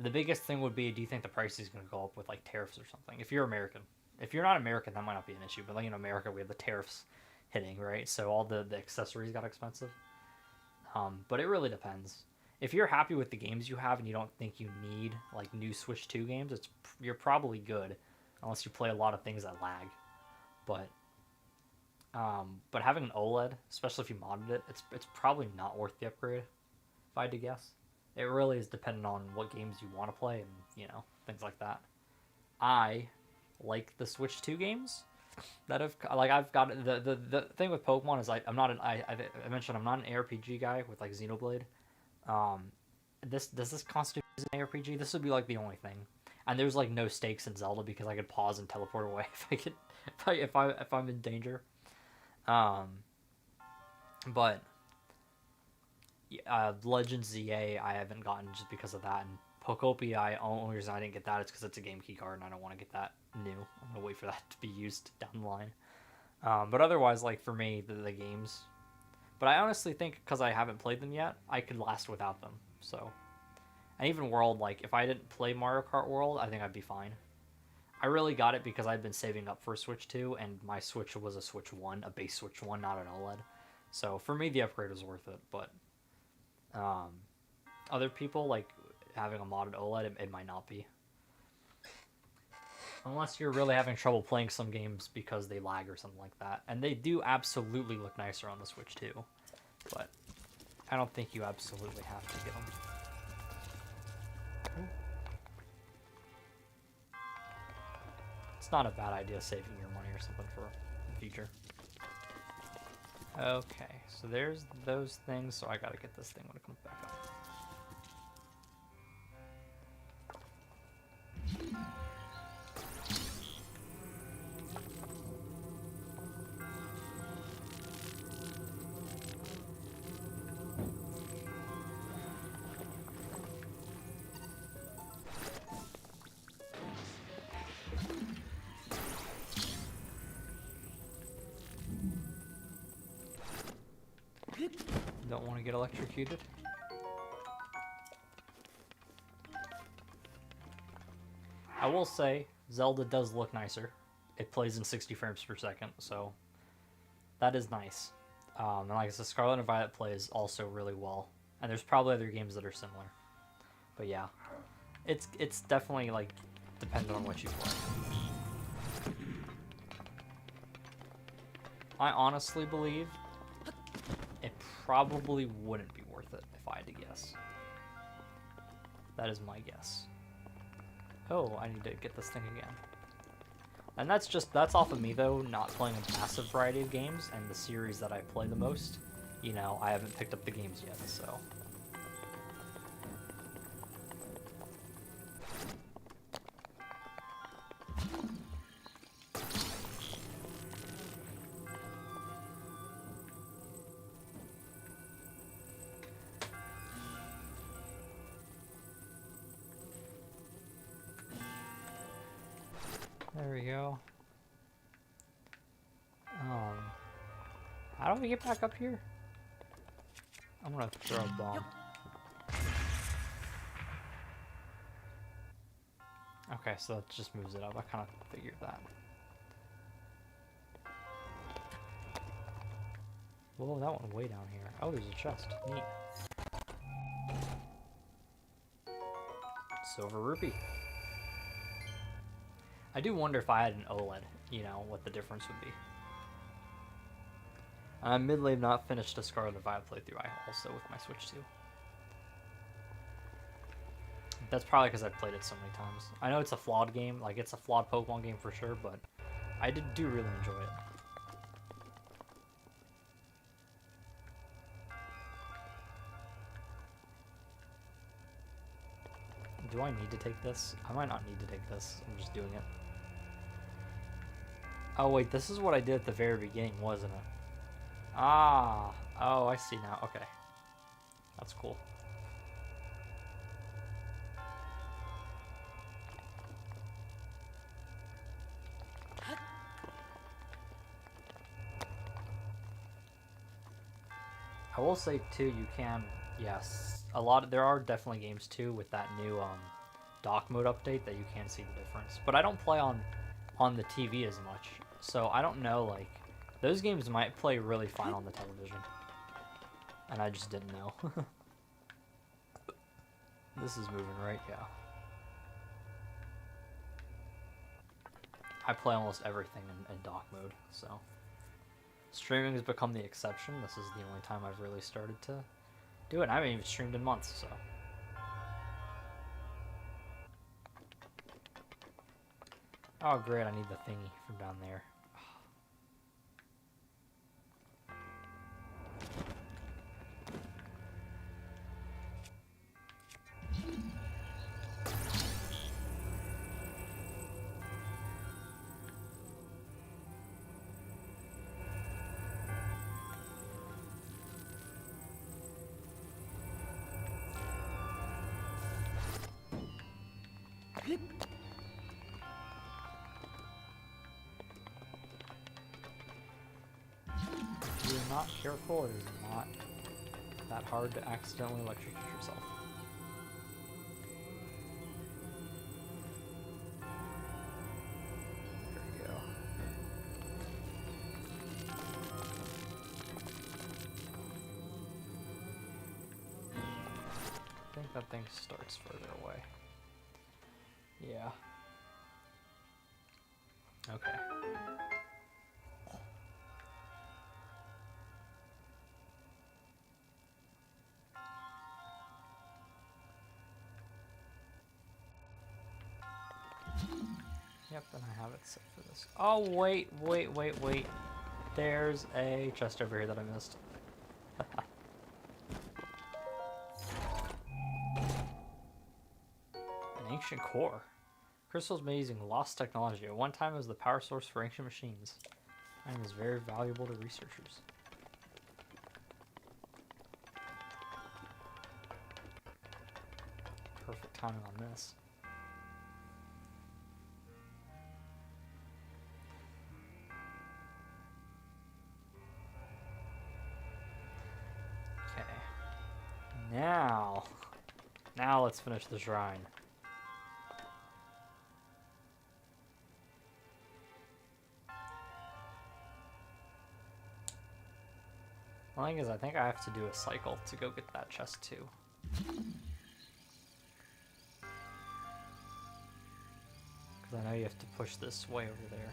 The biggest thing would be, do you think the price is going to go up with, like, tariffs or something? If you're American. If you're not American, that might not be an issue. But, like, in America, we have the tariffs hitting, right? So all the accessories got expensive. But it really depends. If you're happy with the games you have and you don't think you need, like, new Switch 2 games, you're probably good. Unless you play a lot of things that lag. But having an OLED, especially if you modded it, it's probably not worth the upgrade, if I had to guess. It really is dependent on what games you want to play and, things like that. I like the Switch 2 games that I've got the thing with Pokemon is I mentioned I'm not an ARPG guy with like Xenoblade. Does this constitute as an ARPG? This would be like the only thing. And there's like no stakes in Zelda because I could pause and teleport away if I'm in danger. But Legends ZA I haven't gotten just because of that, and Pokopia, only reason I didn't get that is because it's a game key card and I don't want to get that new. I'm gonna wait for that to be used down the line. But otherwise, like for me, the games. But I honestly think because I haven't played them yet, I could last without them. So, and even World, like if I didn't play Mario Kart World, I think I'd be fine. I really got it because I'd been saving up for a Switch 2, and my Switch was a Switch 1, a base Switch 1, not an OLED. So for me, the upgrade was worth it. But other people, like having a modded OLED, it might not be. Unless you're really having trouble playing some games because they lag or something like that. And they do absolutely look nicer on the Switch 2. But I don't think you absolutely have to get them. It's not a bad idea saving your money or something for the future. Okay, so there's those things, so I gotta get this thing when it comes back up. Don't want to get electrocuted. I will say, Zelda does look nicer. It plays in 60 frames per second, so that is nice. And like I said, Scarlet and Violet plays also really well. And there's probably other games that are similar. But yeah. It's definitely like dependent on what you play. I honestly believe it probably wouldn't be worth it if I had to guess. That is my guess. Oh, I need to get this thing again. And that's off of me though, not playing a massive variety of games, and the series that I play the most, you know, I haven't picked up the games yet, so. There we go. How do we get back up here? I'm gonna throw a bomb. Okay, so that just moves it up. I kind of figured that. Whoa, that went way down here. Oh, there's a chest. Neat. Silver rupee. I do wonder if I had an OLED, you know, what the difference would be. Midlave not finished a Scarlet Violet playthrough, I also with my Switch 2. That's probably because I've played it so many times. I know it's a flawed game, like it's a flawed Pokemon game for sure, but I do really enjoy it. Do I need to take this? I might not need to take this. I'm just doing it. Oh wait, this is what I did at the very beginning, wasn't it? Ah, oh, I see now. Okay. That's cool. I will say too, you can, yes, there are definitely games too with that new dock mode update that you can see the difference. But I don't play on the TV as much, so I don't know, like, those games might play really fine on the television. And I just didn't know. This is moving, right? Yeah. I play almost everything in dock mode, so. Streaming has become the exception. This is the only time I've really started to do it. And I haven't even streamed in months, so. Oh, great, I need the thingy from down there. If you're not careful, it is not that hard to accidentally electrocute yourself. There we go. I think that thing starts further away. Yeah. Okay. Yep, then I have it set for this. Oh, wait. There's a chest over here that I missed. An ancient core. Crystals made using lost technology. At one time, it was the power source for ancient machines. And is very valuable to researchers. Perfect timing on this. Okay. Now let's finish the shrine. The thing is, I think I have to do a cycle to go get that chest too. I know you have to push this way over there.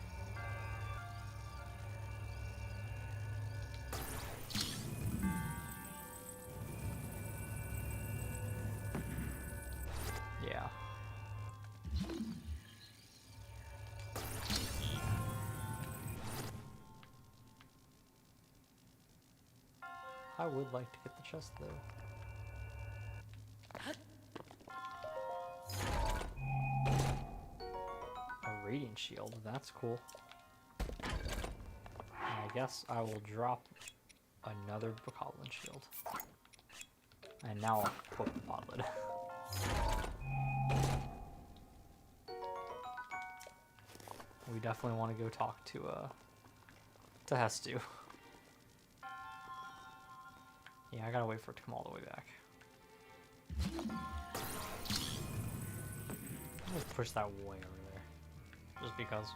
Yeah. I would like to get the chest though. A radiant shield, that's cool. And I guess I will drop another bokoblin shield. And now I'll equip the podlet. We definitely want to go talk to Hestu. Yeah, I gotta wait for it to come all the way back. Let's push that way over there. Just because.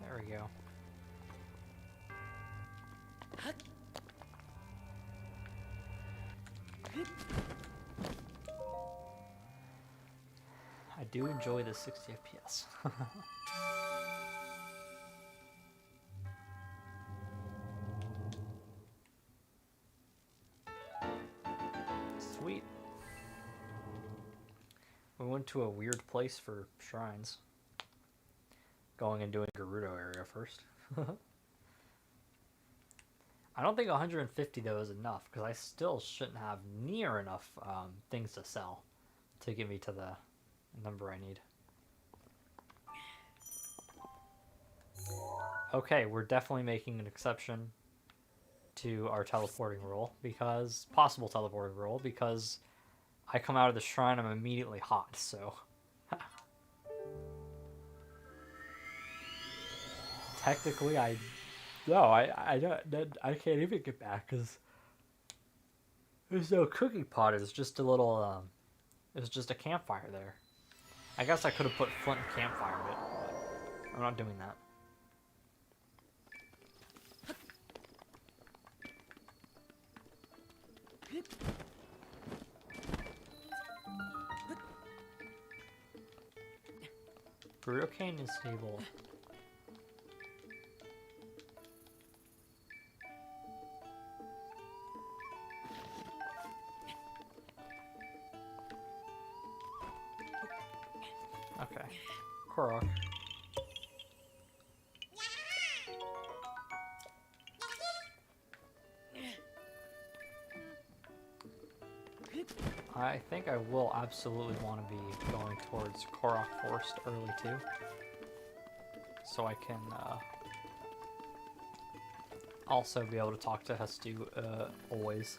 There we go. I do enjoy the 60 FPS. Sweet. We went to a weird place for shrines. Going and doing Gerudo area first. I don't think 150 though is enough, because I still shouldn't have near enough things to sell to get me to the number I need. Okay, we're definitely making an exception to our teleporting rule, because possible teleporting rule, because I come out of the shrine, I'm immediately hot, so technically I can't even get back because there's no cooking pot. It's just a little it was just a campfire there. I guess I could have put flint and campfire in it, but I'm not doing that. Burrito Canyon stable. Okay. Korok. I think I will absolutely want to be going towards Korok Forest early too. So I can also be able to talk to Hestu always.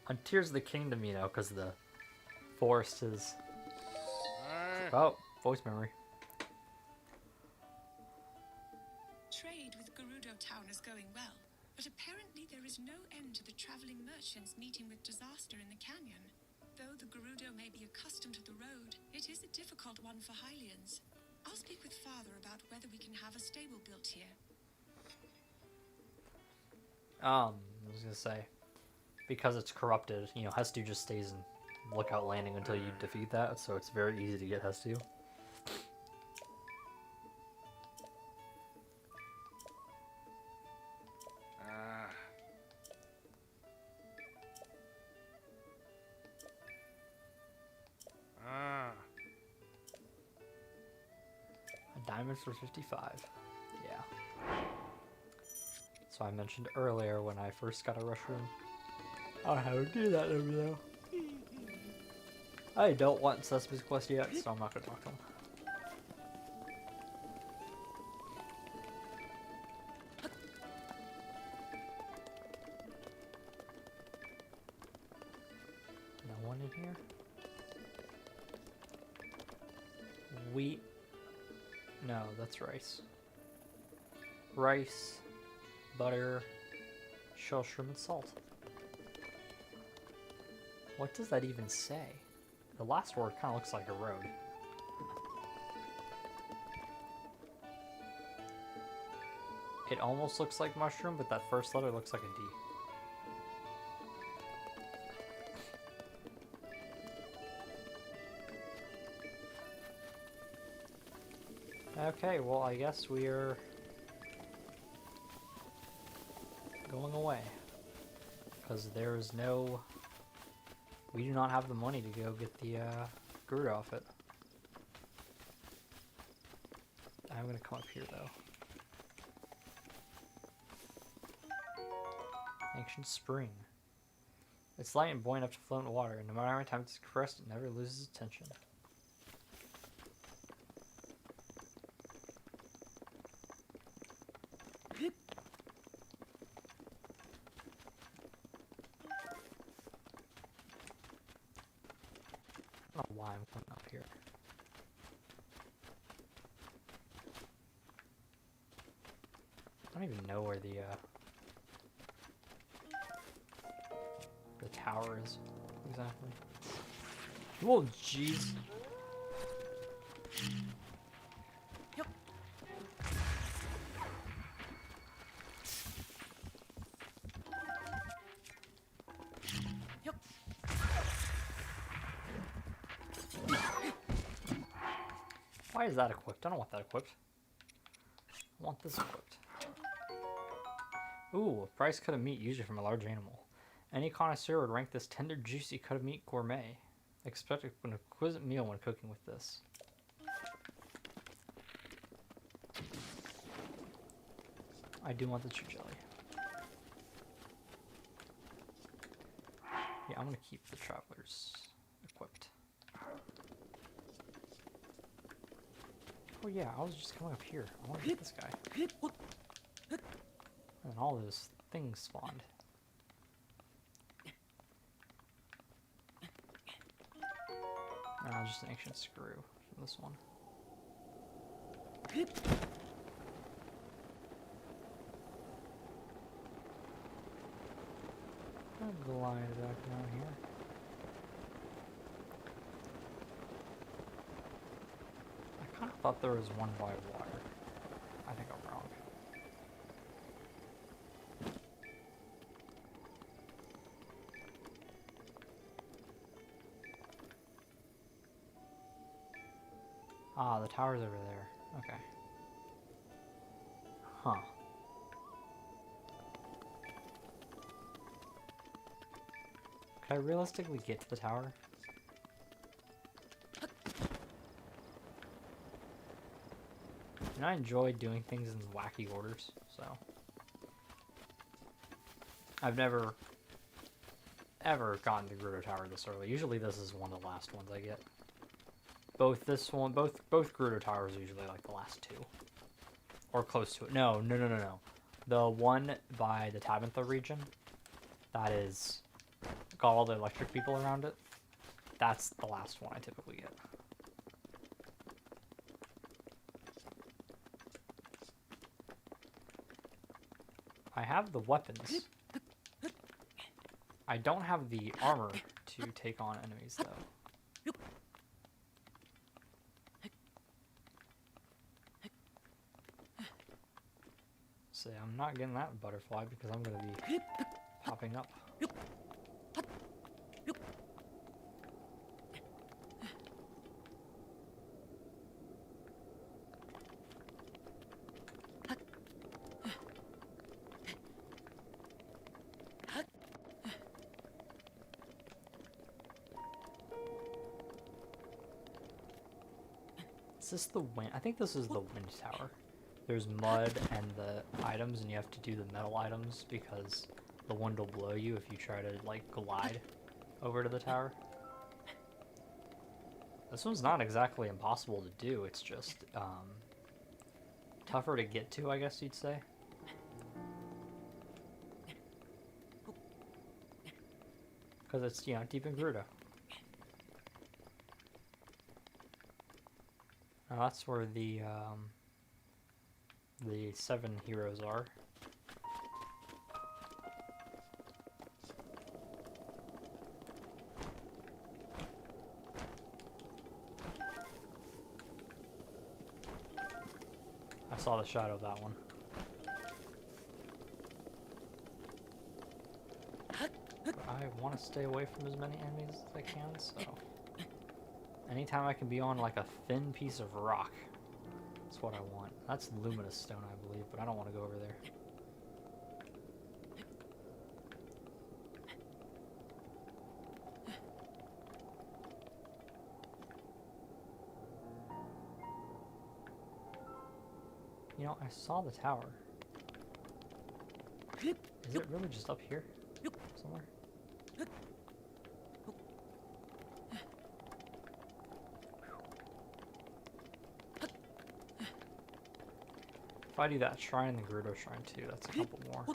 On Tears of the Kingdom, you know, because the forest is... Oh, voice memory. Trade with Gerudo Town is going well, but apparently there is no end to the traveling merchants meeting with disaster in the canyon. Though the Gerudo may be accustomed to the road, it is a difficult one for Hylians. I'll speak with Father about whether we can have a stable built here. I was gonna say, because it's corrupted, you know, Hestu just stays in Lookout Landing until you defeat that, so it's very easy to get Hestu. Diamonds for 55. Yeah. So I mentioned earlier when I first got a rush room. I don't know how to do that over there. I don't want Sesame's quest yet, so I'm not going to talk to him. No one in here? Wheat. No, that's rice. Rice, butter, shell shrimp, and salt. What does that even say? The last word kind of looks like a road. It almost looks like mushroom, but that first letter looks like a D. Okay, well, I guess we're going away. Because there's no... We do not have the money to go get the Groot outfit. I'm gonna come up here, though. Ancient spring. It's light and buoyant enough to float in water, and no matter how many times it's compressed, it never loses its tension. I don't know why I'm coming up here. I don't even know where the tower is exactly. Whoa, jeez. Why is that equipped? I don't want that equipped. I want this equipped. Ooh, a price cut of meat usually from a large animal. Any connoisseur would rank this tender, juicy cut of meat gourmet. Expect an exquisite meal when cooking with this. I do want the true jelly. Yeah, I'm gonna keep the travelers equipped. Oh yeah, I was just coming up here. I want to get this guy. And all those things spawned. Just an ancient screw from this one. I'll glide back down here. I kind of thought there was one by water. I think I'm wrong. Ah, the tower's over there. Okay. Huh. Could I realistically get to the tower? And I enjoy doing things in wacky orders, so... I've never, ever gotten to Gerudo Tower this early. Usually this is one of the last ones I get. Both Gerudo Towers are usually like the last two. Or close to it. No. The one by the Tabantha region, that is got all the electric people around it, that's the last one I typically get. I have the weapons. I don't have the armor to take on enemies, though. See, I'm not getting that butterfly because I'm going to be popping up. Is this the wind? I think this is the wind tower. There's mud and the items, and you have to do the metal items because the wind will blow you if you try to, like, glide over to the tower. This one's not exactly impossible to do, it's just, tougher to get to, I guess you'd say. Because it's, you know, deep in Gerudo. Now that's where the 7 heroes are. I saw the shadow of that one. But I want to stay away from as many enemies as I can, so... Anytime I can be on like a thin piece of rock, that's what I want. That's luminous stone, I believe, but I don't want to go over there. You know, I saw the tower. Is it really just up here somewhere? If I do that shrine and the Gerudo shrine too, that's a couple more.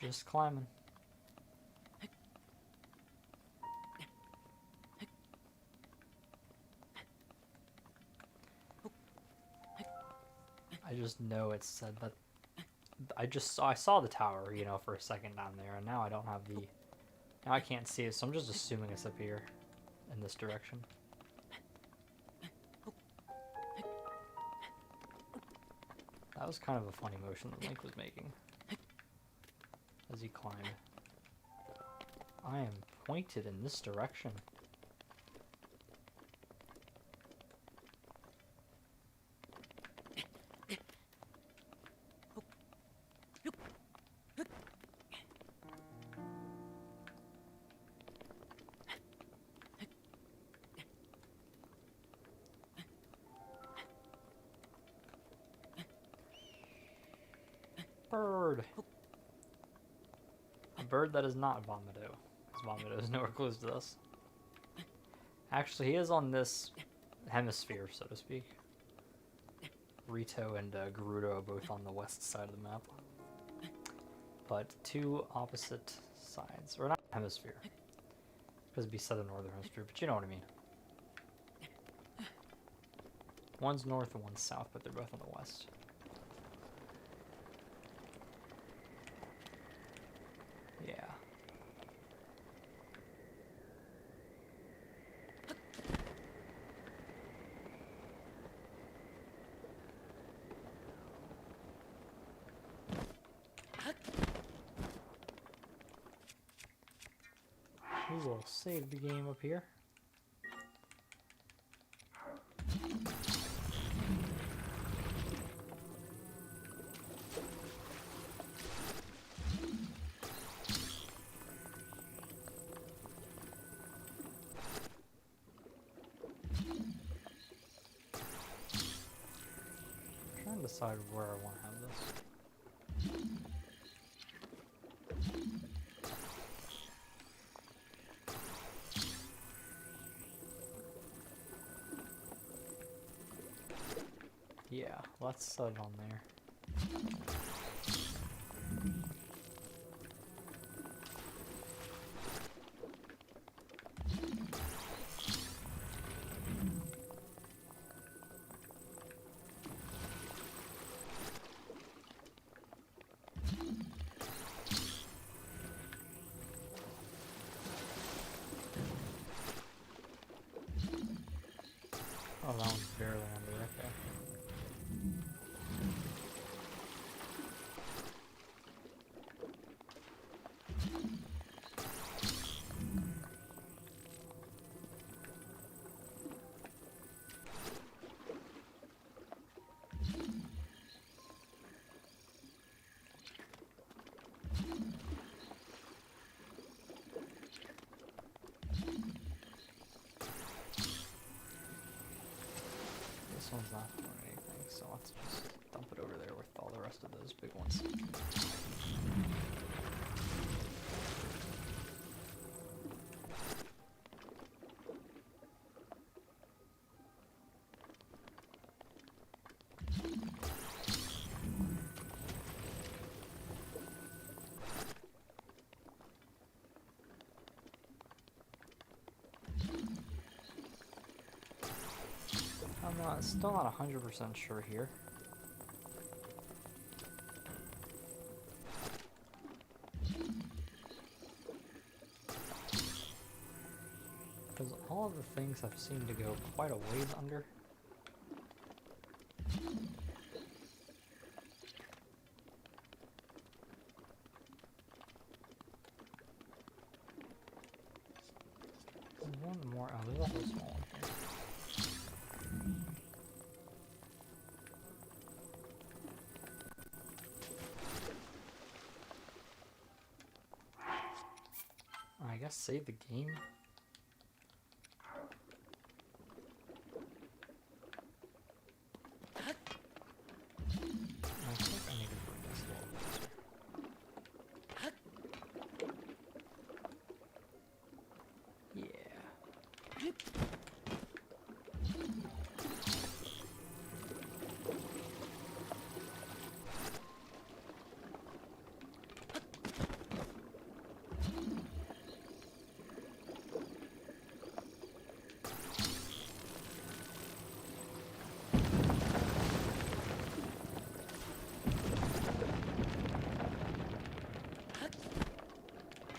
Just climbing. I just know it said that. I saw the tower, you know, for a second down there, and now I don't have the. Now I can't see it, so I'm just assuming it's up here, in this direction. That was kind of a funny motion that Link was making as he climbed. I am pointed in this direction. Bird. A bird that is not Vomito, because Vomito is nowhere close to us. Actually, he is on this hemisphere, so to speak. Rito and Gerudo are both on the west side of the map. But two opposite sides, or not hemisphere. Because it'd be southern northern hemisphere, but you know what I mean. One's north and one's south, but they're both on the west. Yeah. We will save the game up here. Trying to decide where I want to have this. Yeah, let's set it on there. Oh, that one's barely under, okay. This one's not doing anything, so let's just dump it over there with all the rest of those big ones. I'm still not 100% sure here. Because all of the things have seemed to go quite a ways under. One more. Oh, there's a whole small one here. I guess save the game. I think I need to bring this a little closer. Yeah.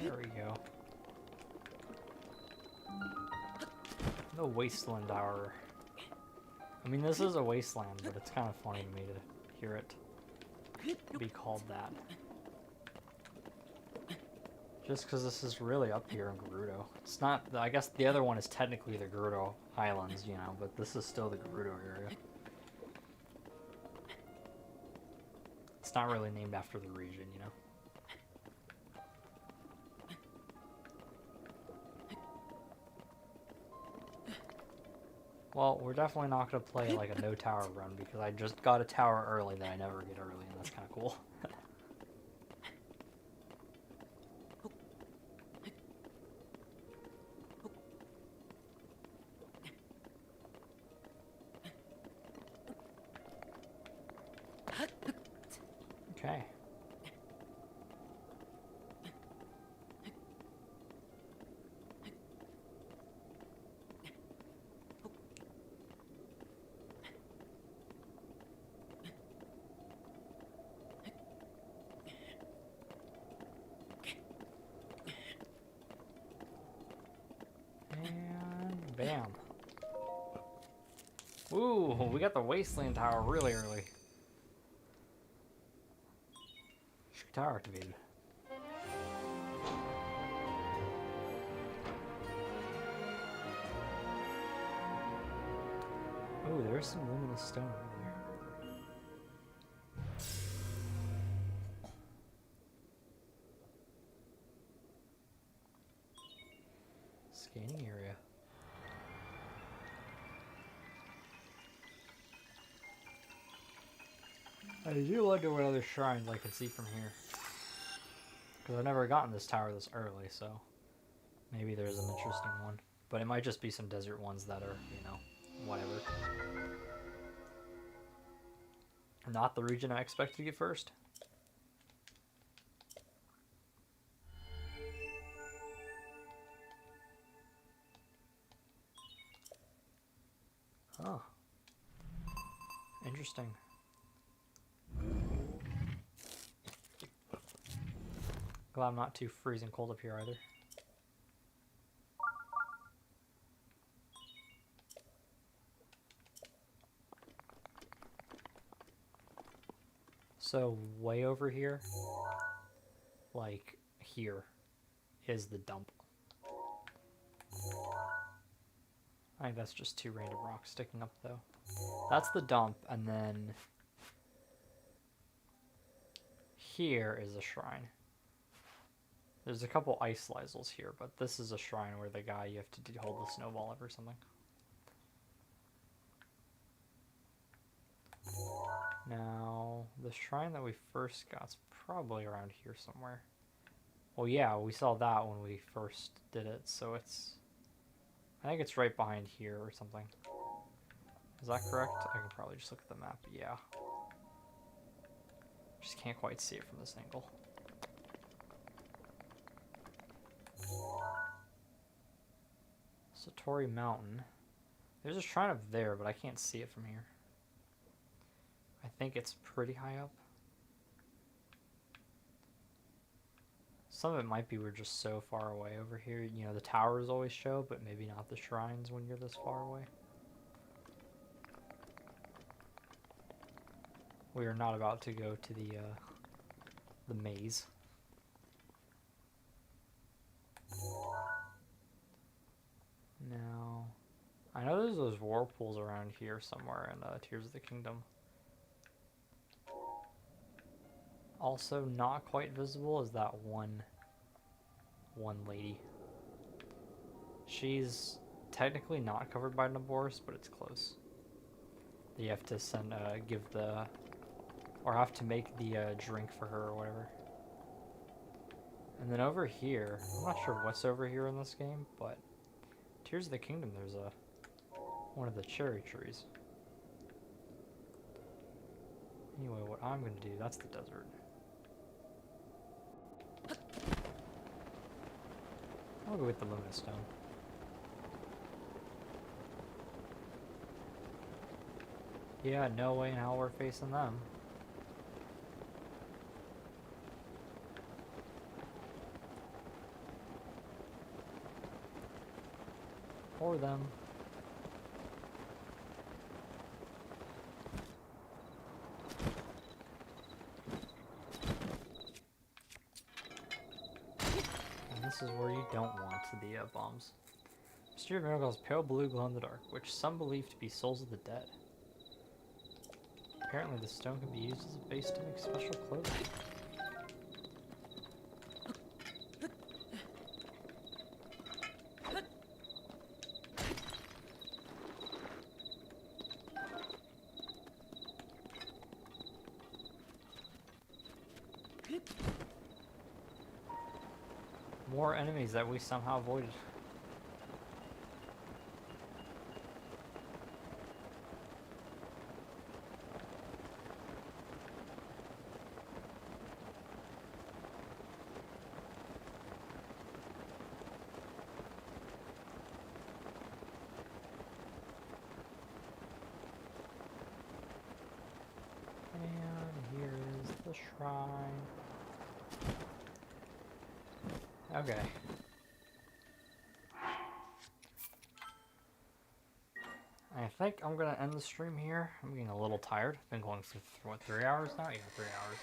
There we go. The Wasteland Hour. I mean, this is a wasteland, but it's kind of funny to me to hear it be called that. Just because this is really up here in Gerudo. It's not, I guess the other one is technically the Gerudo Highlands, you know, but this is still the Gerudo area. It's not really named after the region, you know. Well, we're definitely not going to play like a no tower run because I just got a tower early that I never get early, and that's kind of cool. Okay. And bam. Ooh, we got the Wasteland Tower really early. Tower activated. Oh, there's some luminous stone over there. Scanning area. I do wonder what other shrines I can see from here. Because I've never gotten this tower this early, so maybe there's an interesting one. But it might just be some desert ones that are, you know, whatever. Not the region I expected to get first. Oh. Interesting. Glad I'm not too freezing cold up here either. So way over here, like here, is the dump. I think that's just two random rocks sticking up though. That's the dump, and then here is a shrine. There's a couple ice lizels here, but this is a shrine where the guy you have to hold the snowball up or something. Now, the shrine that we first got's probably around here somewhere. Well, yeah, we saw that when we first did it, so it's... I think it's right behind here or something. Is that correct? I can probably just look at the map. Yeah. Just can't quite see it from this angle. Satori Mountain. There's a shrine up there, but I can't see it from here. I think it's pretty high up. Some of it might be we're just so far away over here. You know, the towers always show, but maybe not the shrines when you're this far away. We are not about to go to the maze. Now, I know there's those whirlpools around here somewhere in Tears of the Kingdom. Also, not quite visible is that one lady. She's technically not covered by Naboris, but it's close. You have to send, or have to make the drink for her or whatever. And then over here, I'm not sure what's over here in this game, but Tears of the Kingdom, there's one of the cherry trees. Anyway, what I'm gonna do, that's the desert. I'll go with the Luminous Stone. Yeah, no way in hell we're facing them. Or them. And this is where you don't want the bombs. Mystery of Miracles, pale blue glow in the dark, which some believe to be souls of the dead. Apparently the stone can be used as a base to make special clothing. More enemies that we somehow avoided. And here is the shrine. Okay. I think I'm gonna end the stream here. I'm getting a little tired. I've been going for what, 3 hours now? Yeah, 3 hours.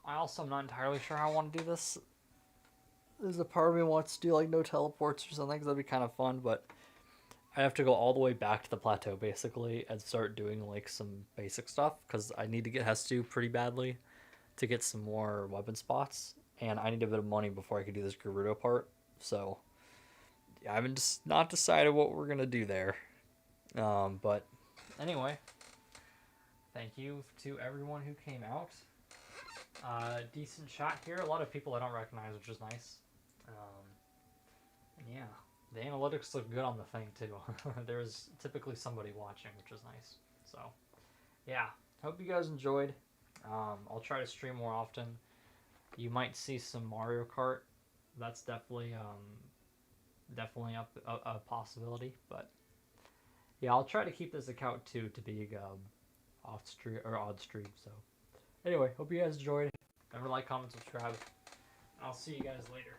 I also am not entirely sure how I want to do this. There's a part of me wants to do like no teleports or something, 'cause that'd be kind of fun, but I have to go all the way back to the plateau basically and start doing like some basic stuff, because I need to get Hestu pretty badly to get some more weapon spots, and I need a bit of money before I can do this Gerudo part. So I haven't just not decided what we're gonna do there. But anyway, thank you to everyone who came out. Decent chat here. A lot of people I don't recognize, which is nice. And yeah, the analytics look good on the thing too. There's typically somebody watching, which is nice. So yeah, hope you guys enjoyed. I'll try to stream more often. You might see some Mario Kart. That's definitely a possibility. But yeah, I'll try to keep this account too to be off stream or odd stream. So anyway, hope you guys enjoyed. Remember, like, comment, subscribe. I'll see you guys later.